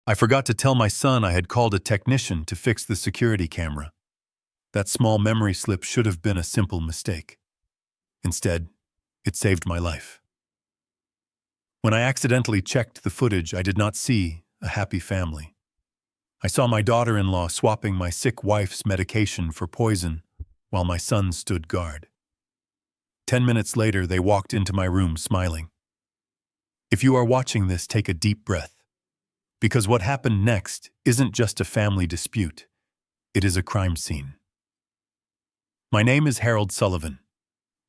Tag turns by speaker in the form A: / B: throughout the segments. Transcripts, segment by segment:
A: I forgot to tell my son I had called a technician to fix the security camera. That small memory slip should have been a simple mistake. Instead, it saved my life. When I accidentally checked the footage, I did not see a happy family. I saw my daughter-in-law swapping my sick wife's medication for poison while my son stood guard. 10 minutes later, they walked into my room smiling. If you are watching this, take a deep breath. Because what happened next isn't just a family dispute. It is a crime scene. My name is Harold Sullivan.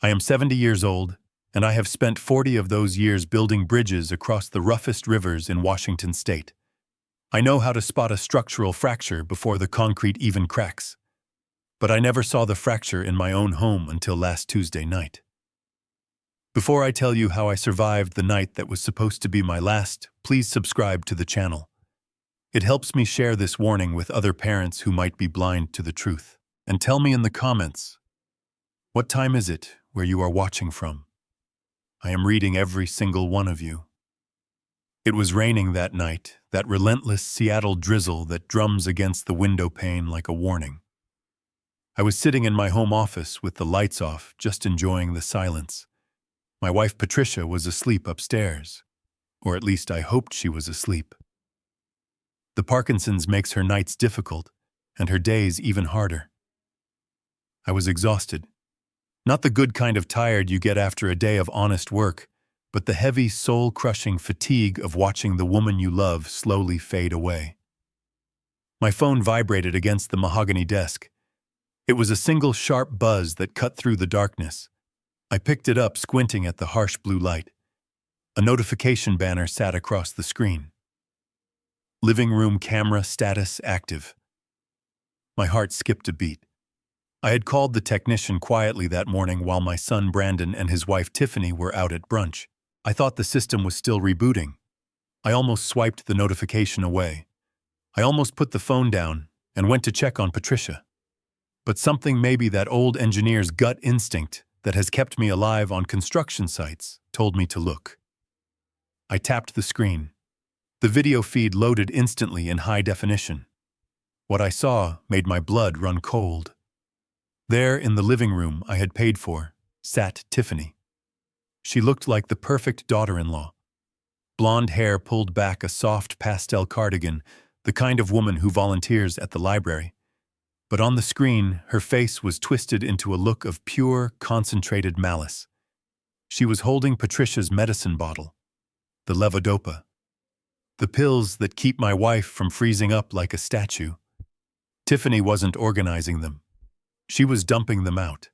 A: I am 70 years old, and I have spent 40 of those years building bridges across the roughest rivers in Washington state. I know how to spot a structural fracture before the concrete even cracks. But I never saw the fracture in my own home until last Tuesday night. Before I tell you how I survived the night that was supposed to be my last, please subscribe to the channel. It helps me share this warning with other parents who might be blind to the truth. And tell me in the comments, what time is it where you are watching from? I am reading every single one of you. It was raining that night, that relentless Seattle drizzle that drums against the window pane like a warning. I was sitting in my home office with the lights off, just enjoying the silence. My wife Patricia was asleep upstairs, or at least I hoped she was asleep. The Parkinson's makes her nights difficult, and her days even harder. I was exhausted. Not the good kind of tired you get after a day of honest work, but the heavy, soul-crushing fatigue of watching the woman you love slowly fade away. My phone vibrated against the mahogany desk. It was a single sharp buzz that cut through the darkness. I picked it up, squinting at the harsh blue light. A notification banner sat across the screen. Living room camera status active. My heart skipped a beat. I had called the technician quietly that morning while my son Brandon and his wife Tiffany were out at brunch. I thought the system was still rebooting. I almost swiped the notification away. I almost put the phone down and went to check on Patricia. But something, maybe that old engineer's gut instinct that has kept me alive on construction sites, told me to look. I tapped the screen. The video feed loaded instantly in high definition. What I saw made my blood run cold. There, in the living room I had paid for, sat Tiffany. She looked like the perfect daughter-in-law. Blonde hair pulled back, a soft pastel cardigan, the kind of woman who volunteers at the library. But on the screen, her face was twisted into a look of pure, concentrated malice. She was holding Patricia's medicine bottle, the levodopa, the pills that keep my wife from freezing up like a statue. Tiffany wasn't organizing them. She was dumping them out.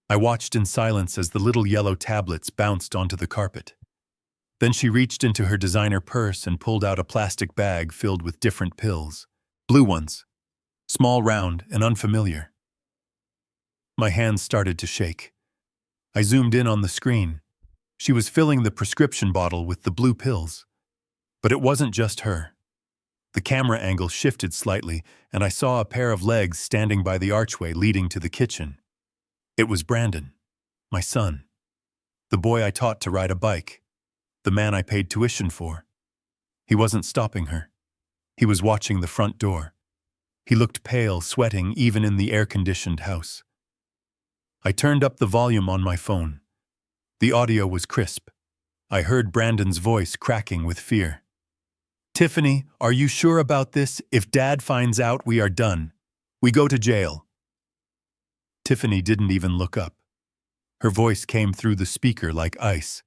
A: I watched in silence as the little yellow tablets bounced onto the carpet. Then she reached into her designer purse and pulled out a plastic bag filled with different pills, blue ones. Small, round, and unfamiliar. My hands started to shake. I zoomed in on the screen. She was filling the prescription bottle with the blue pills. But it wasn't just her. The camera angle shifted slightly, and I saw a pair of legs standing by the archway leading to the kitchen. It was Brandon, my son. The boy I taught to ride a bike. The man I paid tuition for. He wasn't stopping her. He was watching the front door. He looked pale, sweating even in the air-conditioned house. I turned up the volume on my phone. The audio was crisp. I heard Brandon's voice cracking with fear. "Tiffany, are you sure about this? If Dad finds out, we are done. We go to jail." Tiffany didn't even look up. Her voice came through the speaker like ice.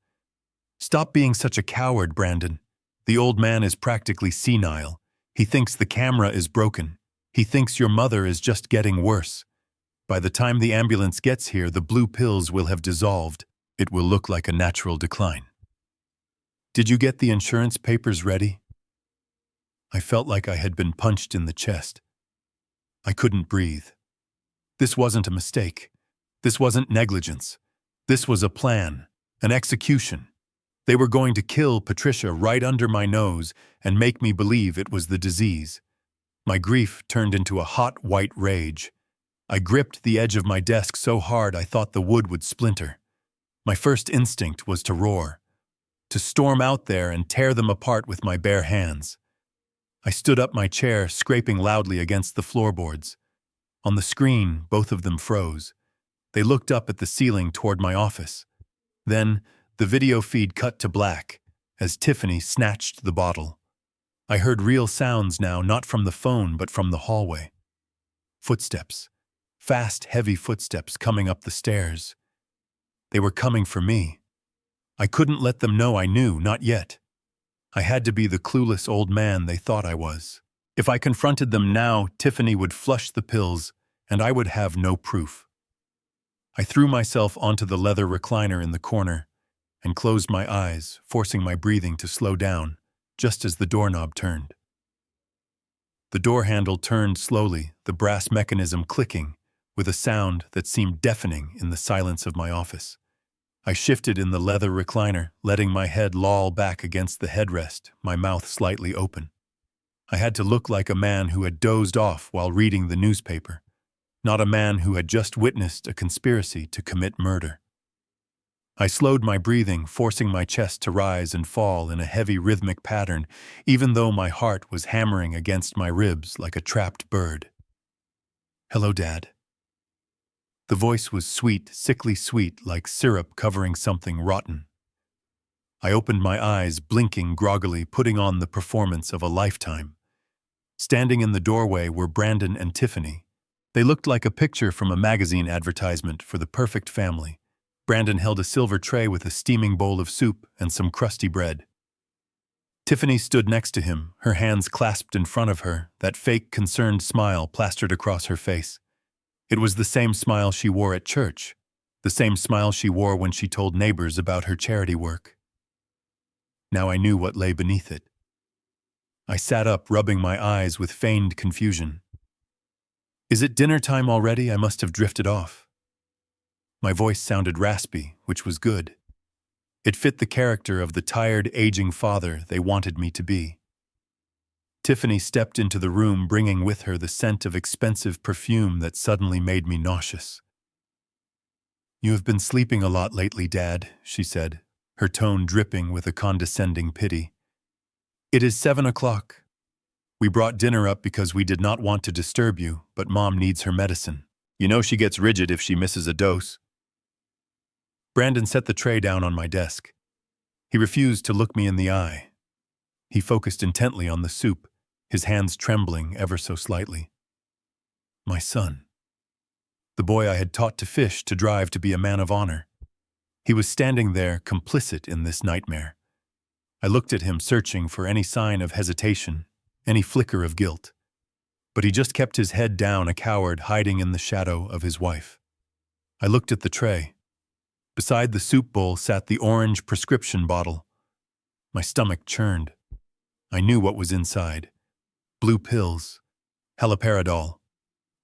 A: "Stop being such a coward, Brandon. The old man is practically senile. He thinks the camera is broken. He thinks your mother is just getting worse. By the time the ambulance gets here, the blue pills will have dissolved. It will look like a natural decline. Did you get the insurance papers ready?" I felt like I had been punched in the chest. I couldn't breathe. This wasn't a mistake. This wasn't negligence. This was a plan, an execution. They were going to kill Patricia right under my nose and make me believe it was the disease. My grief turned into a hot, white rage. I gripped the edge of my desk so hard I thought the wood would splinter. My first instinct was to roar. to storm out there and tear them apart with my bare hands. I stood up my chair, scraping loudly against the floorboards. On the screen, both of them froze. They looked up at the ceiling toward my office. Then, the video feed cut to black as Tiffany snatched the bottle. I heard real sounds now, not from the phone but from the hallway. Footsteps. Fast, heavy footsteps coming up the stairs. They were coming for me. I couldn't let them know I knew, not yet. I had to be the clueless old man they thought I was. If I confronted them now, Tiffany would flush the pills, and I would have no proof. I threw myself onto the leather recliner in the corner and closed my eyes, forcing my breathing to slow down, just as the doorknob turned. The door handle turned slowly, the brass mechanism clicking, with a sound that seemed deafening in the silence of my office. I shifted in the leather recliner, letting my head loll back against the headrest, my mouth slightly open. I had to look like a man who had dozed off while reading the newspaper, not a man who had just witnessed a conspiracy to commit murder. I slowed my breathing, forcing my chest to rise and fall in a heavy rhythmic pattern, even though my heart was hammering against my ribs like a trapped bird. "Hello, Dad." The voice was sweet, sickly sweet, like syrup covering something rotten. I opened my eyes, blinking groggily, putting on the performance of a lifetime. Standing in the doorway were Brandon and Tiffany. They looked like a picture from a magazine advertisement for the perfect family. Brandon held a silver tray with a steaming bowl of soup and some crusty bread. Tiffany stood next to him, her hands clasped in front of her, that fake, concerned smile plastered across her face. It was the same smile she wore at church, the same smile she wore when she told neighbors about her charity work. Now I knew what lay beneath it. I sat up, rubbing my eyes with feigned confusion. "Is it dinner time already? I must have drifted off." My voice sounded raspy, which was good. It fit the character of the tired, aging father they wanted me to be. Tiffany stepped into the room, bringing with her the scent of expensive perfume that suddenly made me nauseous. "You have been sleeping a lot lately, Dad," she said, her tone dripping with a condescending pity. "It is 7 o'clock. We brought dinner up because we did not want to disturb you, but Mom needs her medicine. You know she gets rigid if she misses a dose." Brandon set the tray down on my desk. He refused to look me in the eye. He focused intently on the soup, his hands trembling ever so slightly. My son. The boy I had taught to fish, to drive, to be a man of honor. He was standing there, complicit in this nightmare. I looked at him, searching for any sign of hesitation, any flicker of guilt. But he just kept his head down, a coward hiding in the shadow of his wife. I looked at the tray. Beside the soup bowl sat the orange prescription bottle. My stomach churned. I knew what was inside. Blue pills, haloperidol,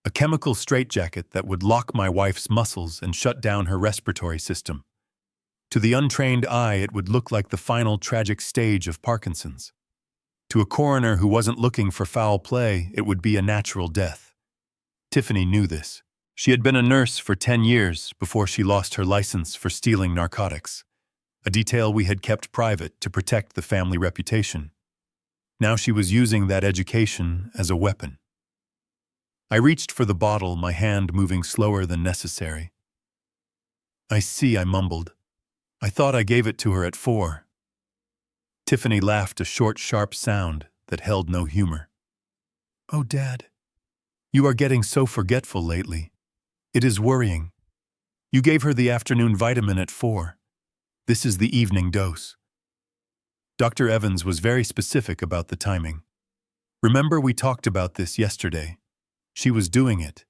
A: a chemical straitjacket that would lock my wife's muscles and shut down her respiratory system. To the untrained eye, it would look like the final tragic stage of Parkinson's. To a coroner who wasn't looking for foul play, it would be a natural death. Tiffany knew this. She had been a nurse for 10 years before she lost her license for stealing narcotics, a detail we had kept private to protect the family reputation. Now she was using that education as a weapon. I reached for the bottle, my hand moving slower than necessary. "I see," I mumbled. "I thought I gave it to her at 4. Tiffany laughed, a short, sharp sound that held no humor. "Oh, Dad, you are getting so forgetful lately. It is worrying. You gave her the afternoon vitamin at 4. This is the evening dose." Dr. Evans was very specific about the timing. "Remember, we talked about this yesterday. She was doing it.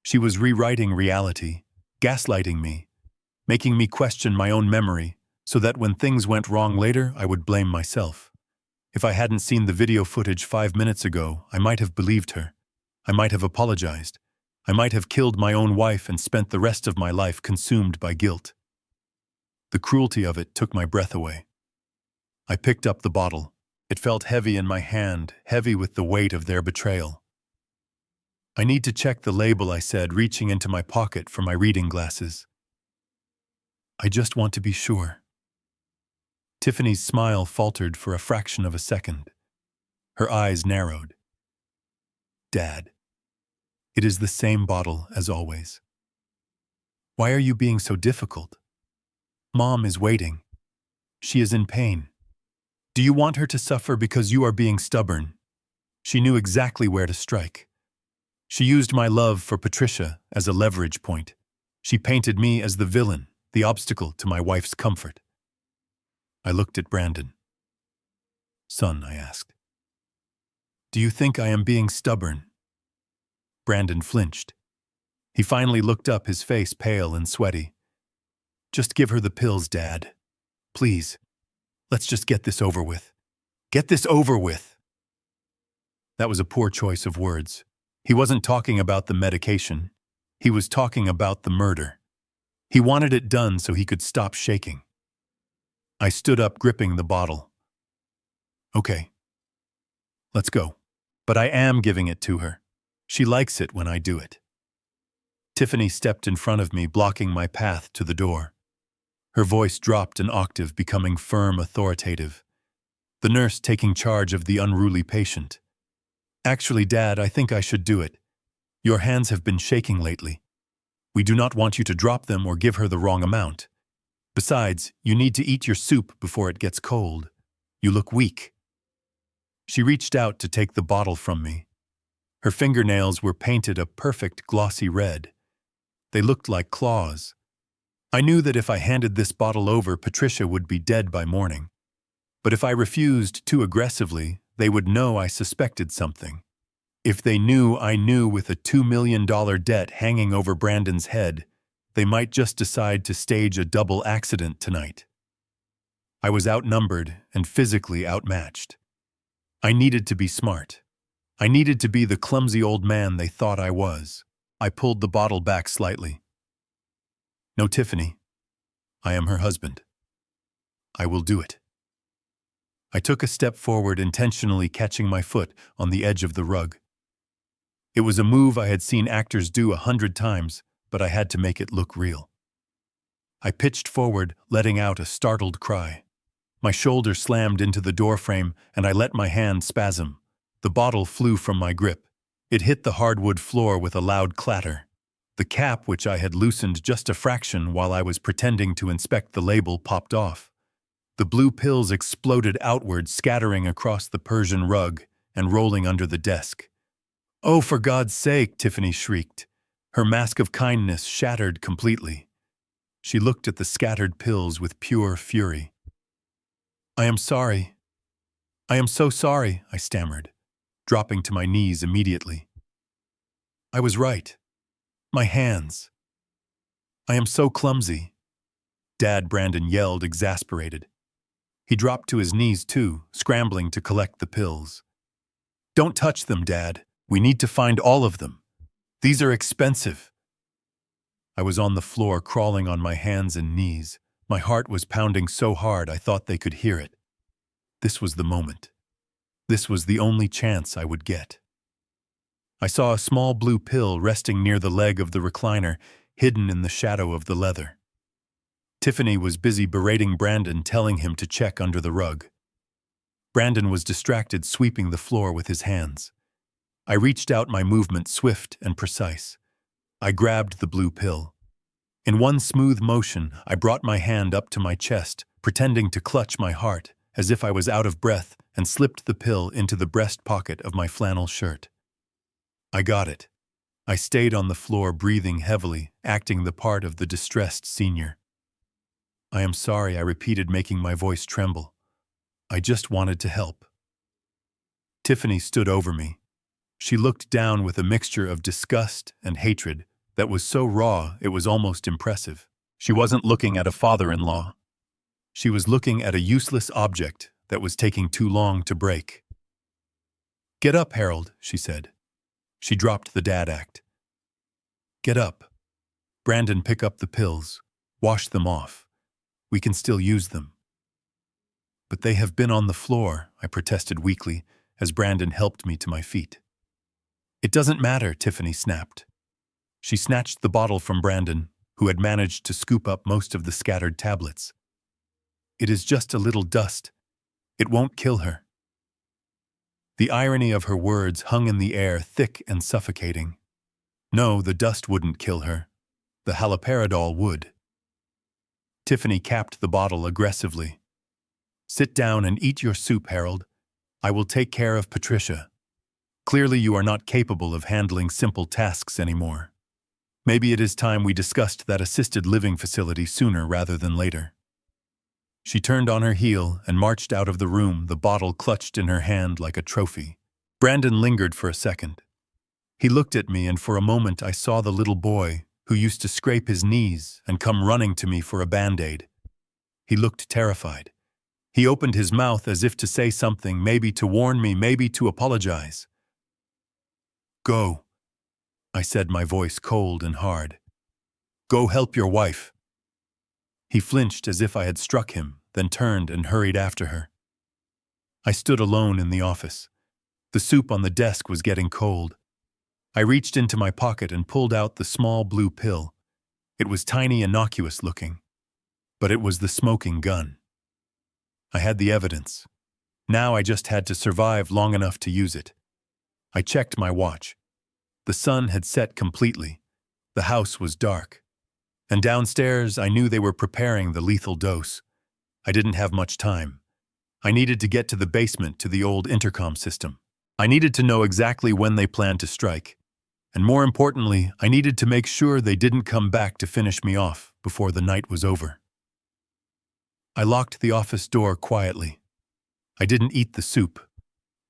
A: She was rewriting reality, gaslighting me, making me question my own memory, so that when things went wrong later, I would blame myself. If I hadn't seen the video footage 5 minutes ago, I might have believed her. I might have apologized. I might have killed my own wife and spent the rest of my life consumed by guilt." The cruelty of it took my breath away. I picked up the bottle. It felt heavy in my hand, heavy with the weight of their betrayal. "I need to check the label," I said, reaching into my pocket for my reading glasses. "I just want to be sure." Tiffany's smile faltered for a fraction of a second. Her eyes narrowed. Dad, it is the same bottle as always. Why are you being so difficult? Mom is waiting. She is in pain. Do you want her to suffer because you are being stubborn? She knew exactly where to strike. She used my love for Patricia as a leverage point. She painted me as the villain, the obstacle to my wife's comfort. I looked at Brandon. Son, I asked, do you think I am being stubborn? Brandon flinched. He finally looked up, his face pale and sweaty. Just give her the pills, Dad. Please. Let's just get this over with. Get this over with! That was a poor choice of words. He wasn't talking about the medication. He was talking about the murder. He wanted it done so he could stop shaking. I stood up, gripping the bottle. Okay. Let's go. But I am giving it to her. She likes it when I do it. Tiffany stepped in front of me, blocking my path to the door. Her voice dropped an octave, becoming firm, authoritative. The nurse taking charge of the unruly patient. Actually, Dad, I think I should do it. Your hands have been shaking lately. We do not want you to drop them or give her the wrong amount. Besides, you need to eat your soup before it gets cold. You look weak. She reached out to take the bottle from me. Her fingernails were painted a perfect glossy red. They looked like claws. I knew that if I handed this bottle over, Patricia would be dead by morning. But if I refused too aggressively, they would know I suspected something. If they knew I knew, with a $2 million debt hanging over Brandon's head, they might just decide to stage a double accident tonight. I was outnumbered and physically outmatched. I needed to be smart. I needed to be the clumsy old man they thought I was. I pulled the bottle back slightly. No, Tiffany. I am her husband. I will do it. I took a step forward, intentionally catching my foot on the edge of the rug. It was a move I had seen actors do 100 times, but I had to make it look real. I pitched forward, letting out a startled cry. My shoulder slammed into the doorframe, and I let my hand spasm. The bottle flew from my grip. It hit the hardwood floor with a loud clatter. The cap, which I had loosened just a fraction while I was pretending to inspect the label, popped off. The blue pills exploded outward, scattering across the Persian rug and rolling under the desk. "Oh, for God's sake!" Tiffany shrieked. Her mask of kindness shattered completely. She looked at the scattered pills with pure fury. "I am sorry. I am so sorry," I stammered, dropping to my knees immediately. I was right. My hands. I am so clumsy. Dad, Brandon yelled, exasperated. He dropped to his knees too, scrambling to collect the pills. "Don't touch them, Dad. We need to find all of them. These are expensive." I was on the floor, crawling on my hands and knees. My heart was pounding so hard I thought they could hear it. This was the moment. This was the only chance I would get. I saw a small blue pill resting near the leg of the recliner, hidden in the shadow of the leather. Tiffany was busy berating Brandon, telling him to check under the rug. Brandon was distracted, sweeping the floor with his hands. I reached out, my movement swift and precise. I grabbed the blue pill. In one smooth motion, I brought my hand up to my chest, pretending to clutch my heart, as if I was out of breath, and slipped the pill into the breast pocket of my flannel shirt. I got it. I stayed on the floor, breathing heavily, acting the part of the distressed senior. "I am sorry," I repeated, making my voice tremble. "I just wanted to help." Tiffany stood over me. She looked down with a mixture of disgust and hatred that was so raw it was almost impressive. She wasn't looking at a father-in-law. She was looking at a useless object that was taking too long to break. "Get up, Harold," she said. She dropped the dad act. "Get up. Brandon, pick up the pills. Wash them off. We can still use them." "But they have been on the floor," I protested weakly, as Brandon helped me to my feet. "It doesn't matter," Tiffany snapped. She snatched the bottle from Brandon, who had managed to scoop up most of the scattered tablets. It is just a little dust. It won't kill her." The irony of her words hung in the air, thick and suffocating. No, the dust wouldn't kill her. The haloperidol would. Tiffany capped the bottle aggressively. "Sit down and eat your soup, Harold. I will take care of Patricia. Clearly you are not capable of handling simple tasks anymore. Maybe it is time we discussed that assisted living facility sooner rather than later." She turned on her heel and marched out of the room, the bottle clutched in her hand like a trophy. Brandon lingered for a second. He looked at me, and for a moment I saw the little boy who used to scrape his knees and come running to me for a Band-Aid. He looked terrified. He opened his mouth as if to say something, maybe to warn me, maybe to apologize. "Go," I said, my voice cold and hard. "Go help your wife." He flinched as if I had struck him, then turned and hurried after her. I stood alone in the office. The soup on the desk was getting cold. I reached into my pocket and pulled out the small blue pill. It was tiny, innocuous looking, but it was the smoking gun. I had the evidence. Now I just had to survive long enough to use it. I checked my watch. The sun had set completely. The house was dark. And downstairs, I knew they were preparing the lethal dose. I didn't have much time. I needed to get to the basement, to the old intercom system. I needed to know exactly when they planned to strike. And more importantly, I needed to make sure they didn't come back to finish me off before the night was over. I locked the office door quietly. I didn't eat the soup.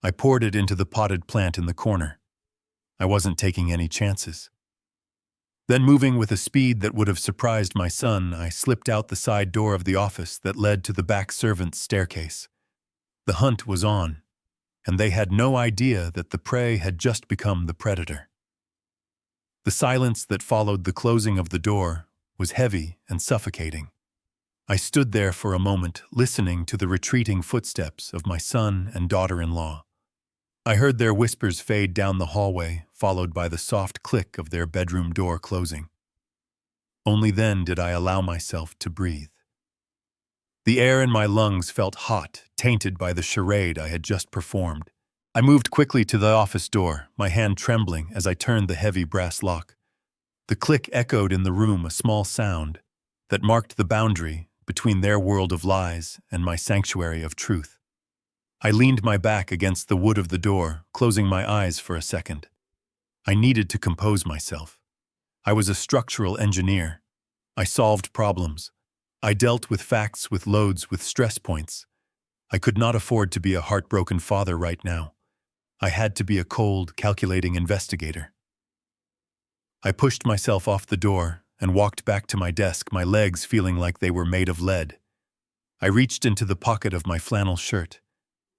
A: I poured it into the potted plant in the corner. I wasn't taking any chances. Then, moving with a speed that would have surprised my son, I slipped out the side door of the office that led to the back servants' staircase. The hunt was on, and they had no idea that the prey had just become the predator. The silence that followed the closing of the door was heavy and suffocating. I stood there for a moment, listening to the retreating footsteps of my son and daughter-in-law. I heard their whispers fade down the hallway, followed by the soft click of their bedroom door closing. Only then did I allow myself to breathe. The air in my lungs felt hot, tainted by the charade I had just performed. I moved quickly to the office door, my hand trembling as I turned the heavy brass lock. The click echoed in the room, a small sound that marked the boundary between their world of lies and my sanctuary of truth. I leaned my back against the wood of the door, closing my eyes for a second. I needed to compose myself. I was a structural engineer. I solved problems. I dealt with facts, with loads, with stress points. I could not afford to be a heartbroken father right now. I had to be a cold, calculating investigator. I pushed myself off the door and walked back to my desk, my legs feeling like they were made of lead. I reached into the pocket of my flannel shirt.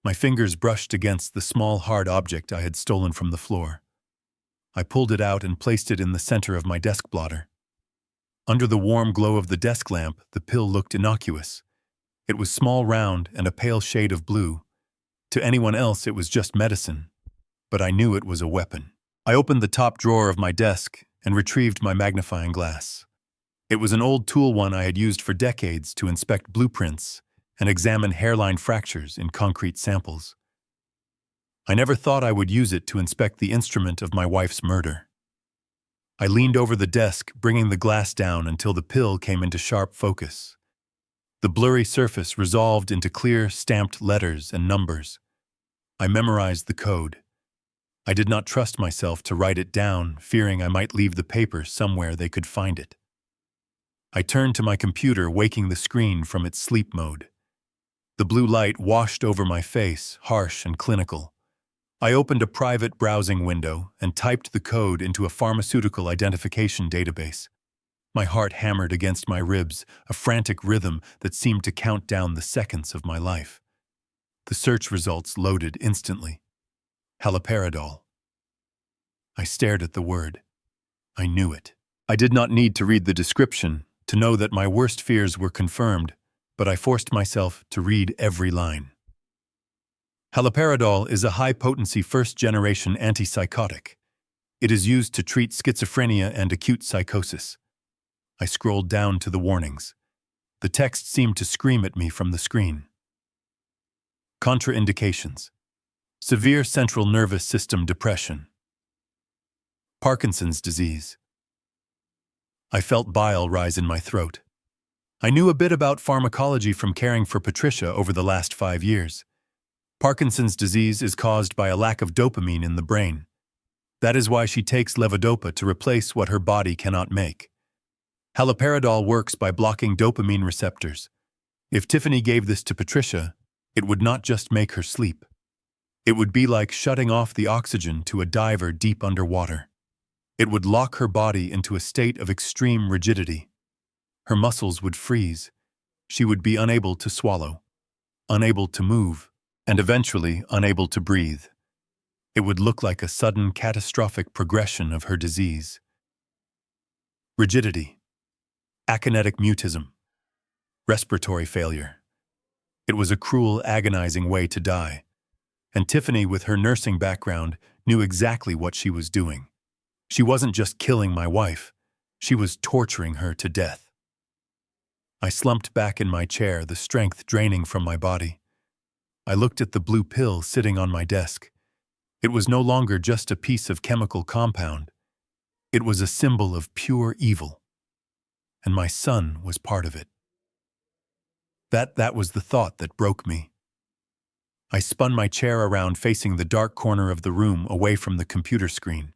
A: My fingers brushed against the small, hard object I had stolen from the floor. I pulled it out and placed it in the center of my desk blotter. Under the warm glow of the desk lamp, the pill looked innocuous. It was small, round, and a pale shade of blue. To anyone else, it was just medicine. But I knew it was a weapon. I opened the top drawer of my desk and retrieved my magnifying glass. It was an old tool, one I had used for decades to inspect blueprints and examine hairline fractures in concrete samples. I never thought I would use it to inspect the instrument of my wife's murder. I leaned over the desk, bringing the glass down until the pill came into sharp focus. The blurry surface resolved into clear, stamped letters and numbers. I memorized the code. I did not trust myself to write it down, fearing I might leave the paper somewhere they could find it. I turned to my computer, waking the screen from its sleep mode. The blue light washed over my face, harsh and clinical. I opened a private browsing window and typed the code into a pharmaceutical identification database. My heart hammered against my ribs, a frantic rhythm that seemed to count down the seconds of my life. The search results loaded instantly. Haloperidol. I stared at the word. I knew it. I did not need to read the description to know that my worst fears were confirmed, but I forced myself to read every line. Haloperidol is a high-potency first-generation antipsychotic. It is used to treat schizophrenia and acute psychosis. I scrolled down to the warnings. The text seemed to scream at me from the screen. Contraindications: severe central nervous system depression, Parkinson's disease. I felt bile rise in my throat. I knew a bit about pharmacology from caring for Patricia over the last 5 years. Parkinson's disease is caused by a lack of dopamine in the brain. That is why she takes levodopa to replace what her body cannot make. Haloperidol works by blocking dopamine receptors. If Tiffany gave this to Patricia, it would not just make her sleep. It would be like shutting off the oxygen to a diver deep underwater. It would lock her body into a state of extreme rigidity. Her muscles would freeze. She would be unable to swallow, unable to move, and eventually unable to breathe. It would look like a sudden catastrophic progression of her disease. Rigidity, akinetic mutism, respiratory failure. It was a cruel, agonizing way to die. And Tiffany, with her nursing background, knew exactly what she was doing. She wasn't just killing my wife, she was torturing her to death. I slumped back in my chair, the strength draining from my body. I looked at the blue pill sitting on my desk. It was no longer just a piece of chemical compound. It was a symbol of pure evil. And my son was part of it. That was the thought that broke me. I spun my chair around, facing the dark corner of the room, away from the computer screen.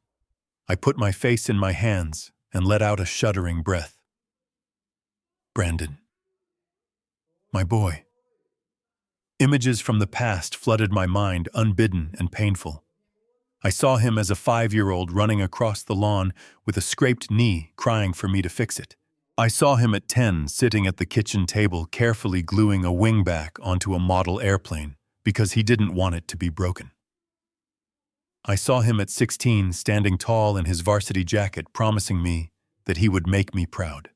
A: I put my face in my hands and let out a shuddering breath. Brandon. My boy. Images from the past flooded my mind, unbidden and painful. I saw him as a 5-year-old running across the lawn with a scraped knee, crying for me to fix it. I saw him at 10, sitting at the kitchen table, carefully gluing a wingback onto a model airplane because he didn't want it to be broken. I saw him at 16, standing tall in his varsity jacket, promising me that he would make me proud.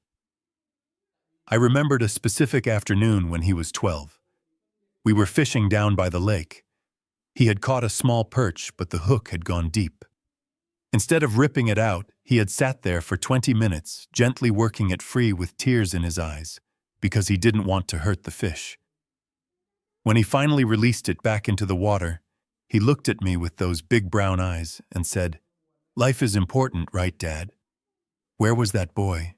A: I remembered a specific afternoon when he was 12. We were fishing down by the lake. He had caught a small perch, but the hook had gone deep. Instead of ripping it out, he had sat there for 20 minutes, gently working it free with tears in his eyes, because he didn't want to hurt the fish. When he finally released it back into the water, he looked at me with those big brown eyes and said, "Life is important, right, Dad?" Where was that boy?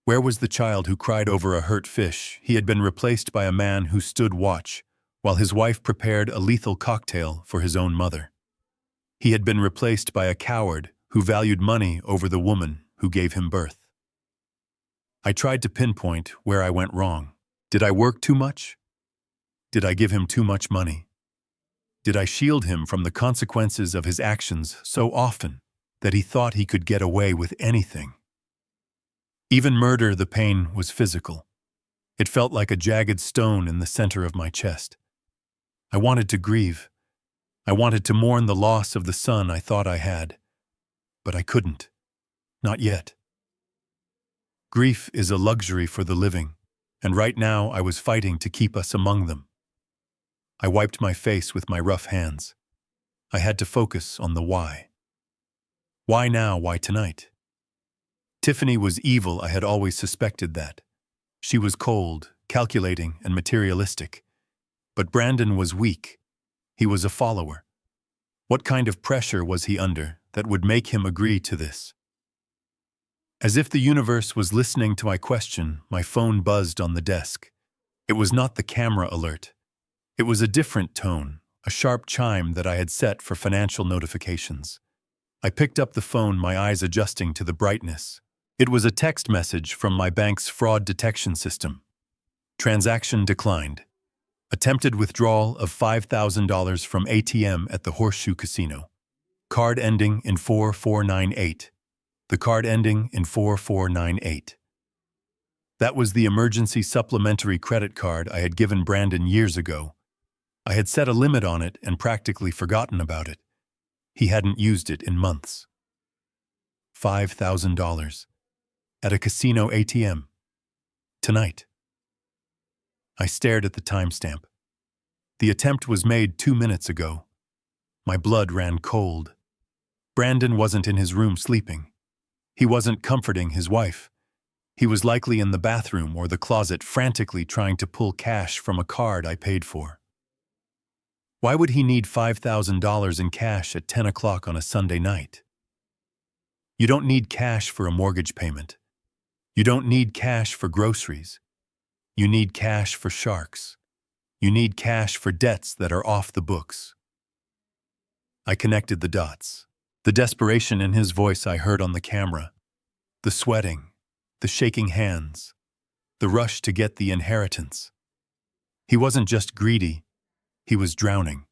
A: Where was the child who cried over a hurt fish? He had been replaced by a man who stood watch, while his wife prepared a lethal cocktail for his own mother. He had been replaced by a coward who valued money over the woman who gave him birth. I tried to pinpoint where I went wrong. Did I work too much? Did I give him too much money? Did I shield him from the consequences of his actions so often that he thought he could get away with anything? Even murder, the pain was physical. It felt like a jagged stone in the center of my chest. I wanted to grieve. I wanted to mourn the loss of the son I thought I had. But I couldn't. Not yet. Grief is a luxury for the living, and right now I was fighting to keep us among them. I wiped my face with my rough hands. I had to focus on the why. Why now? Why tonight? Tiffany was evil. I had always suspected that. She was cold, calculating, and materialistic. But Brandon was weak. He was a follower. What kind of pressure was he under that would make him agree to this? As if the universe was listening to my question, my phone buzzed on the desk. It was not the camera alert. It was a different tone, a sharp chime that I had set for financial notifications. I picked up the phone, my eyes adjusting to the brightness. It was a text message from my bank's fraud detection system. Transaction declined. Attempted withdrawal of $5,000 from ATM at the Horseshoe Casino. Card ending in 4498. The card ending in 4498. That was the emergency supplementary credit card I had given Brandon years ago. I had set a limit on it and practically forgotten about it. He hadn't used it in months. $5,000. At a casino ATM. Tonight. I stared at the timestamp. The attempt was made 2 minutes ago. My blood ran cold. Brandon wasn't in his room sleeping. He wasn't comforting his wife. He was likely in the bathroom or the closet frantically trying to pull cash from a card I paid for. Why would he need $5,000 in cash at 10 o'clock on a Sunday night? You don't need cash for a mortgage payment. You don't need cash for groceries. You need cash for sharks. You need cash for debts that are off the books. I connected the dots. The desperation in his voice I heard on the camera. The sweating. The shaking hands. The rush to get the inheritance. He wasn't just greedy. He was drowning.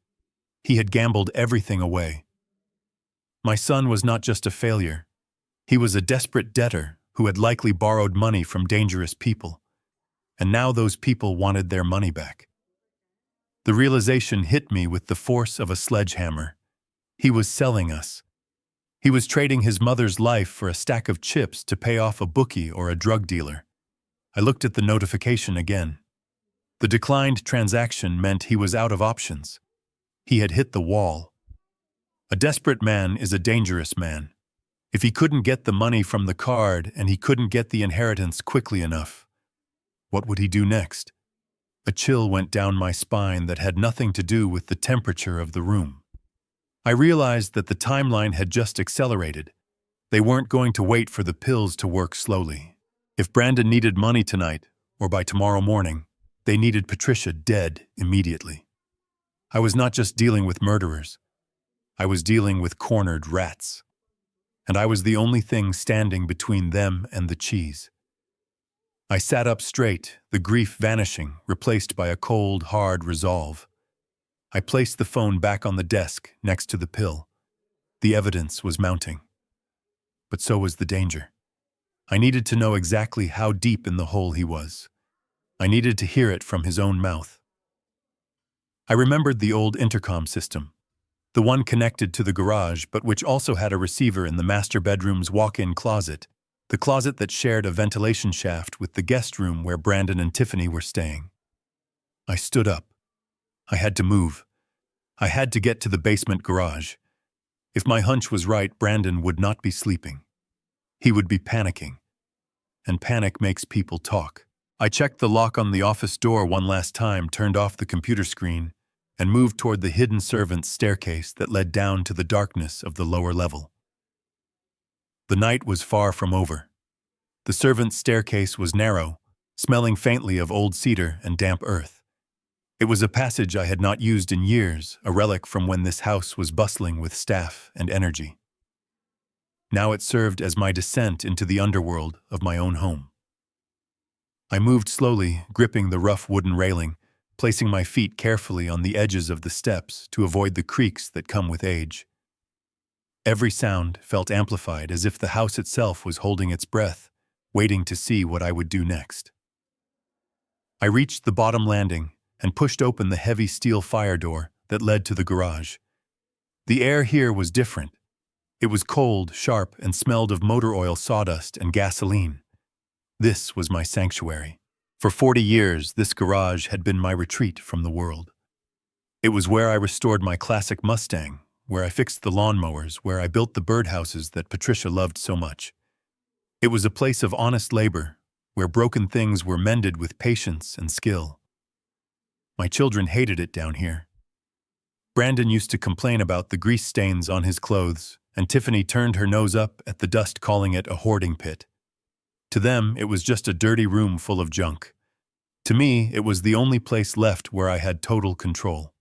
A: He had gambled everything away. My son was not just a failure. He was a desperate debtor who had likely borrowed money from dangerous people. And now those people wanted their money back. The realization hit me with the force of a sledgehammer. He was selling us. He was trading his mother's life for a stack of chips to pay off a bookie or a drug dealer. I looked at the notification again. The declined transaction meant he was out of options. He had hit the wall. A desperate man is a dangerous man. If he couldn't get the money from the card and he couldn't get the inheritance quickly enough, what would he do next? A chill went down my spine that had nothing to do with the temperature of the room. I realized that the timeline had just accelerated. They weren't going to wait for the pills to work slowly. If Brandon needed money tonight, or by tomorrow morning, they needed Patricia dead immediately. I was not just dealing with murderers. I was dealing with cornered rats. And I was the only thing standing between them and the cheese. I sat up straight, the grief vanishing, replaced by a cold, hard resolve. I placed the phone back on the desk next to the pill. The evidence was mounting. But so was the danger. I needed to know exactly how deep in the hole he was. I needed to hear it from his own mouth. I remembered the old intercom system, the one connected to the garage but which also had a receiver in the master bedroom's walk-in closet, the closet that shared a ventilation shaft with the guest room where Brandon and Tiffany were staying. I stood up. I had to move. I had to get to the basement garage. If my hunch was right, Brandon would not be sleeping. He would be panicking. And panic makes people talk. I checked the lock on the office door one last time, turned off the computer screen, and moved toward the hidden servants' staircase that led down to the darkness of the lower level. The night was far from over. The servants' staircase was narrow, smelling faintly of old cedar and damp earth. It was a passage I had not used in years, a relic from when this house was bustling with staff and energy. Now it served as my descent into the underworld of my own home. I moved slowly, gripping the rough wooden railing, placing my feet carefully on the edges of the steps to avoid the creaks that come with age. Every sound felt amplified, as if the house itself was holding its breath, waiting to see what I would do next. I reached the bottom landing and pushed open the heavy steel fire door that led to the garage. The air here was different. It was cold, sharp, and smelled of motor oil, sawdust, and gasoline. This was my sanctuary. For 40 years, this garage had been my retreat from the world. It was where I restored my classic Mustang, where I fixed the lawnmowers, where I built the birdhouses that Patricia loved so much. It was a place of honest labor, where broken things were mended with patience and skill. My children hated it down here. Brandon used to complain about the grease stains on his clothes, and Tiffany turned her nose up at the dust, calling it a hoarding pit. To them, it was just a dirty room full of junk. To me, it was the only place left where I had total control.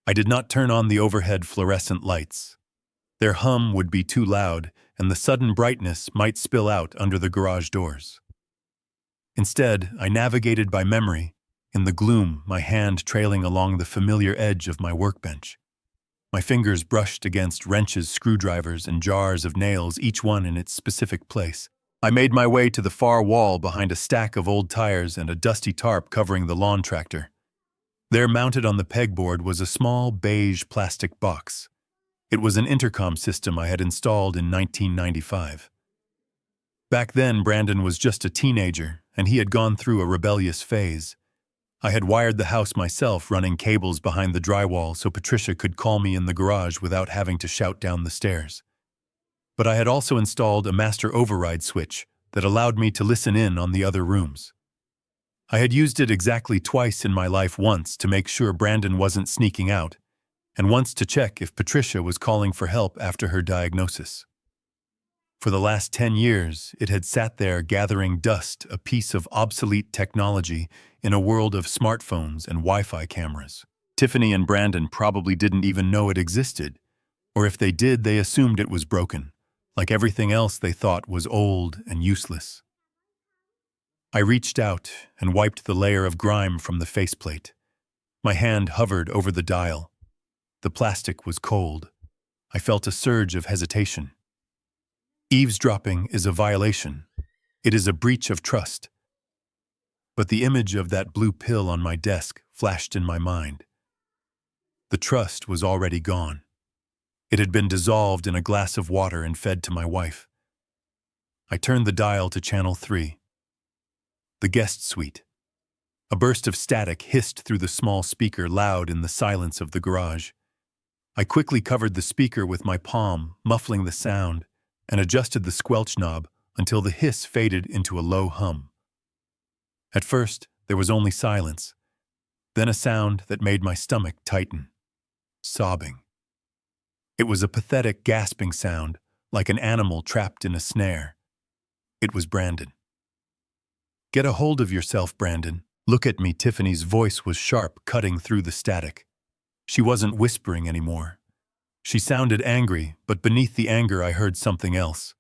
A: I did not turn on the overhead fluorescent lights. Their hum would be too loud, and the sudden brightness might spill out under the garage doors. Instead, I navigated by memory, in the gloom, my hand trailing along the familiar edge of my workbench. My fingers brushed against wrenches, screwdrivers, and jars of nails, each one in its specific place. I made my way to the far wall behind a stack of old tires and a dusty tarp covering the lawn tractor. There, mounted on the pegboard, was a small beige plastic box. It was an intercom system I had installed in 1995. Back then, Brandon was just a teenager, and he had gone through a rebellious phase. I had wired the house myself, running cables behind the drywall so Patricia could call me in the garage without having to shout down the stairs. But I had also installed a master override switch, that allowed me to listen in on the other rooms. I had used it exactly twice in my life, once to make sure Brandon wasn't sneaking out, and once to check if Patricia was calling for help after her diagnosis. For the last 10 years, it had sat there gathering dust, a piece of obsolete technology in a world of smartphones and Wi-Fi cameras. Tiffany and Brandon probably didn't even know it existed, or if they did, they assumed it was broken, like everything else they thought was old and useless. I reached out and wiped the layer of grime from the faceplate. My hand hovered over the dial. The plastic was cold. I felt a surge of hesitation. Eavesdropping is a violation. It is a breach of trust. But the image of that blue pill on my desk flashed in my mind. The trust was already gone. It had been dissolved in a glass of water and fed to my wife. I turned the dial to channel 3. The guest suite. A burst of static hissed through the small speaker, loud in the silence of the garage. I quickly covered the speaker with my palm, muffling the sound, and adjusted the squelch knob until the hiss faded into a low hum. At first, there was only silence, then a sound that made my stomach tighten. Sobbing. It was a pathetic, gasping sound, like an animal trapped in a snare. It was Brandon. "Get a hold of yourself, Brandon. Look at me." Tiffany's voice was sharp, cutting through the static. She wasn't whispering anymore. She sounded angry, but beneath the anger I heard something else.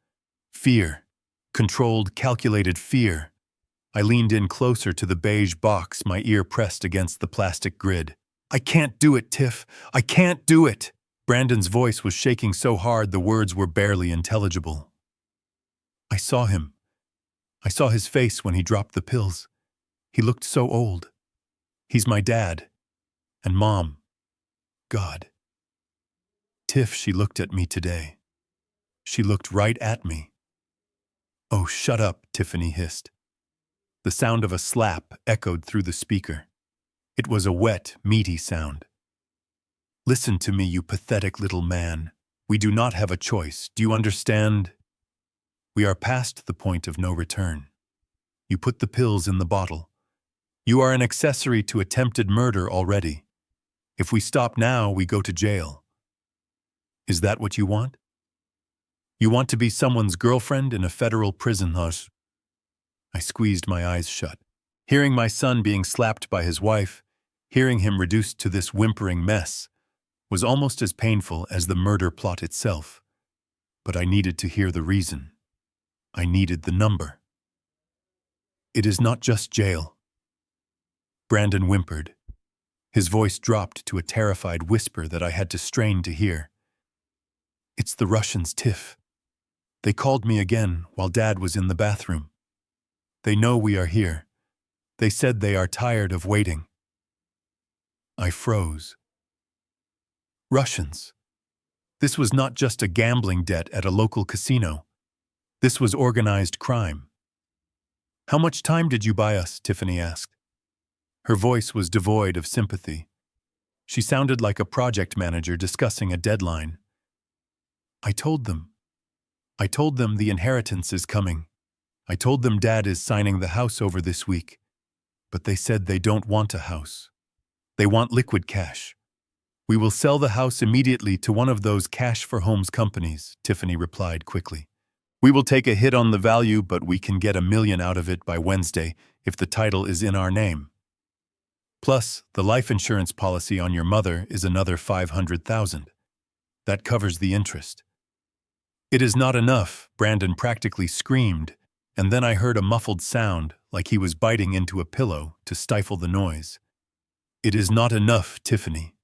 A: Fear. Controlled, calculated fear. I leaned in closer to the beige box, my ear pressed against the plastic grid. "I can't do it, Tiff. I can't do it." Brandon's voice was shaking so hard the words were barely intelligible. I saw him. I saw his face when he dropped the pills. He looked so old. He's my dad. And Mom. God. Tiff, she looked at me today. She looked right at me. "Oh, shut up," Tiffany hissed. The sound of a slap echoed through the speaker. It was a wet, meaty sound. "Listen to me, you pathetic little man. We do not have a choice. Do you understand? We are past the point of no return. You put the pills in the bottle. You are an accessory to attempted murder already. If we stop now, we go to jail. Is that what you want? You want to be someone's girlfriend in a federal prison house?" I squeezed my eyes shut. Hearing my son being slapped by his wife, hearing him reduced to this whimpering mess, was almost as painful as the murder plot itself. But I needed to hear the reason. I needed the number. "It is not just jail." Brandon whimpered. His voice dropped to a terrified whisper that I had to strain to hear. "It's the Russians, Tiff. They called me again while Dad was in the bathroom. They know we are here. They said they are tired of waiting." I froze. Russians. This was not just a gambling debt at a local casino. This was organized crime. "How much time did you buy us?" Tiffany asked. Her voice was devoid of sympathy. She sounded like a project manager discussing a deadline. I told them the inheritance is coming. I told them Dad is signing the house over this week. But they said they don't want a house. They want liquid cash. "We will sell the house immediately to one of those cash for homes companies," Tiffany replied quickly. "We will take a hit on the value, but we can get $1 million out of it by Wednesday if the title is in our name. Plus, the life insurance policy on your mother is another $500,000. That covers the interest." "It is not enough," Brandon practically screamed, and then I heard a muffled sound like he was biting into a pillow to stifle the noise. "It is not enough, Tiffany.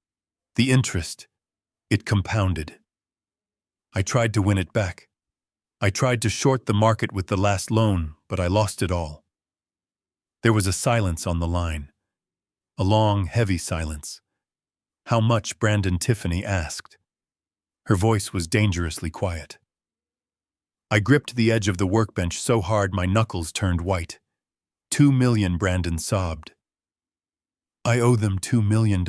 A: The interest, it compounded." I tried to win it back. I tried to short the market with the last loan, but I lost it all. There was a silence on the line. A long, heavy silence. "How much?" Tiffany asked. Her voice was dangerously quiet. I gripped the edge of the workbench so hard my knuckles turned white. $2 million, Brandon sobbed. "I owe them $2 million.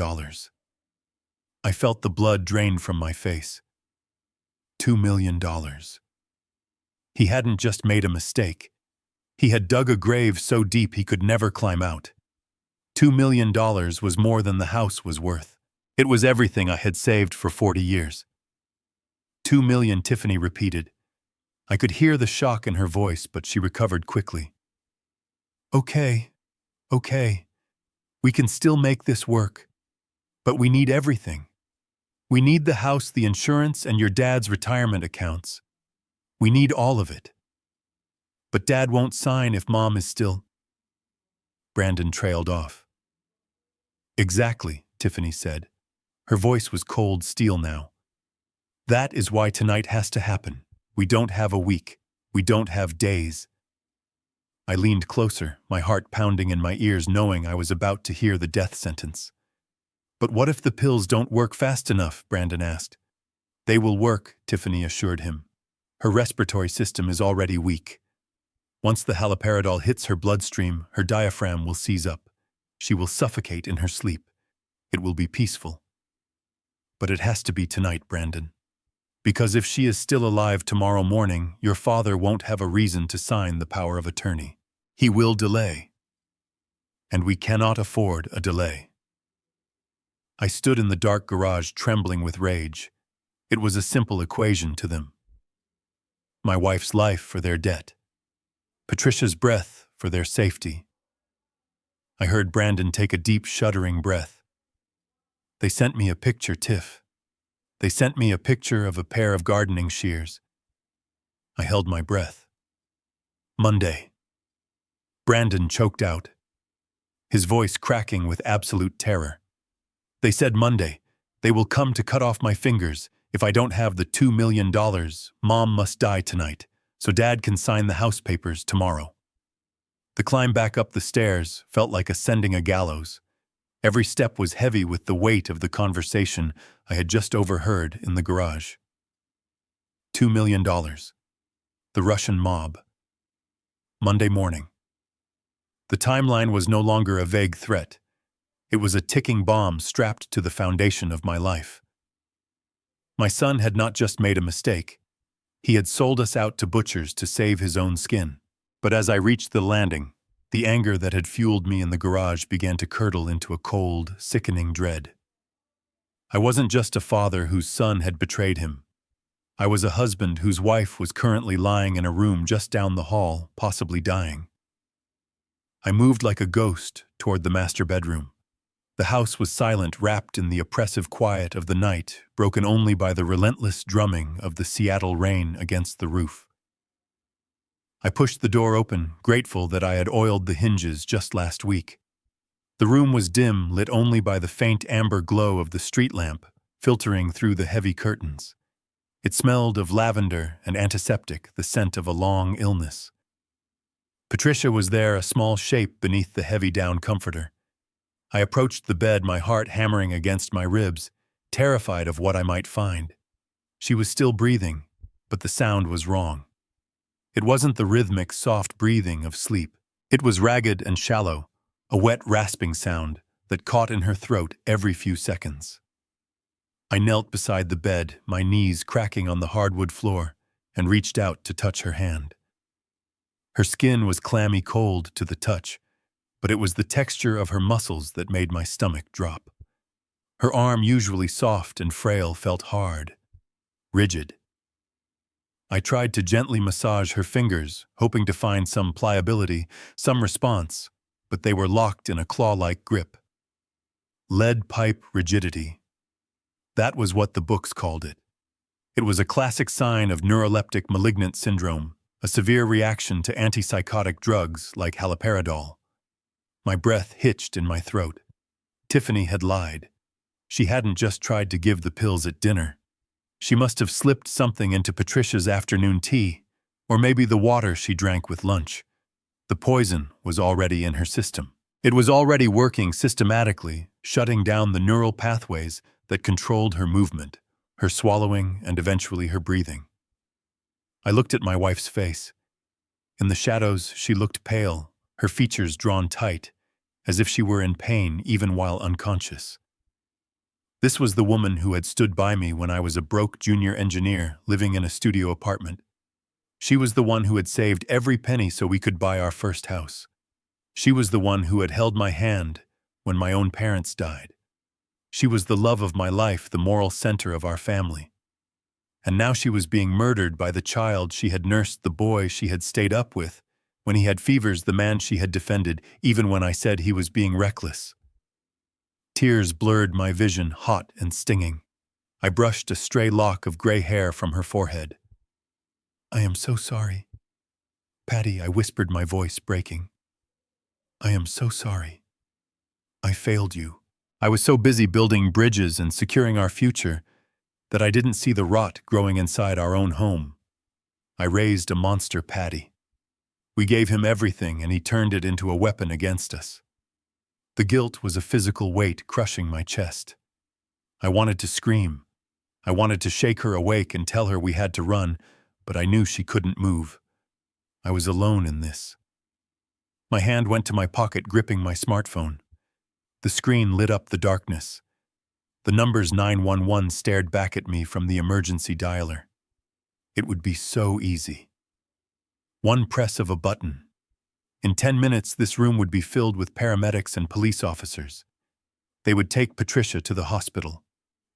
A: I felt the blood drain from my face. $2 million. He hadn't just made a mistake. He had dug a grave so deep he could never climb out. $2 million was more than the house was worth. It was everything I had saved for 40 years. 2 million, Tiffany repeated. I could hear the shock in her voice, but she recovered quickly. Okay. We can still make this work. But we need everything. We need the house, the insurance, and your dad's retirement accounts. We need all of it. But Dad won't sign if Mom is still... Brandon trailed off. Exactly, Tiffany said. Her voice was cold steel now. That is why tonight has to happen. We don't have a week. We don't have days. I leaned closer, my heart pounding in my ears, knowing I was about to hear the death sentence. But what if the pills don't work fast enough? Brandon asked. They will work, Tiffany assured him. Her respiratory system is already weak. Once the haloperidol hits her bloodstream, her diaphragm will seize up. She will suffocate in her sleep. It will be peaceful. But it has to be tonight, Brandon. Because if she is still alive tomorrow morning, your father won't have a reason to sign the power of attorney. He will delay. And we cannot afford a delay. I stood in the dark garage trembling with rage. It was a simple equation to them. My wife's life for their debt. Patricia's breath for their safety. I heard Brandon take a deep, shuddering breath. They sent me a picture, Tiff. They sent me a picture of a pair of gardening shears. I held my breath. Monday. Brandon choked out, his voice cracking with absolute terror. They said Monday. They will come to cut off my fingers. If I don't have the $2 million, Mom must die tonight, so Dad can sign the house papers tomorrow. The climb back up the stairs felt like ascending a gallows. Every step was heavy with the weight of the conversation I had just overheard in the garage. $2 million. The Russian mob. Monday morning. The timeline was no longer a vague threat. It was a ticking bomb strapped to the foundation of my life. My son had not just made a mistake. He had sold us out to butchers to save his own skin. But as I reached the landing, the anger that had fueled me in the garage began to curdle into a cold, sickening dread. I wasn't just a father whose son had betrayed him. I was a husband whose wife was currently lying in a room just down the hall, possibly dying. I moved like a ghost toward the master bedroom. The house was silent, wrapped in the oppressive quiet of the night, broken only by the relentless drumming of the Seattle rain against the roof. I pushed the door open, grateful that I had oiled the hinges just last week. The room was dim, lit only by the faint amber glow of the street lamp, filtering through the heavy curtains. It smelled of lavender and antiseptic, the scent of a long illness. Patricia was there, a small shape beneath the heavy down comforter. I approached the bed, my heart hammering against my ribs, terrified of what I might find. She was still breathing, but the sound was wrong. It wasn't the rhythmic, soft breathing of sleep. It was ragged and shallow, a wet, rasping sound that caught in her throat every few seconds. I knelt beside the bed, my knees cracking on the hardwood floor, and reached out to touch her hand. Her skin was clammy cold to the touch, but it was the texture of her muscles that made my stomach drop. Her arm, usually soft and frail, felt hard, rigid. I tried to gently massage her fingers, hoping to find some pliability, some response, but they were locked in a claw-like grip. Lead pipe rigidity. That was what the books called it. It was a classic sign of neuroleptic malignant syndrome, a severe reaction to antipsychotic drugs like haloperidol. My breath hitched in my throat. Tiffany had lied. She hadn't just tried to give the pills at dinner. She must have slipped something into Patricia's afternoon tea, or maybe the water she drank with lunch. The poison was already in her system. It was already working systematically, shutting down the neural pathways that controlled her movement, her swallowing, and eventually her breathing. I looked at my wife's face. In the shadows, she looked pale, her features drawn tight, as if she were in pain even while unconscious. This was the woman who had stood by me when I was a broke junior engineer living in a studio apartment. She was the one who had saved every penny so we could buy our first house. She was the one who had held my hand when my own parents died. She was the love of my life, the moral center of our family. And now she was being murdered by the child she had nursed, the boy she had stayed up with when he had fevers, the man she had defended, even when I said he was being reckless. Tears blurred my vision, hot and stinging. I brushed a stray lock of gray hair from her forehead. "I am so sorry. Patty," I whispered, my voice breaking. "I am so sorry. I failed you." I was so busy building bridges and securing our future that I didn't see the rot growing inside our own home. I raised a monster, Patty. We gave him everything, and he turned it into a weapon against us. The guilt was a physical weight crushing my chest. I wanted to scream. I wanted to shake her awake and tell her we had to run, but I knew she couldn't move. I was alone in this. My hand went to my pocket, gripping my smartphone. The screen lit up the darkness. The numbers 911 stared back at me from the emergency dialer. It would be so easy. One press of a button. In 10 minutes, this room would be filled with paramedics and police officers. They would take Patricia to the hospital.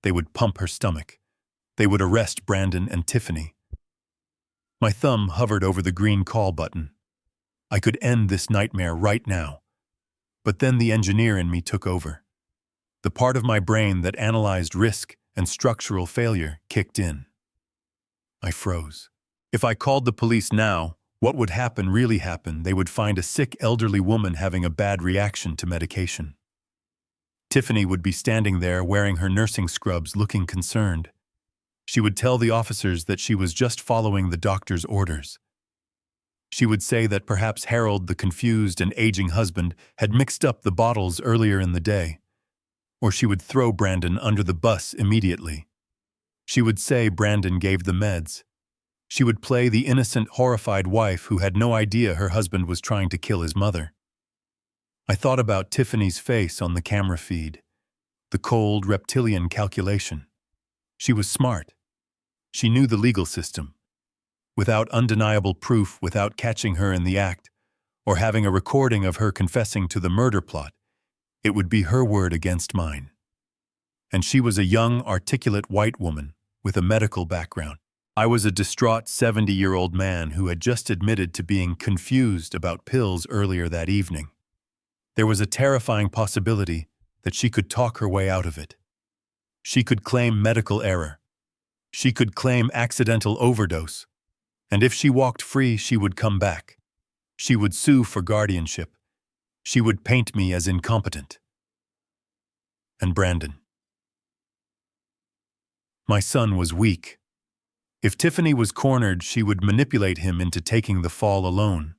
A: They would pump her stomach. They would arrest Brandon and Tiffany. My thumb hovered over the green call button. I could end this nightmare right now. But then the engineer in me took over. The part of my brain that analyzed risk and structural failure kicked in. I froze. If I called the police now, what would happen really happen? They would find a sick elderly woman having a bad reaction to medication. Tiffany would be standing there wearing her nursing scrubs, looking concerned. She would tell the officers that she was just following the doctor's orders. She would say that perhaps Harold, the confused and aging husband, had mixed up the bottles earlier in the day. Or she would throw Brandon under the bus immediately. She would say Brandon gave the meds. She would play the innocent, horrified wife who had no idea her husband was trying to kill his mother. I thought about Tiffany's face on the camera feed, the cold, reptilian calculation. She was smart. She knew the legal system. Without undeniable proof, without catching her in the act, or having a recording of her confessing to the murder plot, it would be her word against mine. And she was a young, articulate white woman with a medical background. I was a distraught 70-year-old man who had just admitted to being confused about pills earlier that evening. There was a terrifying possibility that she could talk her way out of it. She could claim medical error. She could claim accidental overdose. And if she walked free, she would come back. She would sue for guardianship. She would paint me as incompetent. And Brandon. My son was weak. If Tiffany was cornered, she would manipulate him into taking the fall alone.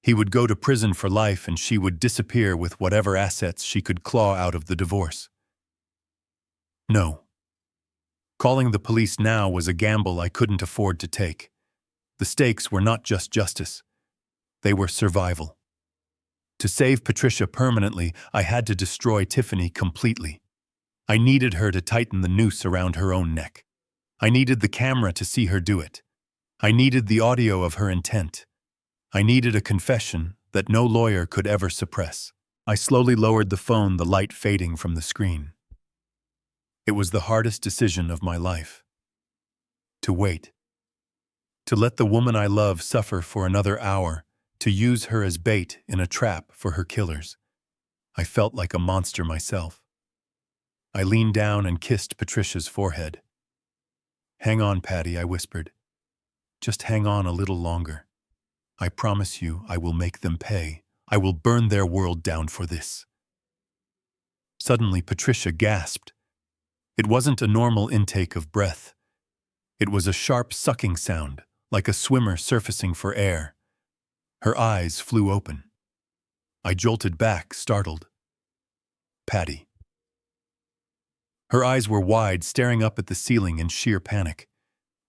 A: He would go to prison for life, and she would disappear with whatever assets she could claw out of the divorce. No. Calling the police now was a gamble I couldn't afford to take. The stakes were not just justice. They were survival. To save Patricia permanently, I had to destroy Tiffany completely. I needed her to tighten the noose around her own neck. I needed the camera to see her do it. I needed the audio of her intent. I needed a confession that no lawyer could ever suppress. I slowly lowered the phone, the light fading from the screen. It was the hardest decision of my life. To wait. To let the woman I love suffer for another hour, to use her as bait in a trap for her killers. I felt like a monster myself. I leaned down and kissed Patricia's forehead. "Hang on, Patty," I whispered. "Just hang on a little longer. I promise you I will make them pay. I will burn their world down for this." Suddenly, Patricia gasped. It wasn't a normal intake of breath. It was a sharp sucking sound, like a swimmer surfacing for air. Her eyes flew open. I jolted back, startled. "Patty." Her eyes were wide, staring up at the ceiling in sheer panic.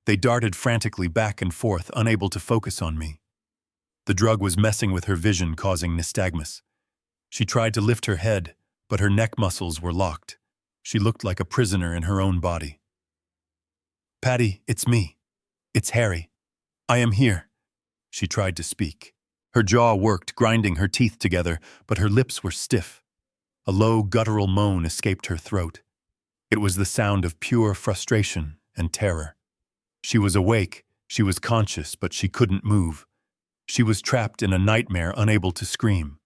A: They darted frantically back and forth, unable to focus on me. The drug was messing with her vision, causing nystagmus. She tried to lift her head, but her neck muscles were locked. She looked like a prisoner in her own body. "Patty, it's me. It's Harry. I am here. She tried to speak. Her jaw worked, grinding her teeth together, but her lips were stiff. A low, guttural moan escaped her throat. It was the sound of pure frustration and terror. She was awake, she was conscious, but she couldn't move. She was trapped in a nightmare, unable to scream.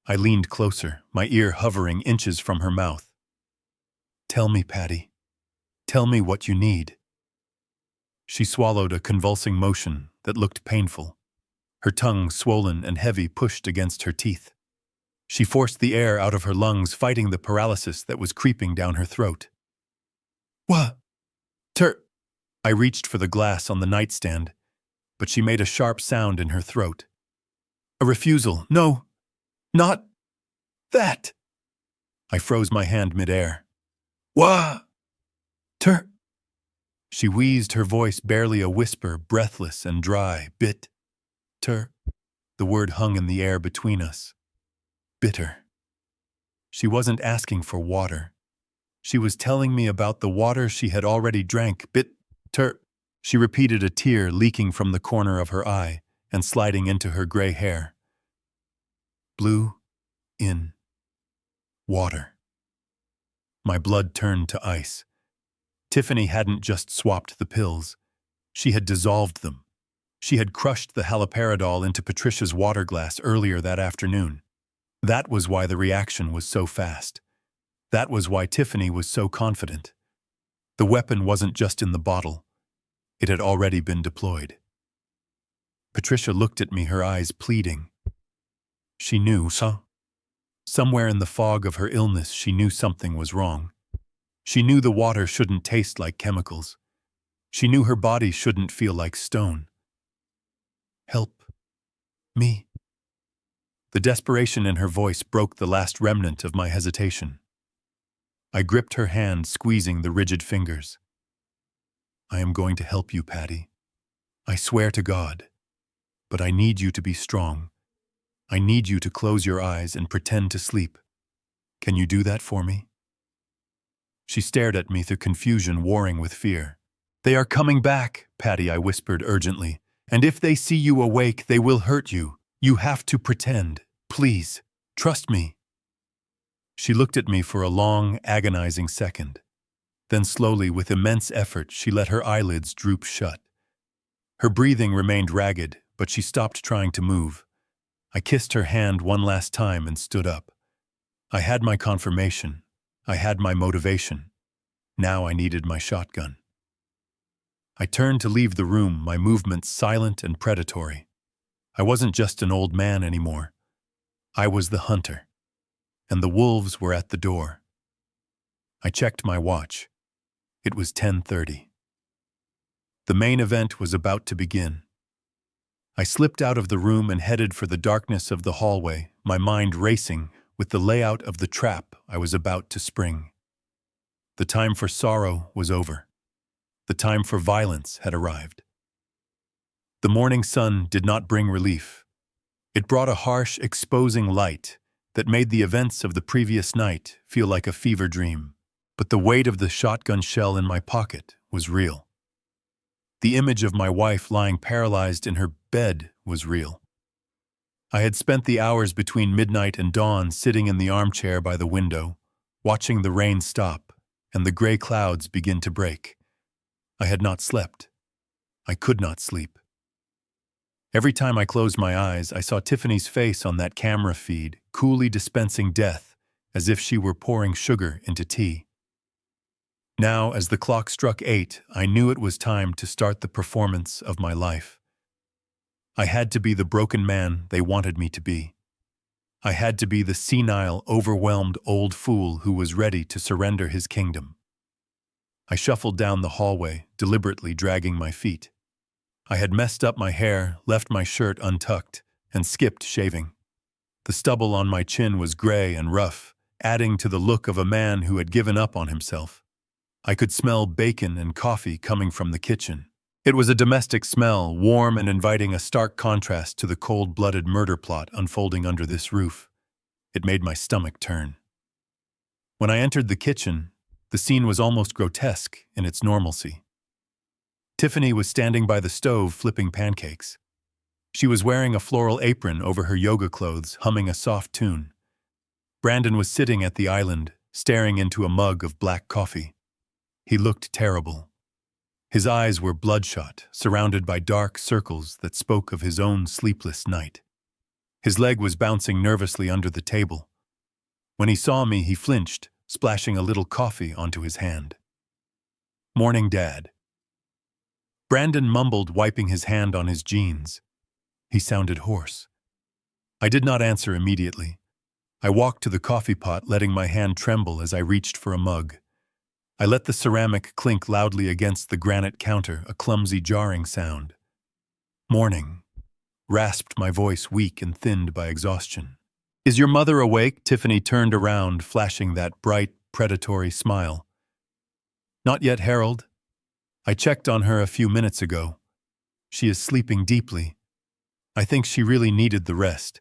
A: I leaned closer, my ear hovering inches from her mouth. Tell me, Patty. Tell me what you need. She swallowed a convulsing motion that looked painful. Her tongue, swollen and heavy, pushed against her teeth. She forced the air out of her lungs, fighting the paralysis that was creeping down her throat. What? I reached for the glass on the nightstand, but she made a sharp sound in her throat. A refusal. No, not that. I froze my hand midair. What? She wheezed, her voice barely a whisper, breathless and dry. The word hung in the air between us. Bitter. She wasn't asking for water. She was telling me about the water she had already drank. She repeated, a tear leaking from the corner of her eye and sliding into her gray hair. Blue in water. My blood turned to ice. Tiffany hadn't just swapped the pills. She had dissolved them. She had crushed the haloperidol into Patricia's water glass earlier that afternoon. That was why the reaction was so fast. That was why Tiffany was so confident. The weapon wasn't just in the bottle. It had already been deployed. Patricia looked at me, her eyes pleading. She knew, somewhere in the fog of her illness, she knew something was wrong. She knew the water shouldn't taste like chemicals. She knew her body shouldn't feel like stone. Help me. The desperation in her voice broke the last remnant of my hesitation. I gripped her hand, squeezing the rigid fingers. I am going to help you, Patty. I swear to God. But I need you to be strong. I need you to close your eyes and pretend to sleep. Can you do that for me? She stared at me through confusion, warring with fear. They are coming back, Patty, I whispered urgently. And if they see you awake, they will hurt you. You have to pretend. Please, trust me. She looked at me for a long, agonizing second. Then slowly, with immense effort, she let her eyelids droop shut. Her breathing remained ragged, but she stopped trying to move. I kissed her hand one last time and stood up. I had my confirmation. I had my motivation. Now I needed my shotgun. I turned to leave the room, my movements silent and predatory. I wasn't just an old man anymore. I was the hunter. And the wolves were at the door. I checked my watch. It was 10:30. The main event was about to begin. I slipped out of the room and headed for the darkness of the hallway, my mind racing with the layout of the trap I was about to spring. The time for sorrow was over. The time for violence had arrived. The morning sun did not bring relief. It brought a harsh, exposing light that made the events of the previous night feel like a fever dream. But the weight of the shotgun shell in my pocket was real. The image of my wife lying paralyzed in her bed was real. I had spent the hours between midnight and dawn sitting in the armchair by the window, watching the rain stop and the gray clouds begin to break. I had not slept. I could not sleep. Every time I closed my eyes, I saw Tiffany's face on that camera feed, coolly dispensing death as if she were pouring sugar into tea. Now, as the clock struck 8, I knew it was time to start the performance of my life. I had to be the broken man they wanted me to be. I had to be the senile, overwhelmed old fool who was ready to surrender his kingdom. I shuffled down the hallway, deliberately dragging my feet. I had messed up my hair, left my shirt untucked, and skipped shaving. The stubble on my chin was gray and rough, adding to the look of a man who had given up on himself. I could smell bacon and coffee coming from the kitchen. It was a domestic smell, warm and inviting, a stark contrast to the cold-blooded murder plot unfolding under this roof. It made my stomach turn. When I entered the kitchen, the scene was almost grotesque in its normalcy. Tiffany was standing by the stove flipping pancakes. She was wearing a floral apron over her yoga clothes, humming a soft tune. Brandon was sitting at the island, staring into a mug of black coffee. He looked terrible. His eyes were bloodshot, surrounded by dark circles that spoke of his own sleepless night. His leg was bouncing nervously under the table. When he saw me, he flinched, splashing a little coffee onto his hand. "Morning, Dad." Brandon mumbled, wiping his hand on his jeans. He sounded hoarse. I did not answer immediately. I walked to the coffee pot, letting my hand tremble as I reached for a mug. I let the ceramic clink loudly against the granite counter, a clumsy, jarring sound. "Morning," rasped my voice, weak and thinned by exhaustion. "Is your mother awake?" Tiffany turned around, flashing that bright, predatory smile. "Not yet, Harold. I checked on her a few minutes ago. She is sleeping deeply. I think she really needed the rest.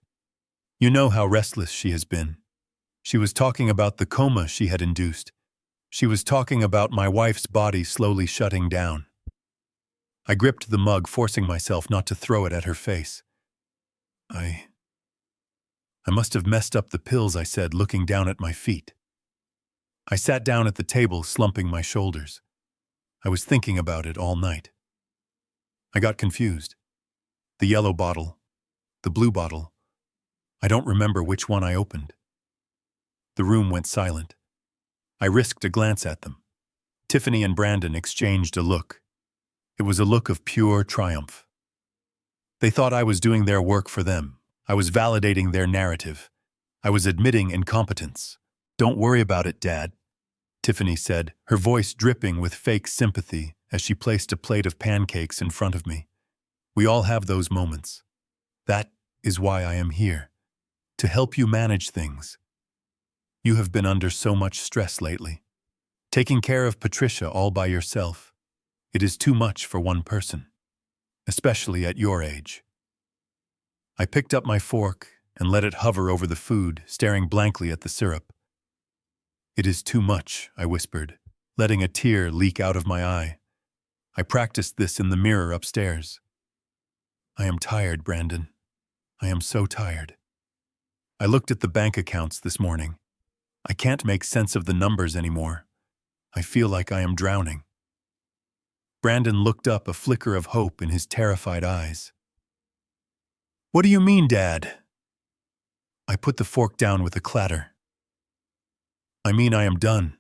A: You know how restless she has been. She was talking about the coma she had induced. She was talking about my wife's body slowly shutting down." I gripped the mug, forcing myself not to throw it at her face. I must have messed up the pills," I said, looking down at my feet. I sat down at the table, slumping my shoulders. I was thinking about it all night. I got confused. The yellow bottle, the blue bottle. I don't remember which one I opened. The room went silent. I risked a glance at them. Tiffany and Brandon exchanged a look. It was a look of pure triumph. They thought I was doing their work for them. I was validating their narrative. I was admitting incompetence. "Don't worry about it, Dad," Tiffany said, her voice dripping with fake sympathy as she placed a plate of pancakes in front of me. "We all have those moments. That is why I am here, to help you manage things. You have been under so much stress lately. Taking care of Patricia all by yourself. It is too much for one person, especially at your age." I picked up my fork and let it hover over the food, staring blankly at the syrup. "It is too much," I whispered, letting a tear leak out of my eye. I practiced this in the mirror upstairs. "I am tired, Brandon. I am so tired. I looked at the bank accounts this morning. I can't make sense of the numbers anymore. I feel like I am drowning." Brandon looked up, a flicker of hope in his terrified eyes. "What do you mean, Dad?" I put the fork down with a clatter. "I mean I am done.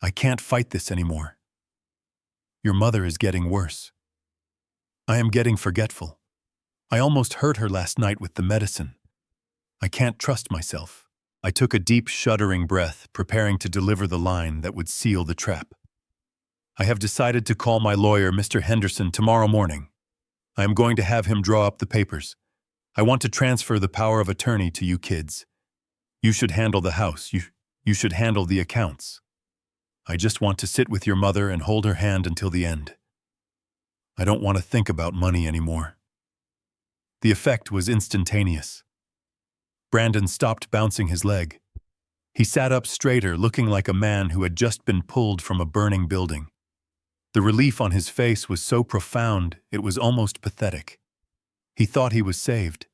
A: I can't fight this anymore. Your mother is getting worse. I am getting forgetful. I almost hurt her last night with the medicine. I can't trust myself." I took a deep, shuddering breath, preparing to deliver the line that would seal the trap. "I have decided to call my lawyer, Mr. Henderson, tomorrow morning. I am going to have him draw up the papers. I want to transfer the power of attorney to you kids. You should handle the house. You should handle the accounts. I just want to sit with your mother and hold her hand until the end. I don't want to think about money anymore." The effect was instantaneous. Brandon stopped bouncing his leg. He sat up straighter, looking like a man who had just been pulled from a burning building. The relief on his face was so profound, it was almost pathetic. He thought he was saved.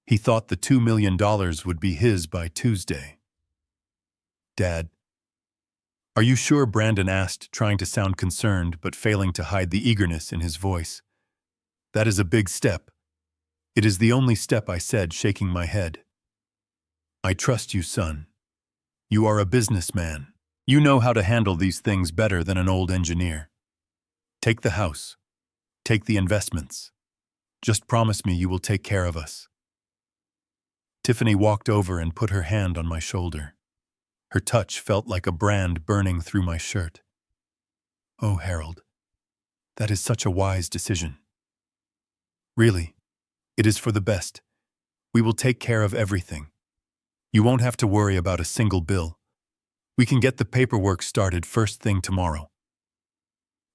A: He thought the $2 million would be his by Tuesday. "Dad, are you sure?" Brandon asked, trying to sound concerned but failing to hide the eagerness in his voice. "That is a big step." "It is the only step," I said, shaking my head. "I trust you, son. You are a businessman. You know how to handle these things better than an old engineer. Take the house. Take the investments. Just promise me you will take care of us." Tiffany walked over and put her hand on my shoulder. Her touch felt like a brand burning through my shirt. "Oh, Harold, that is such a wise decision. Really, it is for the best. We will take care of everything. You won't have to worry about a single bill. We can get the paperwork started first thing tomorrow."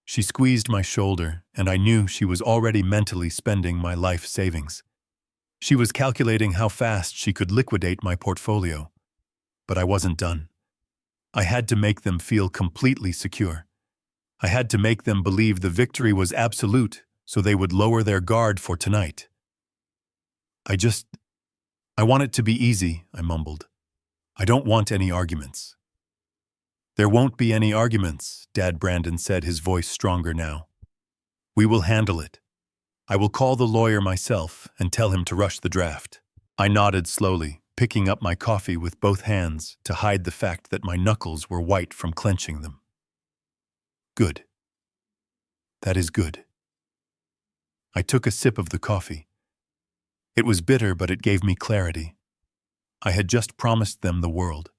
A: She squeezed my shoulder, and I knew she was already mentally spending my life savings. She was calculating how fast she could liquidate my portfolio. But I wasn't done. I had to make them feel completely secure. I had to make them believe the victory was absolute so they would lower their guard for tonight. I want it to be easy, I mumbled. I don't want any arguments. There won't be any arguments, Dad Brandon said, his voice stronger now. We will handle it. I will call the lawyer myself and tell him to rush the draft. I nodded slowly, picking up my coffee with both hands to hide the fact that my knuckles were white from clenching them. Good. That is good. I took a sip of the coffee. It was bitter, but it gave me clarity. I had just promised them the world.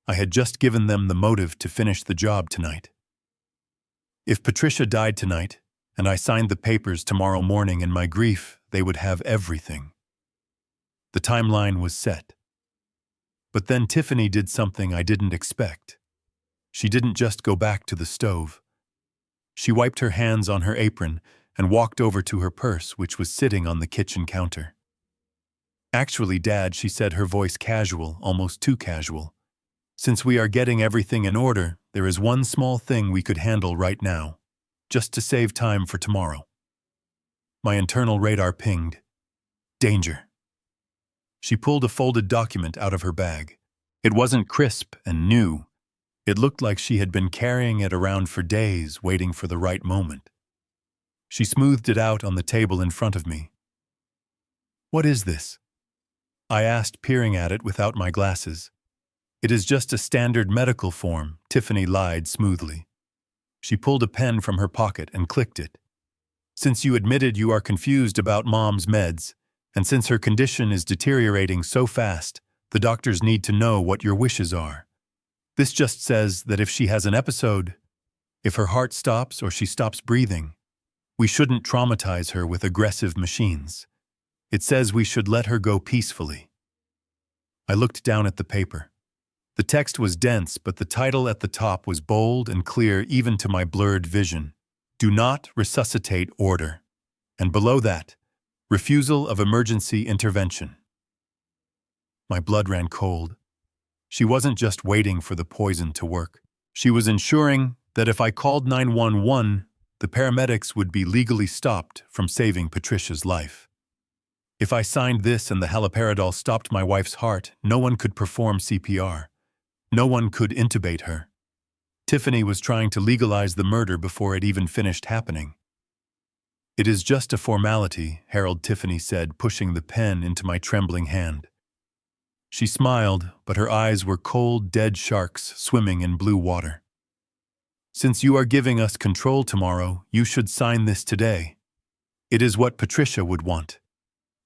A: I had just given them the motive to finish the job tonight. If Patricia died tonight, and I signed the papers tomorrow morning in my grief, they would have everything. The timeline was set. But then Tiffany did something I didn't expect. She didn't just go back to the stove. She wiped her hands on her apron and walked over to her purse, which was sitting on the kitchen counter. Actually, Dad, she said, her voice casual, almost too casual. Since we are getting everything in order, there is one small thing we could handle right now, just to save time for tomorrow. My internal radar pinged. Danger. She pulled a folded document out of her bag. It wasn't crisp and new. It looked like she had been carrying it around for days, waiting for the right moment. She smoothed it out on the table in front of me. What is this? I asked, peering at it without my glasses. It is just a standard medical form, Tiffany lied smoothly. She pulled a pen from her pocket and clicked it. Since you admitted you are confused about Mom's meds, and since her condition is deteriorating so fast, the doctors need to know what your wishes are. This just says that if she has an episode, if her heart stops or she stops breathing, we shouldn't traumatize her with aggressive machines. It says we should let her go peacefully. I looked down at the paper. The text was dense, but the title at the top was bold and clear even to my blurred vision. Do not resuscitate order. And below that, refusal of emergency intervention. My blood ran cold. She wasn't just waiting for the poison to work. She was ensuring that if I called 911, the paramedics would be legally stopped from saving Patricia's life. If I signed this and the haloperidol stopped my wife's heart, no one could perform CPR. No one could intubate her. Tiffany was trying to legalize the murder before it even finished happening. It is just a formality, Harold, Tiffany said, pushing the pen into my trembling hand. She smiled, but her eyes were cold, dead sharks swimming in blue water. Since you are giving us control tomorrow, you should sign this today. It is what Patricia would want.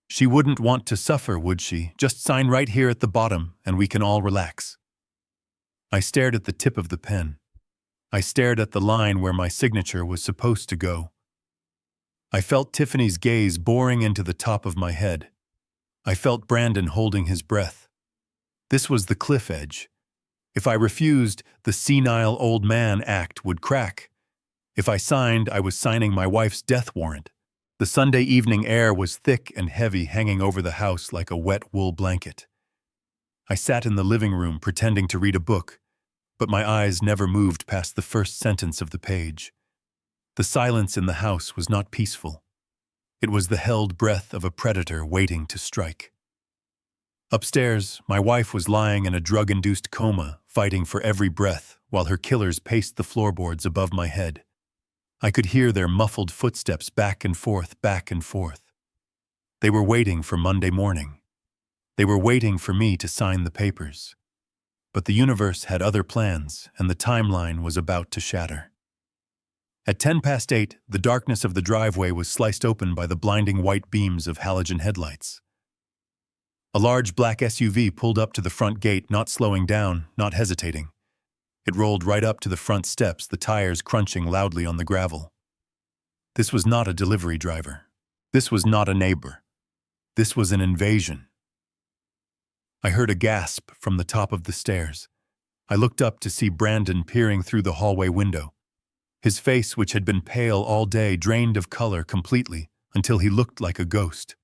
A: She wouldn't want to suffer, would she? Just sign right here at the bottom, and we can all relax. I stared at the tip of the pen. I stared at the line where my signature was supposed to go. I felt Tiffany's gaze boring into the top of my head. I felt Brandon holding his breath. This was the cliff edge. If I refused, the senile old man act would crack. If I signed, I was signing my wife's death warrant. The Sunday evening air was thick and heavy, hanging over the house like a wet wool blanket. I sat in the living room pretending to read a book, but my eyes never moved past the first sentence of the page. The silence in the house was not peaceful. It was the held breath of a predator waiting to strike. Upstairs, my wife was lying in a drug-induced coma, fighting for every breath, while her killers paced the floorboards above my head. I could hear their muffled footsteps back and forth, back and forth. They were waiting for Monday morning. They were waiting for me to sign the papers. But the universe had other plans, and the timeline was about to shatter. At 8:10, the darkness of the driveway was sliced open by the blinding white beams of halogen headlights. A large black SUV pulled up to the front gate, not slowing down, not hesitating. It rolled right up to the front steps, the tires crunching loudly on the gravel. This was not a delivery driver. This was not a neighbor. This was an invasion. I heard a gasp from the top of the stairs. I looked up to see Brandon peering through the hallway window. His face, which had been pale all day, drained of color completely until he looked like a ghost.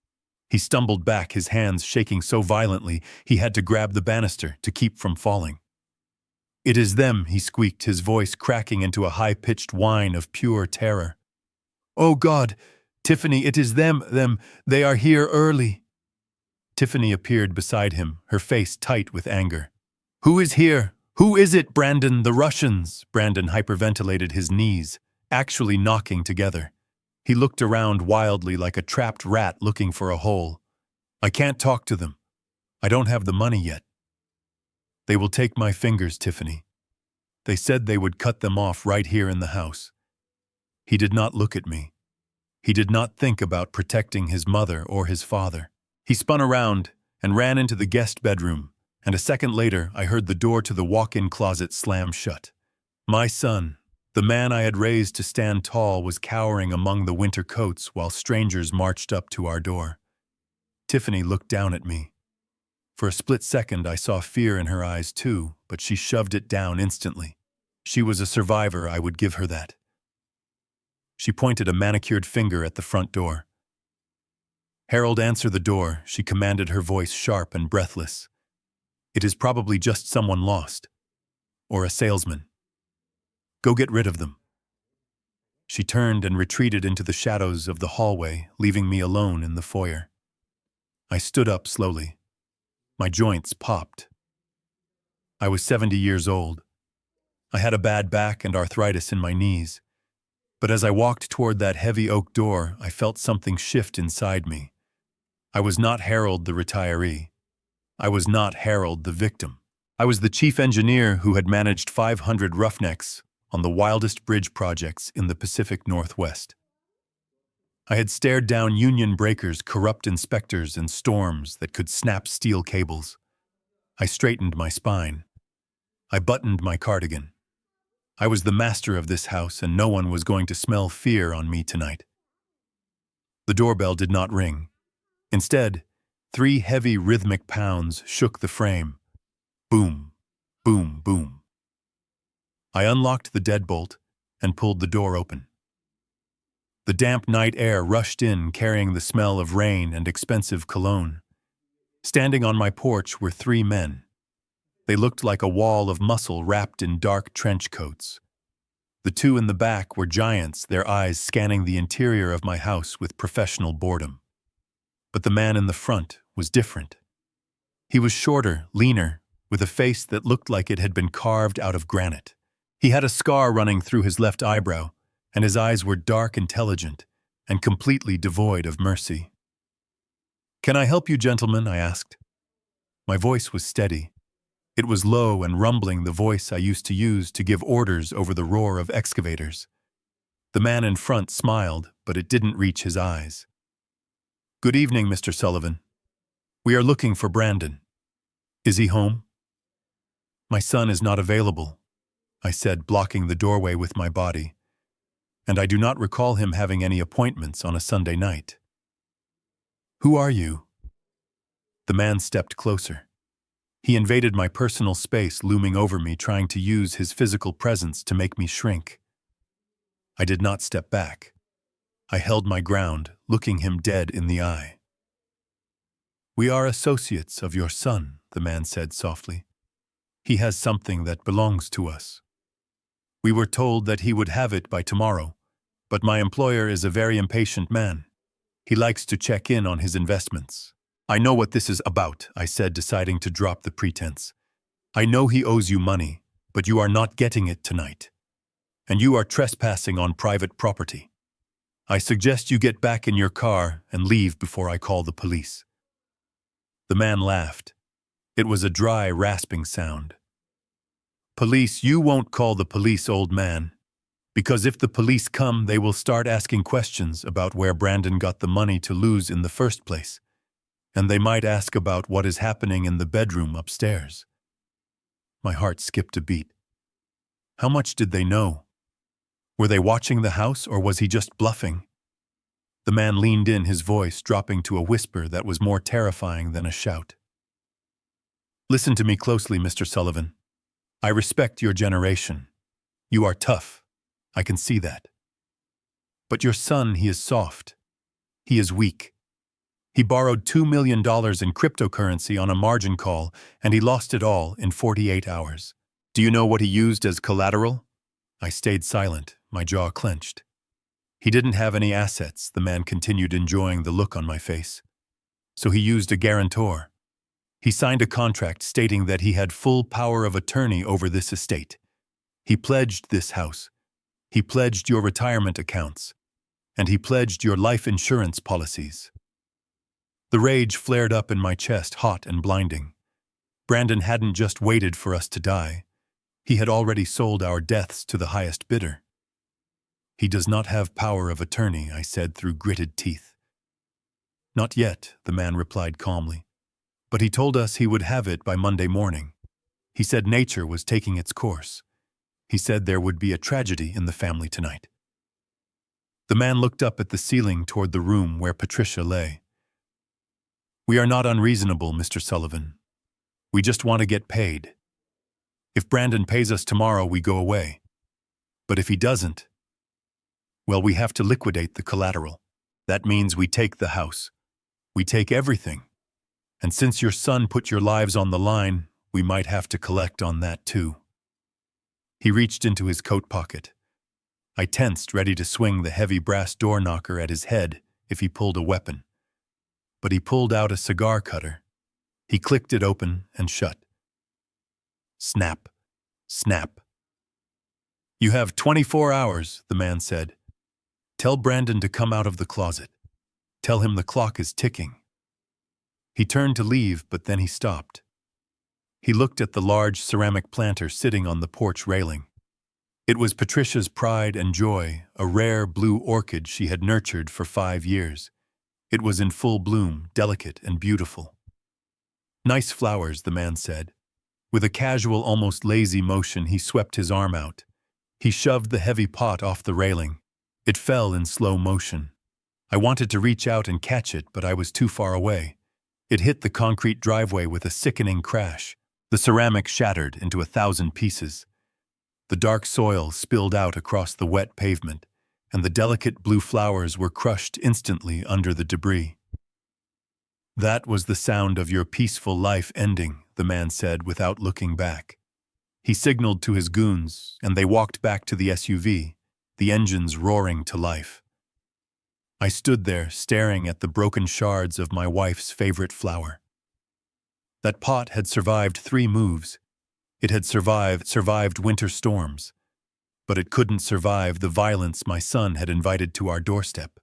A: He stumbled back, his hands shaking so violently he had to grab the banister to keep from falling. It is them, he squeaked, his voice cracking into a high-pitched whine of pure terror. Oh God, Tiffany, it is them, they are here early. Tiffany appeared beside him, her face tight with anger. Who is here? Who is it, Brandon? The Russians. Brandon hyperventilated, his knees actually knocking together. He looked around wildly like a trapped rat looking for a hole. I can't talk to them. I don't have the money yet. They will take my fingers, Tiffany. They said they would cut them off right here in the house. He did not look at me. He did not think about protecting his mother or his father. He spun around and ran into the guest bedroom, and a second later I heard the door to the walk-in closet slam shut. My son, the man I had raised to stand tall, was cowering among the winter coats while strangers marched up to our door. Tiffany looked down at me. For a split second I saw fear in her eyes too, but she shoved it down instantly. She was a survivor, I would give her that. She pointed a manicured finger at the front door. Harold, answer the door, she commanded, her voice sharp and breathless. It is probably just someone lost. Or a salesman. Go get rid of them. She turned and retreated into the shadows of the hallway, leaving me alone in the foyer. I stood up slowly. My joints popped. I was 70 years old. I had a bad back and arthritis in my knees. But as I walked toward that heavy oak door, I felt something shift inside me. I was not Harold the retiree. I was not Harold the victim. I was the chief engineer who had managed 500 roughnecks on the wildest bridge projects in the Pacific Northwest. I had stared down union breakers, corrupt inspectors, and storms that could snap steel cables. I straightened my spine. I buttoned my cardigan. I was the master of this house, and no one was going to smell fear on me tonight. The doorbell did not ring. Instead, 3 heavy rhythmic pounds shook the frame. Boom, boom, boom. I unlocked the deadbolt and pulled the door open. The damp night air rushed in, carrying the smell of rain and expensive cologne. Standing on my porch were 3 men. They looked like a wall of muscle wrapped in dark trench coats. The 2 in the back were giants, their eyes scanning the interior of my house with professional boredom. But the man in the front was different. He was shorter, leaner, with a face that looked like it had been carved out of granite. He had a scar running through his left eyebrow, and his eyes were dark, intelligent, and completely devoid of mercy. "Can I help you, gentlemen?" I asked. My voice was steady. It was low and rumbling, the voice I used to use to give orders over the roar of excavators. The man in front smiled, but it didn't reach his eyes. "Good evening, Mr. Sullivan. We are looking for Brandon. Is he home?" "My son is not available," I said, blocking the doorway with my body. "And I do not recall him having any appointments on a Sunday night." "Who are you?" The man stepped closer. He invaded my personal space, looming over me, trying to use his physical presence to make me shrink. I did not step back. I held my ground, looking him dead in the eye. "We are associates of your son," the man said softly. "He has something that belongs to us. We were told that he would have it by tomorrow, but my employer is a very impatient man. He likes to check in on his investments." "I know what this is about," I said, deciding to drop the pretense. "I know he owes you money, but you are not getting it tonight. And you are trespassing on private property. I suggest you get back in your car and leave before I call the police." The man laughed. It was a dry, rasping sound. "Police, you won't call the police, old man. Because if the police come, they will start asking questions about where Brandon got the money to lose in the first place. And they might ask about what is happening in the bedroom upstairs." My heart skipped a beat. How much did they know? Were they watching the house, or was he just bluffing? The man leaned in, his voice dropping to a whisper that was more terrifying than a shout. "Listen to me closely, Mr. Sullivan. I respect your generation. You are tough. I can see that. But your son, he is soft. He is weak. He borrowed $2 million in cryptocurrency on a margin call, and he lost it all in 48 hours. Do you know what he used as collateral? I stayed silent, my jaw clenched. He didn't have any assets, the man continued, enjoying the look on my face. So he used a guarantor. He signed a contract stating that he had full power of attorney over this estate. He pledged this house. He pledged your retirement accounts. And he pledged your life insurance policies. The rage flared up in my chest, hot and blinding. Brandon hadn't just waited for us to die. He had already sold our deaths to the highest bidder. He does not have power of attorney, I said through gritted teeth. Not yet, the man replied calmly. But he told us he would have it by Monday morning. He said nature was taking its course. He said there would be a tragedy in the family tonight. The man looked up at the ceiling toward the room where Patricia lay. We are not unreasonable, Mr. Sullivan. We just want to get paid. If Brandon pays us tomorrow, we go away. But if he doesn't, well, we have to liquidate the collateral. That means we take the house. We take everything. And since your son put your lives on the line, we might have to collect on that too. He reached into his coat pocket. I tensed, ready to swing the heavy brass door knocker at his head if he pulled a weapon. But he pulled out a cigar cutter. He clicked it open and shut. Snap. Snap. You have 24 hours, the man said. Tell Brandon to come out of the closet. Tell him the clock is ticking. He turned to leave, but then he stopped. He looked at the large ceramic planter sitting on the porch railing. It was Patricia's pride and joy, a rare blue orchid she had nurtured for 5 years. It was in full bloom, delicate and beautiful. Nice flowers, the man said. With a casual, almost lazy motion, he swept his arm out. He shoved the heavy pot off the railing. It fell in slow motion. I wanted to reach out and catch it, but I was too far away. It hit the concrete driveway with a sickening crash. The ceramic shattered into 1,000 pieces. The dark soil spilled out across the wet pavement, and the delicate blue flowers were crushed instantly under the debris. That was the sound of your peaceful life ending, the man said without looking back. He signaled to his goons, and they walked back to the SUV, the engines roaring to life. I stood there, staring at the broken shards of my wife's favorite flower. That pot had survived 3 moves. It had survived winter storms. But it couldn't survive the violence my son had invited to our doorstep.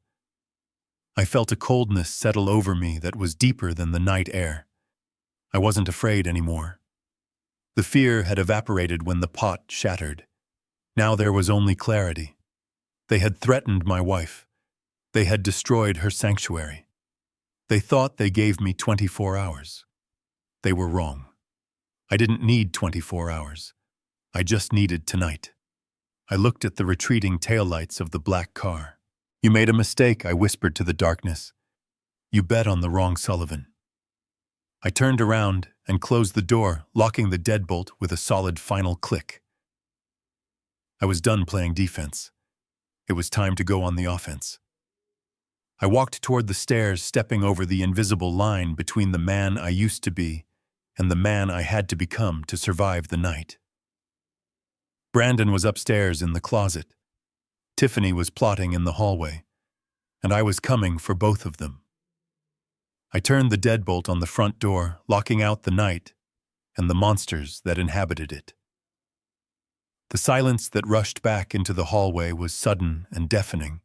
A: I felt a coldness settle over me that was deeper than the night air. I wasn't afraid anymore. The fear had evaporated when the pot shattered. Now there was only clarity. They had threatened my wife. They had destroyed her sanctuary. They thought they gave me 24 hours. They were wrong. I didn't need 24 hours. I just needed tonight. I looked at the retreating taillights of the black car. You made a mistake, I whispered to the darkness. You bet on the wrong Sullivan. I turned around and closed the door, locking the deadbolt with a solid final click. I was done playing defense. It was time to go on the offense. I walked toward the stairs, stepping over the invisible line between the man I used to be and the man I had to become to survive the night. Brandon was upstairs in the closet. Tiffany was plotting in the hallway, and I was coming for both of them. I turned the deadbolt on the front door, locking out the night and the monsters that inhabited it. The silence that rushed back into the hallway was sudden and deafening.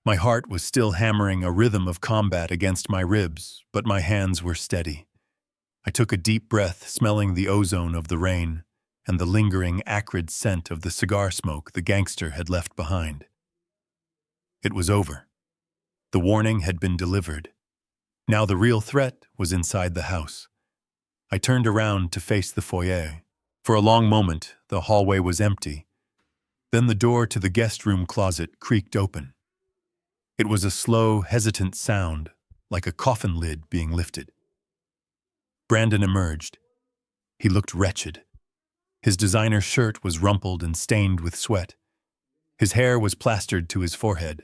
A: My heart was still hammering a rhythm of combat against my ribs, but my hands were steady. I took a deep breath, smelling the ozone of the rain and the lingering acrid scent of the cigar smoke the gangster had left behind. It was over. The warning had been delivered. Now the real threat was inside the house. I turned around to face the foyer. For a long moment, the hallway was empty. Then the door to the guest room closet creaked open. It was a slow, hesitant sound, like a coffin lid being lifted. Brandon emerged. He looked wretched. His designer shirt was rumpled and stained with sweat. His hair was plastered to his forehead.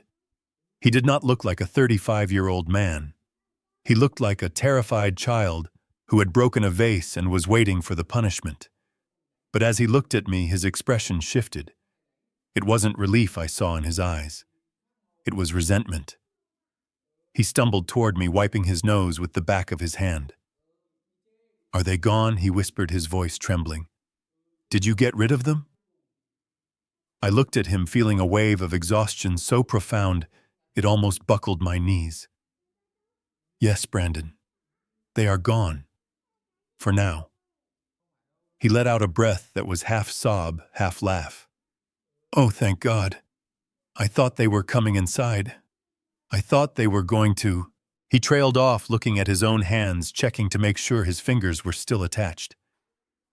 A: He did not look like a 35-year-old man. He looked like a terrified child who had broken a vase and was waiting for the punishment. But as he looked at me, his expression shifted. It wasn't relief I saw in his eyes. It was resentment. He stumbled toward me, wiping his nose with the back of his hand. "Are they gone?" he whispered, his voice trembling. "Did you get rid of them?" I looked at him, feeling a wave of exhaustion so profound it almost buckled my knees. "Yes, Brandon. They are gone. For now." He let out a breath that was half sob, half laugh. "Oh, thank God. I thought they were coming inside. I thought they were going to—" He trailed off, looking at his own hands, checking to make sure his fingers were still attached.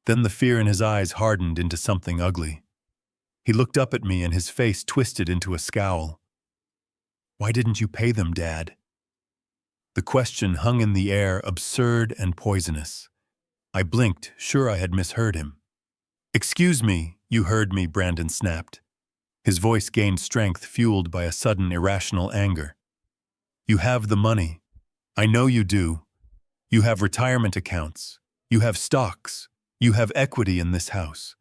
A: Then the fear in his eyes hardened into something ugly. He looked up at me and his face twisted into a scowl. "Why didn't you pay them, Dad?" The question hung in the air, absurd and poisonous. I blinked, sure I had misheard him. "Excuse me, you heard me," Brandon snapped. His voice gained strength, fueled by a sudden irrational anger. "You have the money. I know you do. You have retirement accounts. You have stocks. You have equity in this house.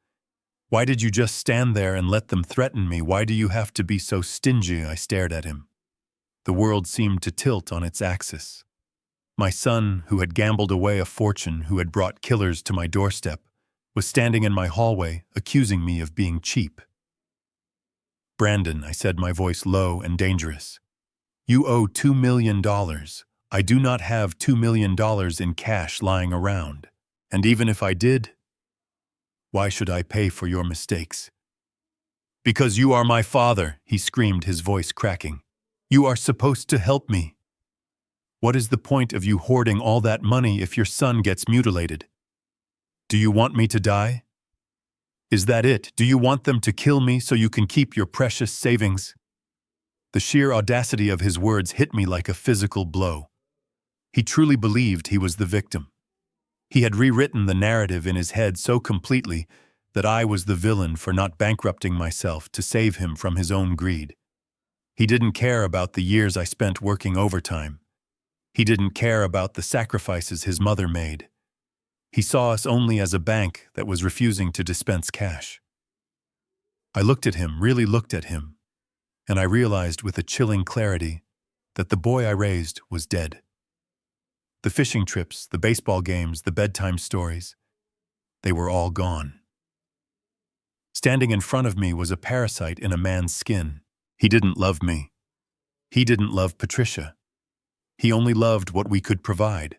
A: Why did you just stand there and let them threaten me? Why do you have to be so stingy?" I stared at him. The world seemed to tilt on its axis. My son, who had gambled away a fortune, who had brought killers to my doorstep, was standing in my hallway, accusing me of being cheap. "Brandon," I said, my voice low and dangerous, "you owe $2 million. I do not have $2 million in cash lying around. And even if I did, why should I pay for your mistakes?" "Because you are my father," he screamed, his voice cracking. "You are supposed to help me. What is the point of you hoarding all that money if your son gets mutilated? Do you want me to die? Is that it? Do you want them to kill me so you can keep your precious savings?" The sheer audacity of his words hit me like a physical blow. He truly believed he was the victim. He had rewritten the narrative in his head so completely that I was the villain for not bankrupting myself to save him from his own greed. He didn't care about the years I spent working overtime. He didn't care about the sacrifices his mother made. He saw us only as a bank that was refusing to dispense cash. I looked at him, really looked at him, and I realized with a chilling clarity that the boy I raised was dead. The fishing trips, the baseball games, the bedtime stories, they were all gone. Standing in front of me was a parasite in a man's skin. He didn't love me. He didn't love Patricia. He only loved what we could provide.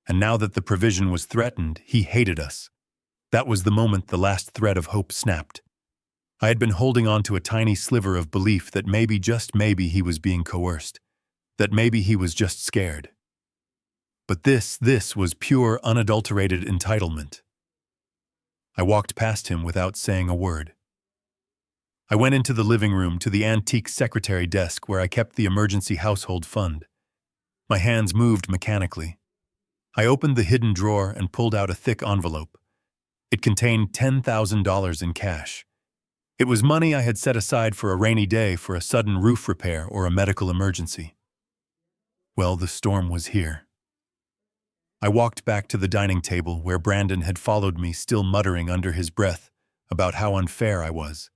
A: And now that the provision was threatened, he hated us. That was the moment the last thread of hope snapped. I had been holding on to a tiny sliver of belief that maybe, just maybe, he was being coerced. That maybe he was just scared. But this was pure, unadulterated entitlement. I walked past him without saying a word. I went into the living room to the antique secretary desk where I kept the emergency household fund. My hands moved mechanically. I opened the hidden drawer and pulled out a thick envelope. It contained $10,000 in cash. It was money I had set aside for a rainy day, for a sudden roof repair or a medical emergency. Well, the storm was here. I walked back to the dining table where Brandon had followed me, still muttering under his breath about how unfair I was.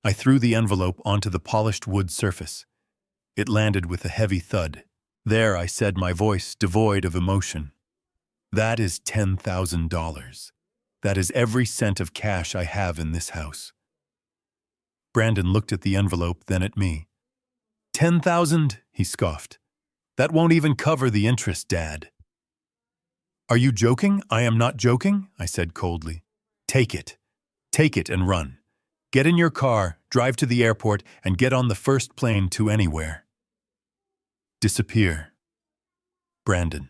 A: I threw the envelope onto the polished wood surface. It landed with a heavy thud. "There," I said, my voice devoid of emotion. "That is $10,000. That is every cent of cash I have in this house." Brandon looked at the envelope, then at me. "10,000?" he scoffed. "That won't even cover the interest, Dad." "Are you joking?" "I am not joking," I said coldly. Take it. Take it and run. Get in your car, drive to the airport, and get on the first plane to anywhere. Disappear. Brandon.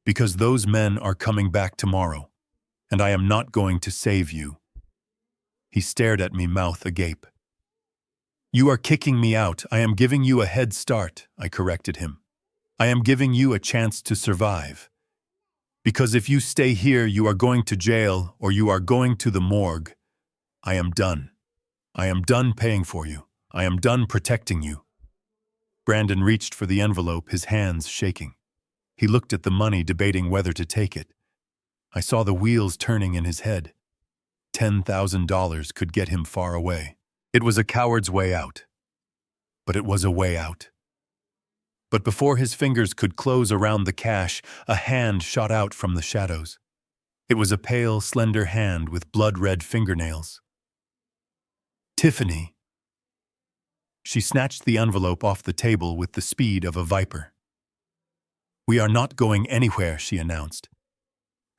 A: Because those men are coming back tomorrow, and I am not going to save you." He stared at me, mouth agape. "You are kicking me out. I am giving you a head start," I corrected him. "I am giving you a chance to survive. Because if you stay here, you are going to jail or you are going to the morgue. I am done. I am done paying for you. I am done protecting you." Brandon reached for the envelope, his hands shaking. He looked at the money, debating whether to take it. I saw the wheels turning in his head. $10,000 could get him far away. It was a coward's way out. But it was a way out. But before his fingers could close around the cash, a hand shot out from the shadows. It was a pale, slender hand with blood-red fingernails. Tiffany. She snatched the envelope off the table with the speed of a viper. "We are not going anywhere," she announced.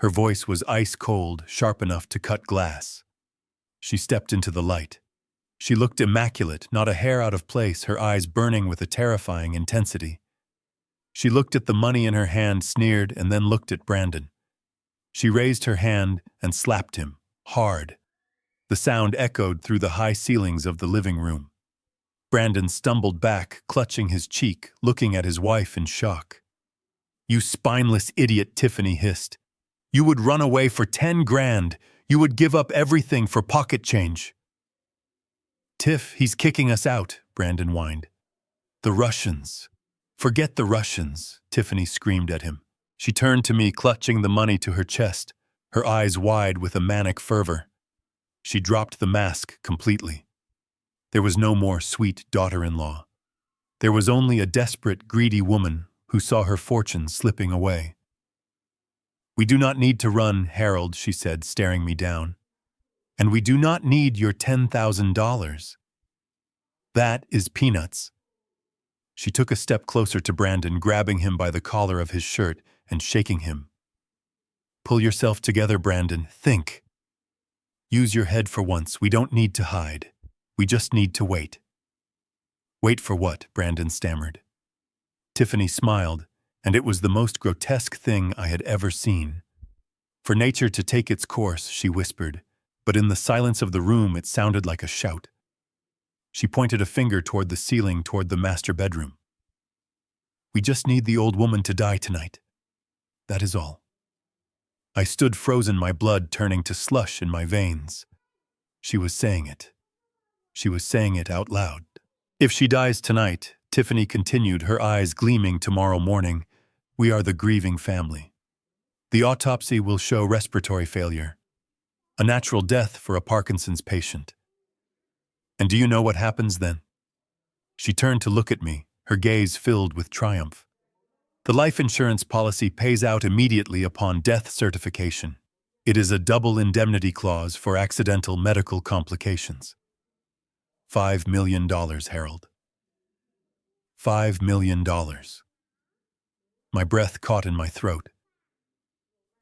A: Her voice was ice-cold, sharp enough to cut glass. She stepped into the light. She looked immaculate, not a hair out of place, her eyes burning with a terrifying intensity. She looked at the money in her hand, sneered, and then looked at Brandon. She raised her hand and slapped him, hard. The sound echoed through the high ceilings of the living room. Brandon stumbled back, clutching his cheek, looking at his wife in shock. "You spineless idiot," Tiffany hissed. "You would run away for 10 grand. You would give up everything for pocket change." "Tiff, he's kicking us out," Brandon whined. "The Russians." "Forget the Russians," Tiffany screamed at him. She turned to me, clutching the money to her chest, her eyes wide with a manic fervor. She dropped the mask completely. There was no more sweet daughter-in-law. There was only a desperate, greedy woman who saw her fortune slipping away. "We do not need to run, Harold," she said, staring me down. "And we do not need your $10,000. That is peanuts." She took a step closer to Brandon, grabbing him by the collar of his shirt and shaking him. "Pull yourself together, Brandon. Think. Use your head for once. We don't need to hide. We just need to wait." "Wait for what?" Brandon stammered. Tiffany smiled, and it was the most grotesque thing I had ever seen. "For nature to take its course," she whispered, but in the silence of the room it sounded like a shout. She pointed a finger toward the ceiling, toward the master bedroom. "We just need the old woman to die tonight. That is all." I stood frozen, my blood turning to slush in my veins. She was saying it. She was saying it out loud. "If she dies tonight," Tiffany continued, her eyes gleaming, "tomorrow morning, we are the grieving family. The autopsy will show respiratory failure. A natural death for a Parkinson's patient. And do you know what happens then?" She turned to look at me, her gaze filled with triumph. "The life insurance policy pays out immediately upon death certification. It is a double indemnity clause for accidental medical complications. $5 million, Harold. $5 million. My breath caught in my throat.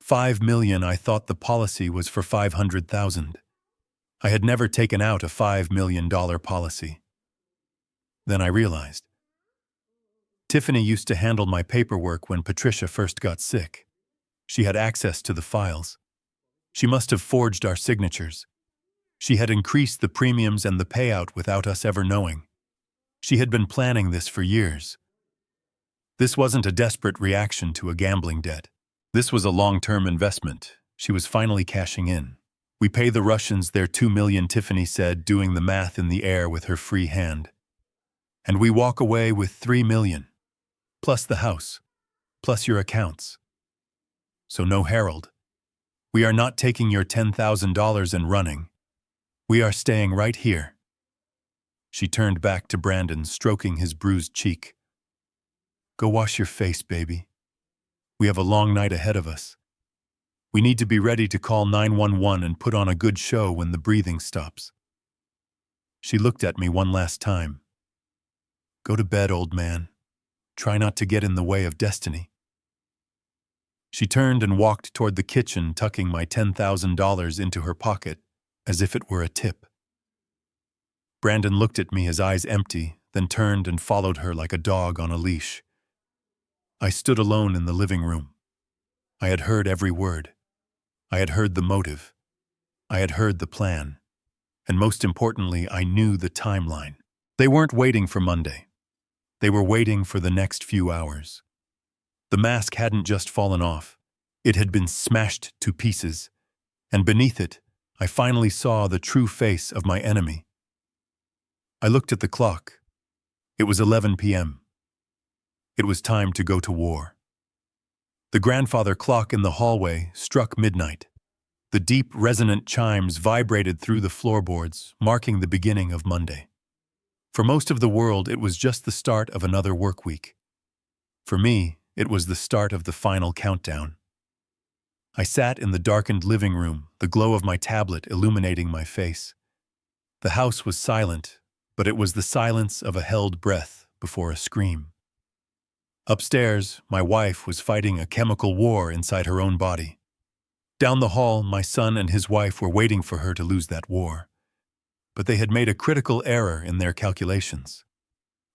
A: 5 million. I thought the policy was for 500,000. I had never taken out a $5 million policy. Then I realized. Tiffany used to handle my paperwork when Patricia first got sick. She had access to the files. She must have forged our signatures. She had increased the premiums and the payout without us ever knowing. She had been planning this for years. This wasn't a desperate reaction to a gambling debt. This was a long-term investment. She was finally cashing in. "We pay the Russians their 2 million, Tiffany said, doing the math in the air with her free hand. "And we walk away with 3 million. Plus the house. Plus your accounts. So no, Harold. We are not taking your $10,000 and running. We are staying right here." She turned back to Brandon, stroking his bruised cheek. "Go wash your face, baby. We have a long night ahead of us. We need to be ready to call 911 and put on a good show when the breathing stops." She looked at me one last time. "Go to bed, old man. Try not to get in the way of destiny." She turned and walked toward the kitchen, tucking my $10,000 into her pocket, as if it were a tip. Brandon looked at me, his eyes empty, then turned and followed her like a dog on a leash. I stood alone in the living room. I had heard every word. I had heard the motive. I had heard the plan. And most importantly, I knew the timeline. They weren't waiting for Monday. They were waiting for the next few hours. The mask hadn't just fallen off. It had been smashed to pieces. And beneath it, I finally saw the true face of my enemy. I looked at the clock. It was 11 p.m. It was time to go to war. The grandfather clock in the hallway struck midnight. The deep, resonant chimes vibrated through the floorboards, marking the beginning of Monday. For most of the world, it was just the start of another work week. For me, it was the start of the final countdown. I sat in the darkened living room, the glow of my tablet illuminating my face. The house was silent, but it was the silence of a held breath before a scream. Upstairs, my wife was fighting a chemical war inside her own body. Down the hall, my son and his wife were waiting for her to lose that war. But they had made a critical error in their calculations.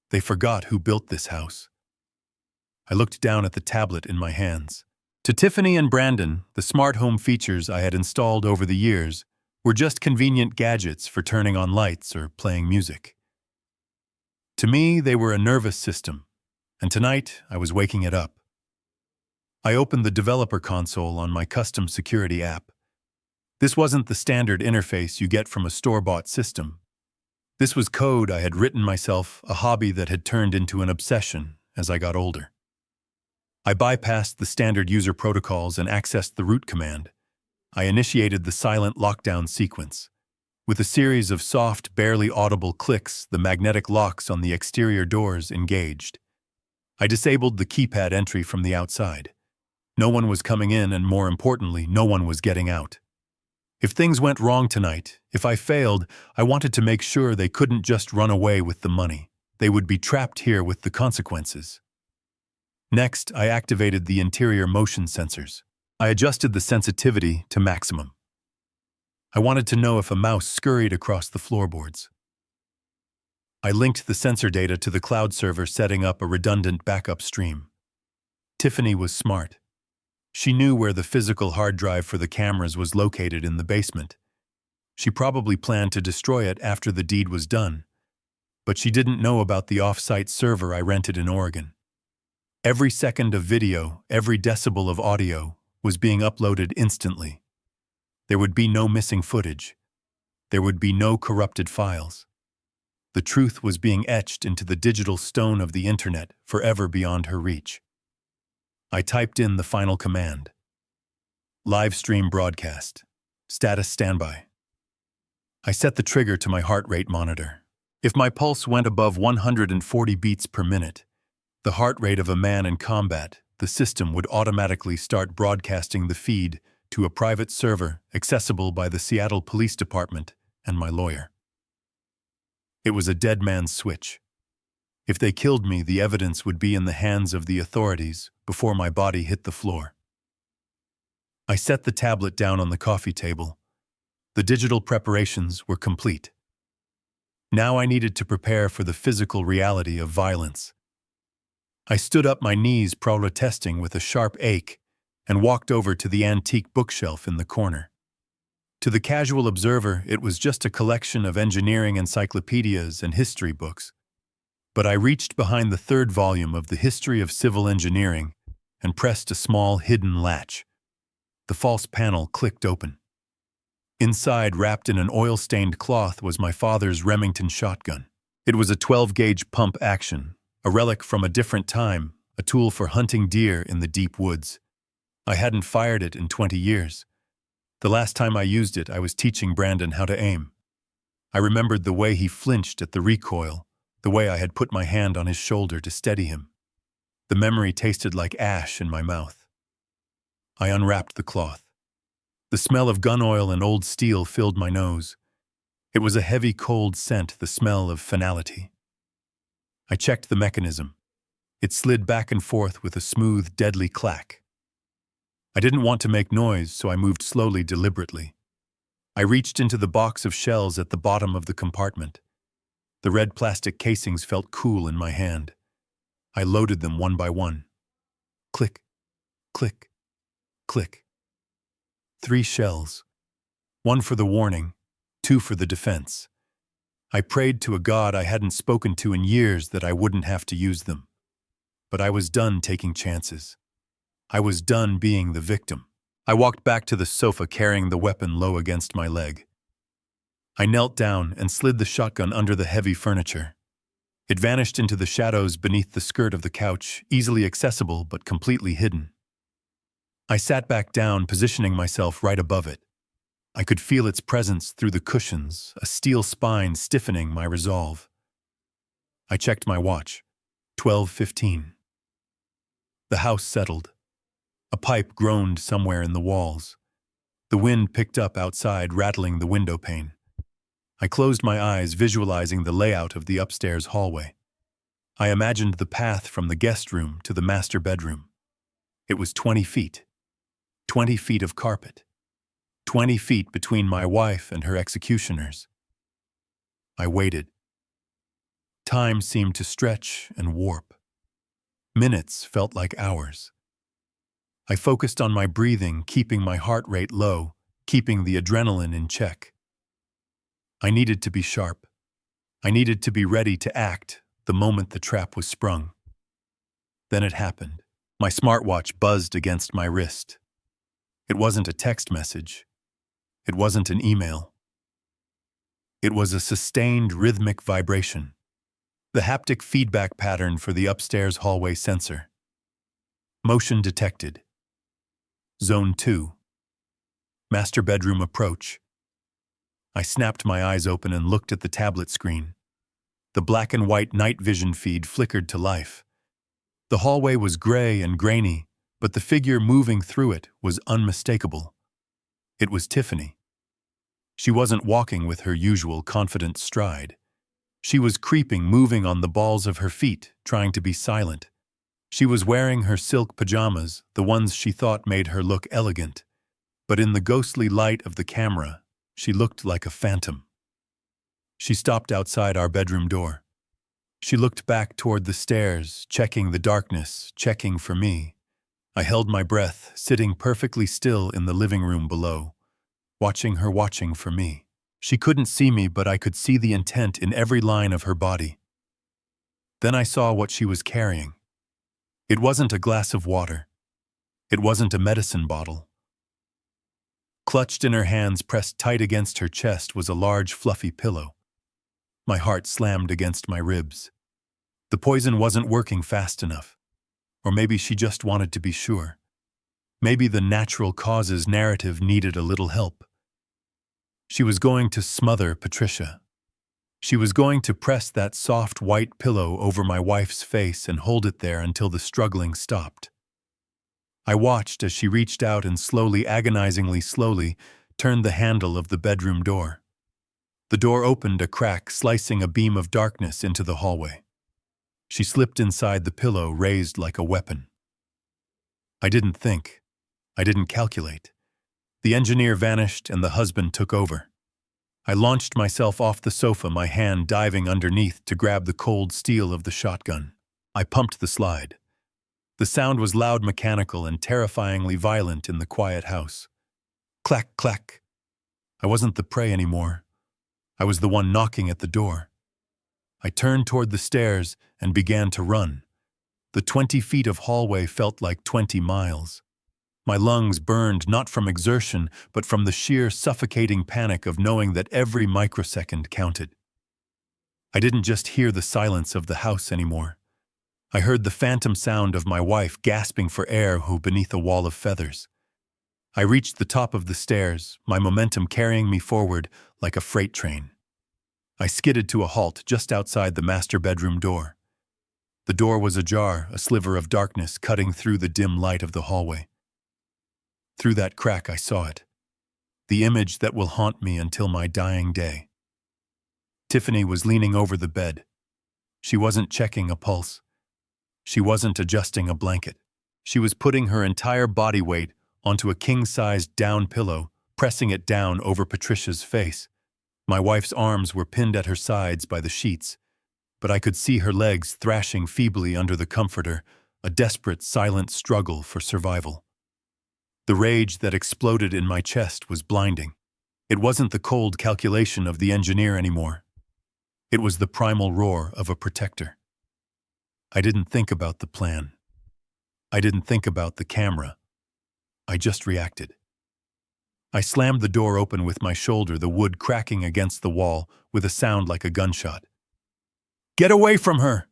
A: They forgot who built this house. I looked down at the tablet in my hands. To Tiffany and Brandon, the smart home features I had installed over the years were just convenient gadgets for turning on lights or playing music. To me, they were a nervous system, and tonight I was waking it up. I opened the developer console on my custom security app. This wasn't the standard interface you get from a store-bought system. This was code I had written myself, a hobby that had turned into an obsession as I got older. I bypassed the standard user protocols and accessed the root command. I initiated the silent lockdown sequence. With a series of soft, barely audible clicks, the magnetic locks on the exterior doors engaged. I disabled the keypad entry from the outside. No one was coming in, and more importantly, no one was getting out. If things went wrong tonight, if I failed, I wanted to make sure they couldn't just run away with the money. They would be trapped here with the consequences. Next, I activated the interior motion sensors. I adjusted the sensitivity to maximum. I wanted to know if a mouse scurried across the floorboards. I linked the sensor data to the cloud server, setting up a redundant backup stream. Tiffany was smart. She knew where the physical hard drive for the cameras was located in the basement. She probably planned to destroy it after the deed was done, but she didn't know about the off-site server I rented in Oregon. Every second of video, every decibel of audio was being uploaded instantly. There would be no missing footage. There would be no corrupted files. The truth was being etched into the digital stone of the internet, forever beyond her reach. I typed in the final command. Live stream broadcast. Status standby. I set the trigger to my heart rate monitor. If my pulse went above 140 beats per minute, the heart rate of a man in combat, the system would automatically start broadcasting the feed to a private server accessible by the Seattle Police Department and my lawyer. It was a dead man's switch. If they killed me, the evidence would be in the hands of the authorities before my body hit the floor. I set the tablet down on the coffee table. The digital preparations were complete. Now I needed to prepare for the physical reality of violence. I stood up, my knees protesting with a sharp ache, and walked over to the antique bookshelf in the corner. To the casual observer, it was just a collection of engineering encyclopedias and history books. But I reached behind the third volume of the History of Civil Engineering and pressed a small hidden latch. The false panel clicked open. Inside, wrapped in an oil-stained cloth, was my father's Remington shotgun. It was a 12-gauge pump action, a relic from a different time, a tool for hunting deer in the deep woods. I hadn't fired it in 20 years. The last time I used it, I was teaching Brandon how to aim. I remembered the way he flinched at the recoil, the way I had put my hand on his shoulder to steady him. The memory tasted like ash in my mouth. I unwrapped the cloth. The smell of gun oil and old steel filled my nose. It was a heavy, cold scent, the smell of finality. I checked the mechanism. It slid back and forth with a smooth, deadly clack. I didn't want to make noise, so I moved slowly, deliberately. I reached into the box of shells at the bottom of the compartment. The red plastic casings felt cool in my hand. I loaded them one by one. Click, click, click. 3 shells. 1 for the warning, 2 for the defense. I prayed to a God I hadn't spoken to in years that I wouldn't have to use them. But I was done taking chances. I was done being the victim. I walked back to the sofa carrying the weapon low against my leg. I knelt down and slid the shotgun under the heavy furniture. It vanished into the shadows beneath the skirt of the couch, easily accessible but completely hidden. I sat back down, positioning myself right above it. I could feel its presence through the cushions, a steel spine stiffening my resolve. I checked my watch. 12:15. The house settled. A pipe groaned somewhere in the walls. The wind picked up outside, rattling the window pane. I closed my eyes, visualizing the layout of the upstairs hallway. I imagined the path from the guest room to the master bedroom. It was 20 feet. 20 feet of carpet. 20 feet between my wife and her executioners. I waited. Time seemed to stretch and warp. Minutes felt like hours. I focused on my breathing, keeping my heart rate low, keeping the adrenaline in check. I needed to be sharp. I needed to be ready to act the moment the trap was sprung. Then it happened. My smartwatch buzzed against my wrist. It wasn't a text message. It wasn't an email. It was a sustained rhythmic vibration, the haptic feedback pattern for the upstairs hallway sensor. Motion detected. Zone 2. Master bedroom approach. I snapped my eyes open and looked at the tablet screen. The black and white night vision feed flickered to life. The hallway was gray and grainy, but the figure moving through it was unmistakable. It was Tiffany. She wasn't walking with her usual confident stride. She was creeping, moving on the balls of her feet, trying to be silent. She was wearing her silk pajamas, the ones she thought made her look elegant. But in the ghostly light of the camera, she looked like a phantom. She stopped outside our bedroom door. She looked back toward the stairs, checking the darkness, checking for me. I held my breath, sitting perfectly still in the living room below, watching her, watching for me. She couldn't see me, but I could see the intent in every line of her body. Then I saw what she was carrying. It wasn't a glass of water. It wasn't a medicine bottle. Clutched in her hands, pressed tight against her chest, was a large, fluffy pillow. My heart slammed against my ribs. The poison wasn't working fast enough. Or maybe she just wanted to be sure. Maybe the natural causes narrative needed a little help. She was going to smother Patricia. She was going to press that soft white pillow over my wife's face and hold it there until the struggling stopped. I watched as she reached out and slowly, agonizingly slowly, turned the handle of the bedroom door. The door opened a crack, slicing a beam of darkness into the hallway. She slipped inside the pillow, raised like a weapon. I didn't think. I didn't calculate. The engineer vanished and the husband took over. I launched myself off the sofa, my hand diving underneath to grab the cold steel of the shotgun. I pumped the slide. The sound was loud, mechanical, and terrifyingly violent in the quiet house. Clack, clack. I wasn't the prey anymore. I was the one knocking at the door. I turned toward the stairs and began to run. The 20 feet of hallway felt like 20 miles. My lungs burned not from exertion, but from the sheer suffocating panic of knowing that every microsecond counted. I didn't just hear the silence of the house anymore. I heard the phantom sound of my wife gasping for air beneath a wall of feathers. I reached the top of the stairs, my momentum carrying me forward like a freight train. I skidded to a halt just outside the master bedroom door. The door was ajar, a sliver of darkness cutting through the dim light of the hallway. Through that crack I saw it, the image that will haunt me until my dying day. Tiffany was leaning over the bed. She wasn't checking a pulse. She wasn't adjusting a blanket. She was putting her entire body weight onto a king-sized down pillow, pressing it down over Patricia's face. My wife's arms were pinned at her sides by the sheets, but I could see her legs thrashing feebly under the comforter, a desperate, silent struggle for survival. The rage that exploded in my chest was blinding. It wasn't the cold calculation of the engineer anymore. It was the primal roar of a protector. I didn't think about the plan. I didn't think about the camera. I just reacted. I slammed the door open with my shoulder, the wood cracking against the wall with a sound like a gunshot. "Get away from her!"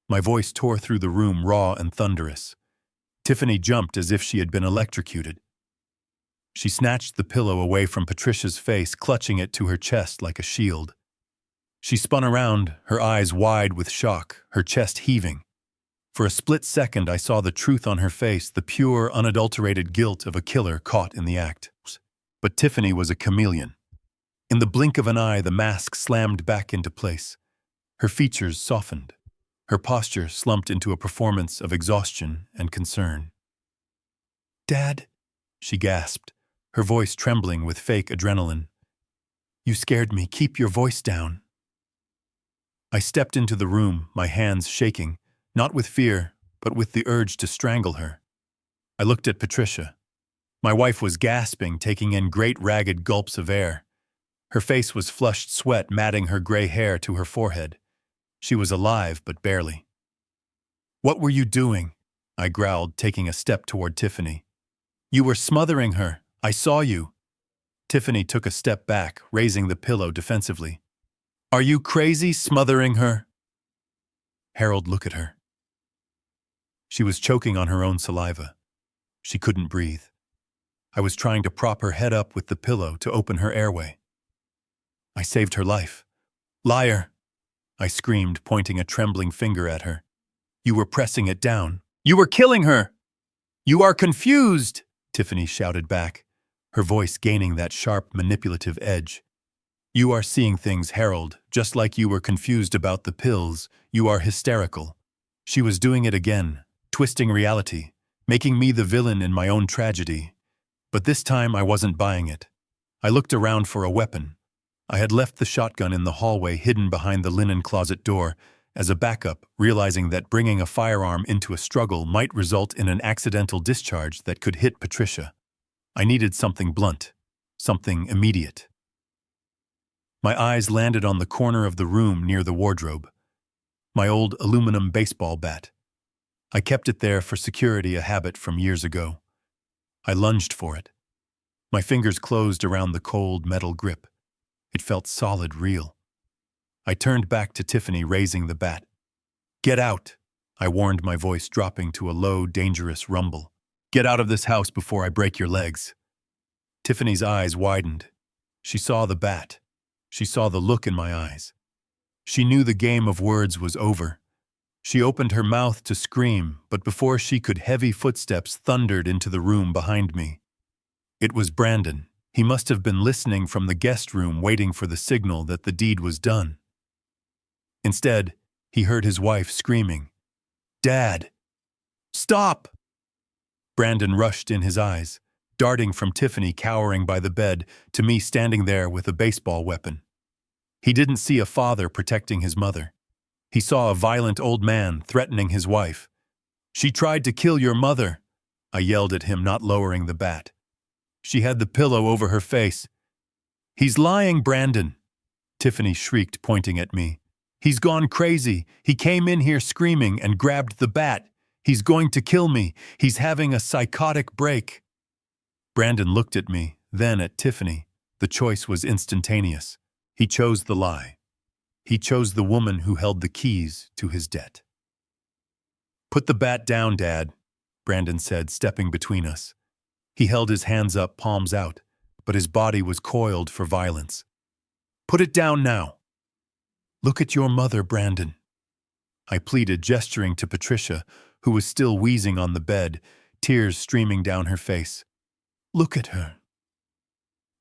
A: My voice tore through the room, raw and thunderous. Tiffany jumped as if she had been electrocuted. She snatched the pillow away from Patricia's face, clutching it to her chest like a shield. She spun around, her eyes wide with shock, her chest heaving. For a split second, I saw the truth on her face, the pure, unadulterated guilt of a killer caught in the act. But Tiffany was a chameleon. In the blink of an eye, the mask slammed back into place. Her features softened. Her posture slumped into a performance of exhaustion and concern. "Dad," she gasped, her voice trembling with fake adrenaline. "You scared me. Keep your voice down." I stepped into the room, my hands shaking, not with fear, but with the urge to strangle her. I looked at Patricia. My wife was gasping, taking in great ragged gulps of air. Her face was flushed sweat matting her gray hair to her forehead. She was alive, but barely. "What were you doing?" I growled, taking a step toward Tiffany. "You were smothering her. I saw you." Tiffany took a step back, raising the pillow defensively. "Are you crazy, smothering her?" Harold looked at her. She was choking on her own saliva. She couldn't breathe. I was trying to prop her head up with the pillow to open her airway. "I saved her life." "Liar!" I screamed, pointing a trembling finger at her. "You were pressing it down. You were killing her!" "You are confused!" Tiffany shouted back, her voice gaining that sharp, manipulative edge. "You are seeing things, Harold, just like you were confused about the pills. You are hysterical." She was doing it again, twisting reality, making me the villain in my own tragedy. But this time I wasn't buying it. I looked around for a weapon. I had left the shotgun in the hallway hidden behind the linen closet door as a backup, realizing that bringing a firearm into a struggle might result in an accidental discharge that could hit Patricia. I needed something blunt, something immediate. My eyes landed on the corner of the room near the wardrobe. My old aluminum baseball bat. I kept it there for security, a habit from years ago. I lunged for it. My fingers closed around the cold metal grip. It felt solid, real. I turned back to Tiffany, raising the bat. "Get out," I warned, my voice dropping to a low, dangerous rumble. "Get out of this house before I break your legs." Tiffany's eyes widened. She saw the bat. She saw the look in my eyes. She knew the game of words was over. She opened her mouth to scream, but before she could, heavy footsteps thundered into the room behind me. It was Brandon. He must have been listening from the guest room, waiting for the signal that the deed was done. Instead, he heard his wife screaming, "Dad! Stop!" Brandon rushed in, his eyes, darting from Tiffany cowering by the bed to me standing there with a baseball weapon. He didn't see a father protecting his mother. He saw a violent old man threatening his wife. "She tried to kill your mother," I yelled at him, not lowering the bat. "She had the pillow over her face." "He's lying, Brandon," Tiffany shrieked, pointing at me. "He's gone crazy. He came in here screaming and grabbed the bat. He's going to kill me. He's having a psychotic break." Brandon looked at me, then at Tiffany. The choice was instantaneous. He chose the lie. He chose the woman who held the keys to his debt. "Put the bat down, Dad," Brandon said, stepping between us. He held his hands up, palms out, but his body was coiled for violence. "Put it down now." "Look at your mother, Brandon," I pleaded, gesturing to Patricia, who was still wheezing on the bed, tears streaming down her face. "Look at her.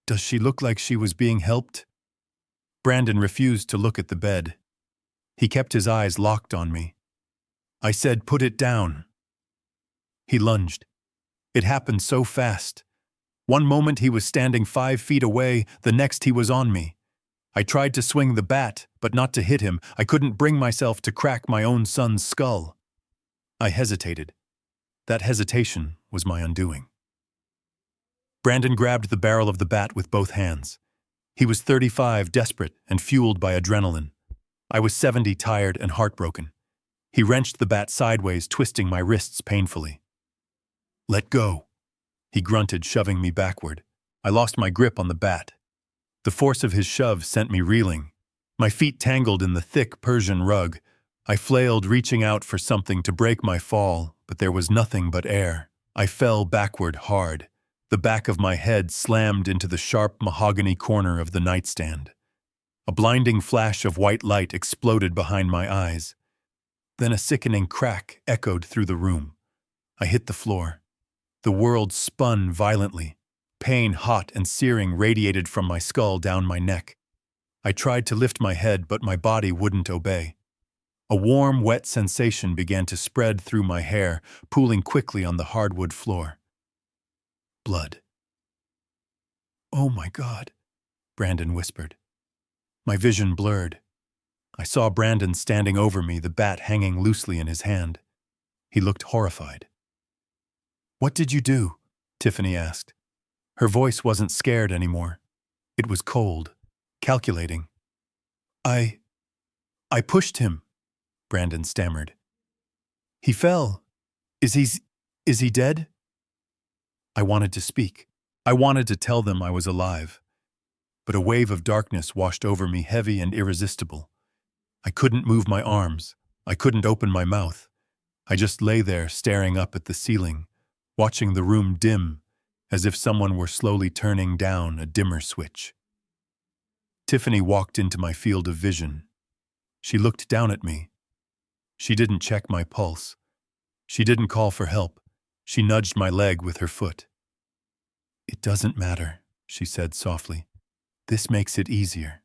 A: Does she look like she was being helped?" Brandon refused to look at the bed. He kept his eyes locked on me. I said, "Put it down." He lunged. It happened so fast. One moment he was standing 5 feet away, the next he was on me. I tried to swing the bat, but not to hit him. I couldn't bring myself to crack my own son's skull. I hesitated. That hesitation was my undoing. Brandon grabbed the barrel of the bat with both hands. He was 35, desperate and fueled by adrenaline. I was 70, tired and heartbroken. He wrenched the bat sideways, twisting my wrists painfully. "Let go," he grunted, shoving me backward. I lost my grip on the bat. The force of his shove sent me reeling. My feet tangled in the thick Persian rug. I flailed, reaching out for something to break my fall, but there was nothing but air. I fell backward hard. The back of my head slammed into the sharp mahogany corner of the nightstand. A blinding flash of white light exploded behind my eyes. Then a sickening crack echoed through the room. I hit the floor. The world spun violently. Pain, hot and searing, radiated from my skull down my neck. I tried to lift my head, but my body wouldn't obey. A warm, wet sensation began to spread through my hair, pooling quickly on the hardwood floor. Blood. "Oh my God," Brandon whispered. My vision blurred. I saw Brandon standing over me, the bat hanging loosely in his hand. He looked horrified. "What did you do?" Tiffany asked. Her voice wasn't scared anymore. It was cold, calculating. I pushed him," Brandon stammered. "He fell. Is he dead?" I wanted to speak. I wanted to tell them I was alive. But a wave of darkness washed over me, heavy and irresistible. I couldn't move my arms. I couldn't open my mouth. I just lay there, staring up at the ceiling, watching the room dim, as if someone were slowly turning down a dimmer switch. Tiffany walked into my field of vision. She looked down at me. She didn't check my pulse. She didn't call for help. She nudged my leg with her foot. "It doesn't matter," she said softly. "This makes it easier.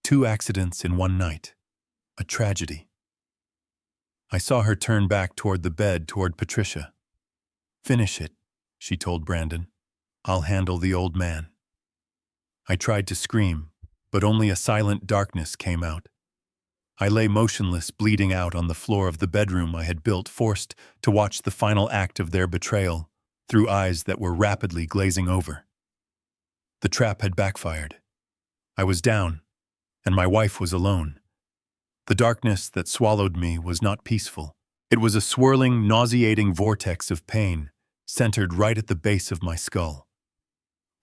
A: 2 accidents in one night. A tragedy." I saw her turn back toward the bed, toward Patricia. "Finish it," she told Brandon. "I'll handle the old man." I tried to scream, but only a silent darkness came out. I lay motionless, bleeding out on the floor of the bedroom I had built, forced to watch the final act of their betrayal through eyes that were rapidly glazing over. The trap had backfired. I was down, and my wife was alone. The darkness that swallowed me was not peaceful. It was a swirling, nauseating vortex of pain, centered right at the base of my skull.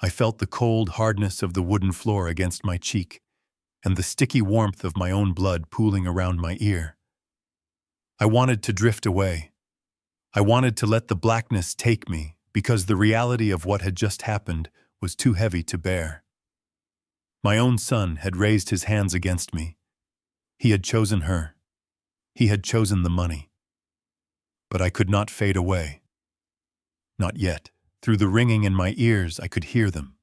A: I felt the cold hardness of the wooden floor against my cheek, and the sticky warmth of my own blood pooling around my ear. I wanted to drift away. I wanted to let the blackness take me, because the reality of what had just happened was too heavy to bear. My own son had raised his hands against me. He had chosen her. He had chosen the money. But I could not fade away. Not yet. Through the ringing in my ears, I could hear them.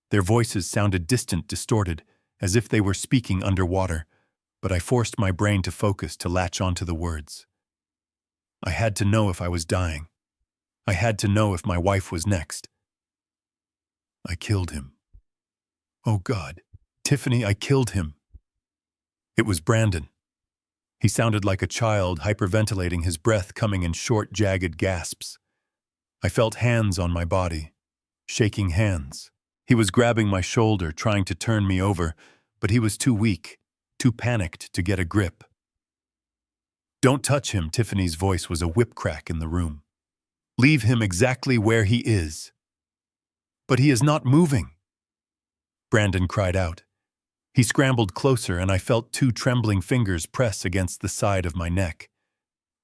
A: Their voices sounded distant, distorted, as if they were speaking underwater, but I forced my brain to focus, to latch onto the words. I had to know if I was dying. I had to know if my wife was next. "I killed him. Oh God, Tiffany, I killed him." It was Brandon. He sounded like a child, hyperventilating, his breath coming in short, jagged gasps. I felt hands on my body, shaking hands. He was grabbing my shoulder, trying to turn me over, but he was too weak, too panicked to get a grip. "Don't touch him," Tiffany's voice was a whip crack in the room. "Leave him exactly where he is." "But he is not moving," Brandon cried out. He scrambled closer, and I felt 2 trembling fingers press against the side of my neck.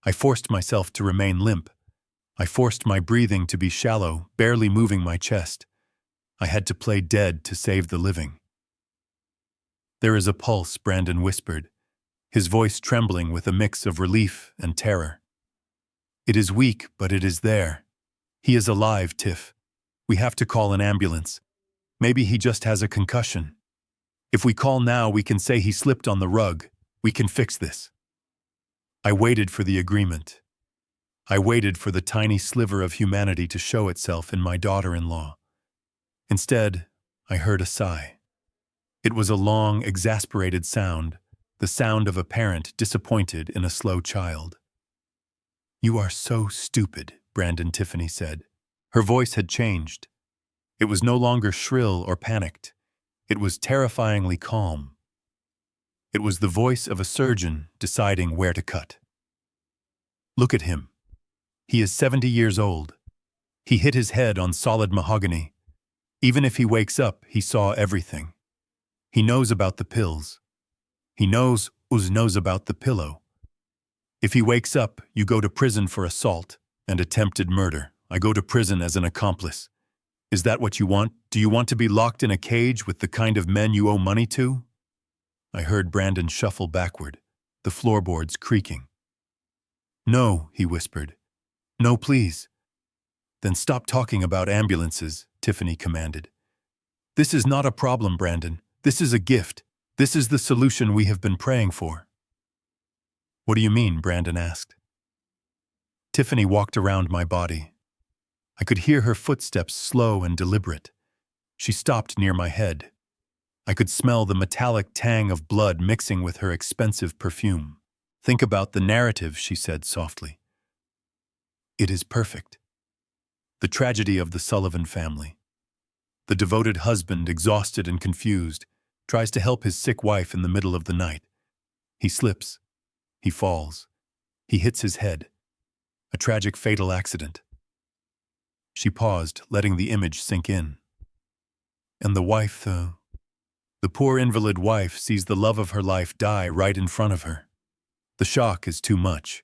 A: I forced myself to remain limp. I forced my breathing to be shallow, barely moving my chest. I had to play dead to save the living. "There is a pulse," Brandon whispered, his voice trembling with a mix of relief and terror. "It is weak, but it is there. He is alive, Tiff. We have to call an ambulance. Maybe he just has a concussion. If we call now, we can say he slipped on the rug. We can fix this." I waited for the agreement. I waited for the tiny sliver of humanity to show itself in my daughter-in-law. Instead, I heard a sigh. It was a long, exasperated sound, the sound of a parent disappointed in a slow child. "You are so stupid," Tiffany said. Her voice had changed. It was no longer shrill or panicked. It was terrifyingly calm. It was the voice of a surgeon deciding where to cut. "Look at him. He is 70 years old. He hit his head on solid mahogany. Even if he wakes up, he saw everything. He knows about the pills. He knows about the pillow. If he wakes up, you go to prison for assault, and attempted murder. I go to prison as an accomplice. Is that what you want? Do you want to be locked in a cage with the kind of men you owe money to? I heard Brandon shuffle backward, the floorboards creaking. No, he whispered. No, please. Then stop talking about ambulances, Tiffany commanded. This is not a problem, Brandon. This is a gift. This is the solution we have been praying for. What do you mean? Brandon asked. Tiffany walked around my body. I could hear her footsteps slow and deliberate. She stopped near my head. I could smell the metallic tang of blood mixing with her expensive perfume. Think about the narrative, she said softly. It is perfect. The tragedy of the Sullivan family. The devoted husband, exhausted and confused, tries to help his sick wife in the middle of the night. He slips. He falls. He hits his head. A tragic fatal accident. She paused, letting the image sink in. And the wife, the poor invalid wife sees the love of her life die right in front of her. The shock is too much.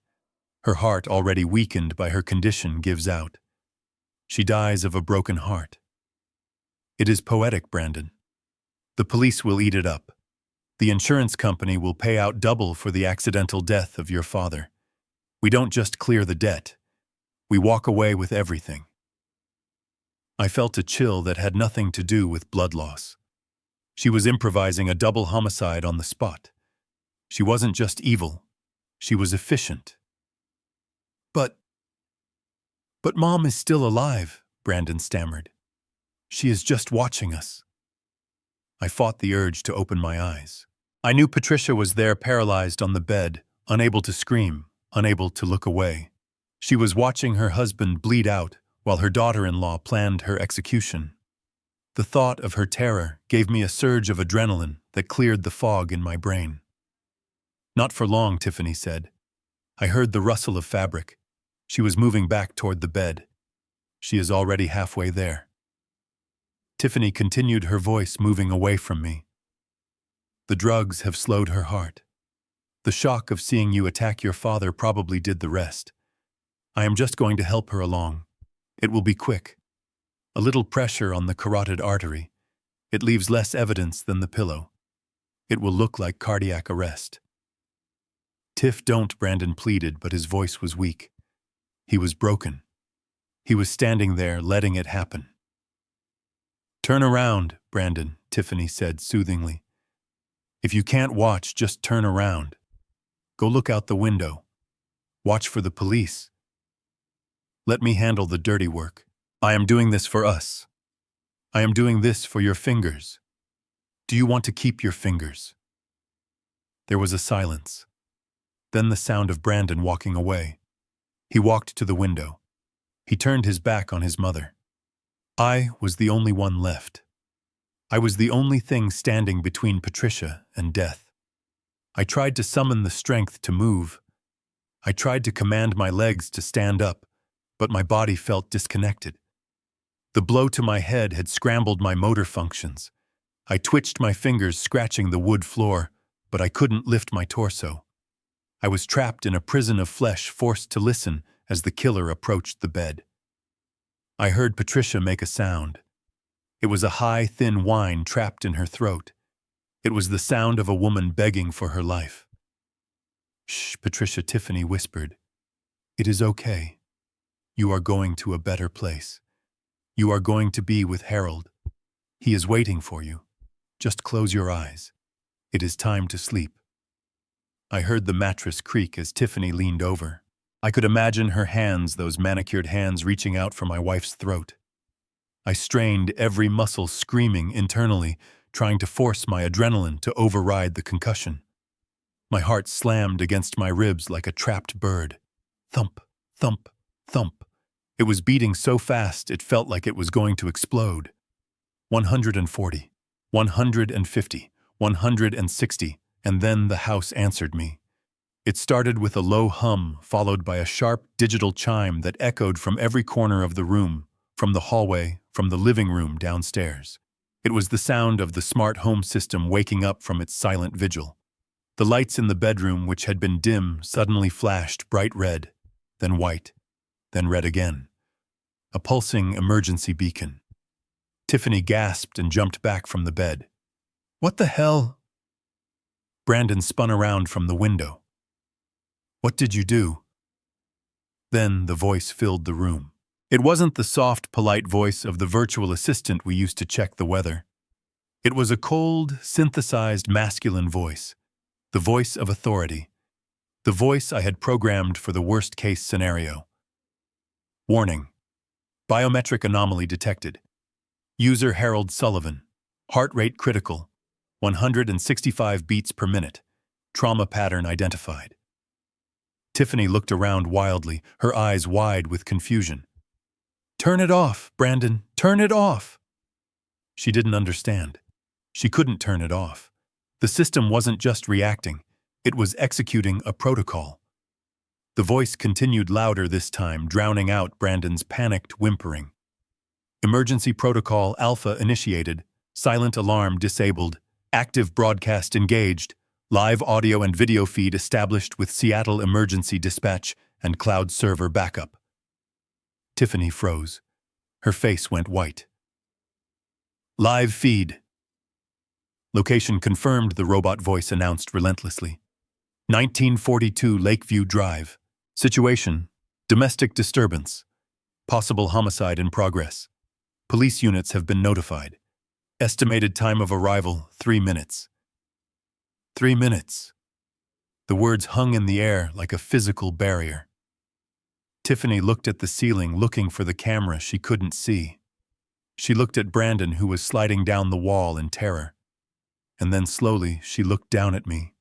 A: Her heart, already weakened by her condition, gives out. She dies of a broken heart. It is poetic, Brandon. The police will eat it up. The insurance company will pay out double for the accidental death of your father. We don't just clear the debt. We walk away with everything. I felt a chill that had nothing to do with blood loss. She was improvising a double homicide on the spot. She wasn't just evil. She was efficient. But Mom is still alive, Brandon stammered. She is just watching us. I fought the urge to open my eyes. I knew Patricia was there, paralyzed on the bed, unable to scream, unable to look away. She was watching her husband bleed out while her daughter-in-law planned her execution. The thought of her terror gave me a surge of adrenaline that cleared the fog in my brain. Not for long, Tiffany said. I heard the rustle of fabric. She was moving back toward the bed. She is already halfway there. Tiffany continued, her voice moving away from me. The drugs have slowed her heart. The shock of seeing you attack your father probably did the rest. I am just going to help her along. It will be quick. A little pressure on the carotid artery. It leaves less evidence than the pillow. It will look like cardiac arrest. Tiff, don't, Brandon pleaded, but his voice was weak. He was broken. He was standing there, letting it happen. Turn around, Brandon, Tiffany said soothingly. If you can't watch, just turn around. Go look out the window. Watch for the police. Let me handle the dirty work. I am doing this for us. I am doing this for your fingers. Do you want to keep your fingers? There was a silence. Then the sound of Brandon walking away. He walked to the window. He turned his back on his mother. I was the only one left. I was the only thing standing between Patricia and death. I tried to summon the strength to move. I tried to command my legs to stand up, but my body felt disconnected. The blow to my head had scrambled my motor functions. I twitched my fingers, scratching the wood floor, but I couldn't lift my torso. I was trapped in a prison of flesh, forced to listen as the killer approached the bed. I heard Patricia make a sound. It was a high, thin whine trapped in her throat. It was the sound of a woman begging for her life. Shh, Patricia, Tiffany whispered. It is okay. You are going to a better place. You are going to be with Harold. He is waiting for you. Just close your eyes. It is time to sleep. I heard the mattress creak as Tiffany leaned over. I could imagine her hands, those manicured hands, reaching out for my wife's throat. I strained every muscle, screaming internally, trying to force my adrenaline to override the concussion. My heart slammed against my ribs like a trapped bird. Thump, thump, thump. It was beating so fast it felt like it was going to explode. 140, 150, 160, and then the house answered me. It started with a low hum, followed by a sharp digital chime that echoed from every corner of the room, from the hallway, from the living room downstairs. It was the sound of the smart home system waking up from its silent vigil. The lights in the bedroom, which had been dim, suddenly flashed bright red, then white, then red again. A pulsing emergency beacon. Tiffany gasped and jumped back from the bed. "What the hell?" Brandon spun around from the window. "What did you do?" Then the voice filled the room. It wasn't the soft, polite voice of the virtual assistant we used to check the weather. It was a cold, synthesized masculine voice, the voice of authority, the voice I had programmed for the worst-case scenario. Warning. Biometric anomaly detected. User Harold Sullivan. Heart rate critical. 165 beats per minute. Trauma pattern identified. Tiffany looked around wildly, her eyes wide with confusion. "Turn it off, Brandon, turn it off!" She didn't understand. She couldn't turn it off. The system wasn't just reacting, it was executing a protocol. The voice continued louder this time, drowning out Brandon's panicked whimpering. Emergency protocol Alpha initiated, silent alarm disabled, active broadcast engaged, live audio and video feed established with Seattle Emergency Dispatch and cloud server backup. Tiffany froze. Her face went white. "Live feed." Location confirmed, the robot voice announced relentlessly. 1942 Lakeview Drive. Situation: domestic disturbance. Possible homicide in progress. Police units have been notified. Estimated time of arrival, 3 minutes. 3 minutes. The words hung in the air like a physical barrier. Tiffany looked at the ceiling, looking for the camera she couldn't see. She looked at Brandon, who was sliding down the wall in terror. And then slowly, she looked down at me.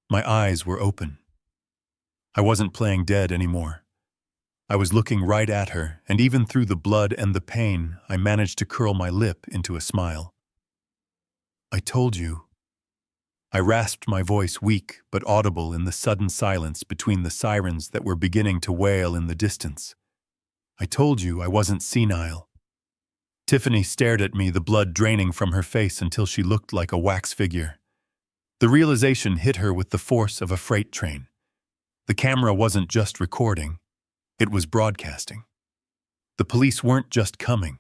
A: My eyes were open. I wasn't playing dead anymore. I was looking right at her, and even through the blood and the pain, I managed to curl my lip into a smile. "I told you." I rasped, my voice weak but audible in the sudden silence between the sirens that were beginning to wail in the distance. "I told you I wasn't senile." Tiffany stared at me, the blood draining from her face until she looked like a wax figure. The realization hit her with the force of a freight train. The camera wasn't just recording, it was broadcasting. The police weren't just coming.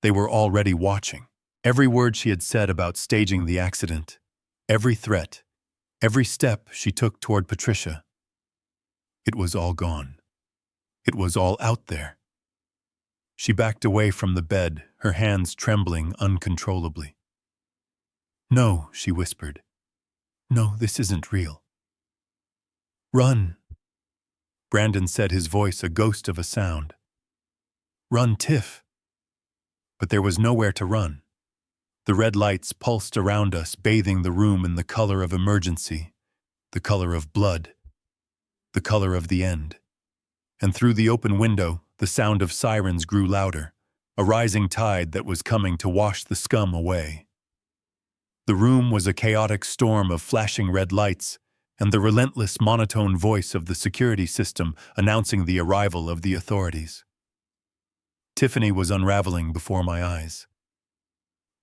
A: They were already watching. Every word she had said about staging the accident, every threat, every step she took toward Patricia. It was all gone. It was all out there. She backed away from the bed, her hands trembling uncontrollably. "No," she whispered. "No, this isn't real." "Run," Brandon said, his voice a ghost of a sound. "Run, Tiff." But there was nowhere to run. The red lights pulsed around us, bathing the room in the color of emergency, the color of blood, the color of the end. And through the open window, the sound of sirens grew louder, a rising tide that was coming to wash the scum away. The room was a chaotic storm of flashing red lights and the relentless monotone voice of the security system announcing the arrival of the authorities. Tiffany was unraveling before my eyes.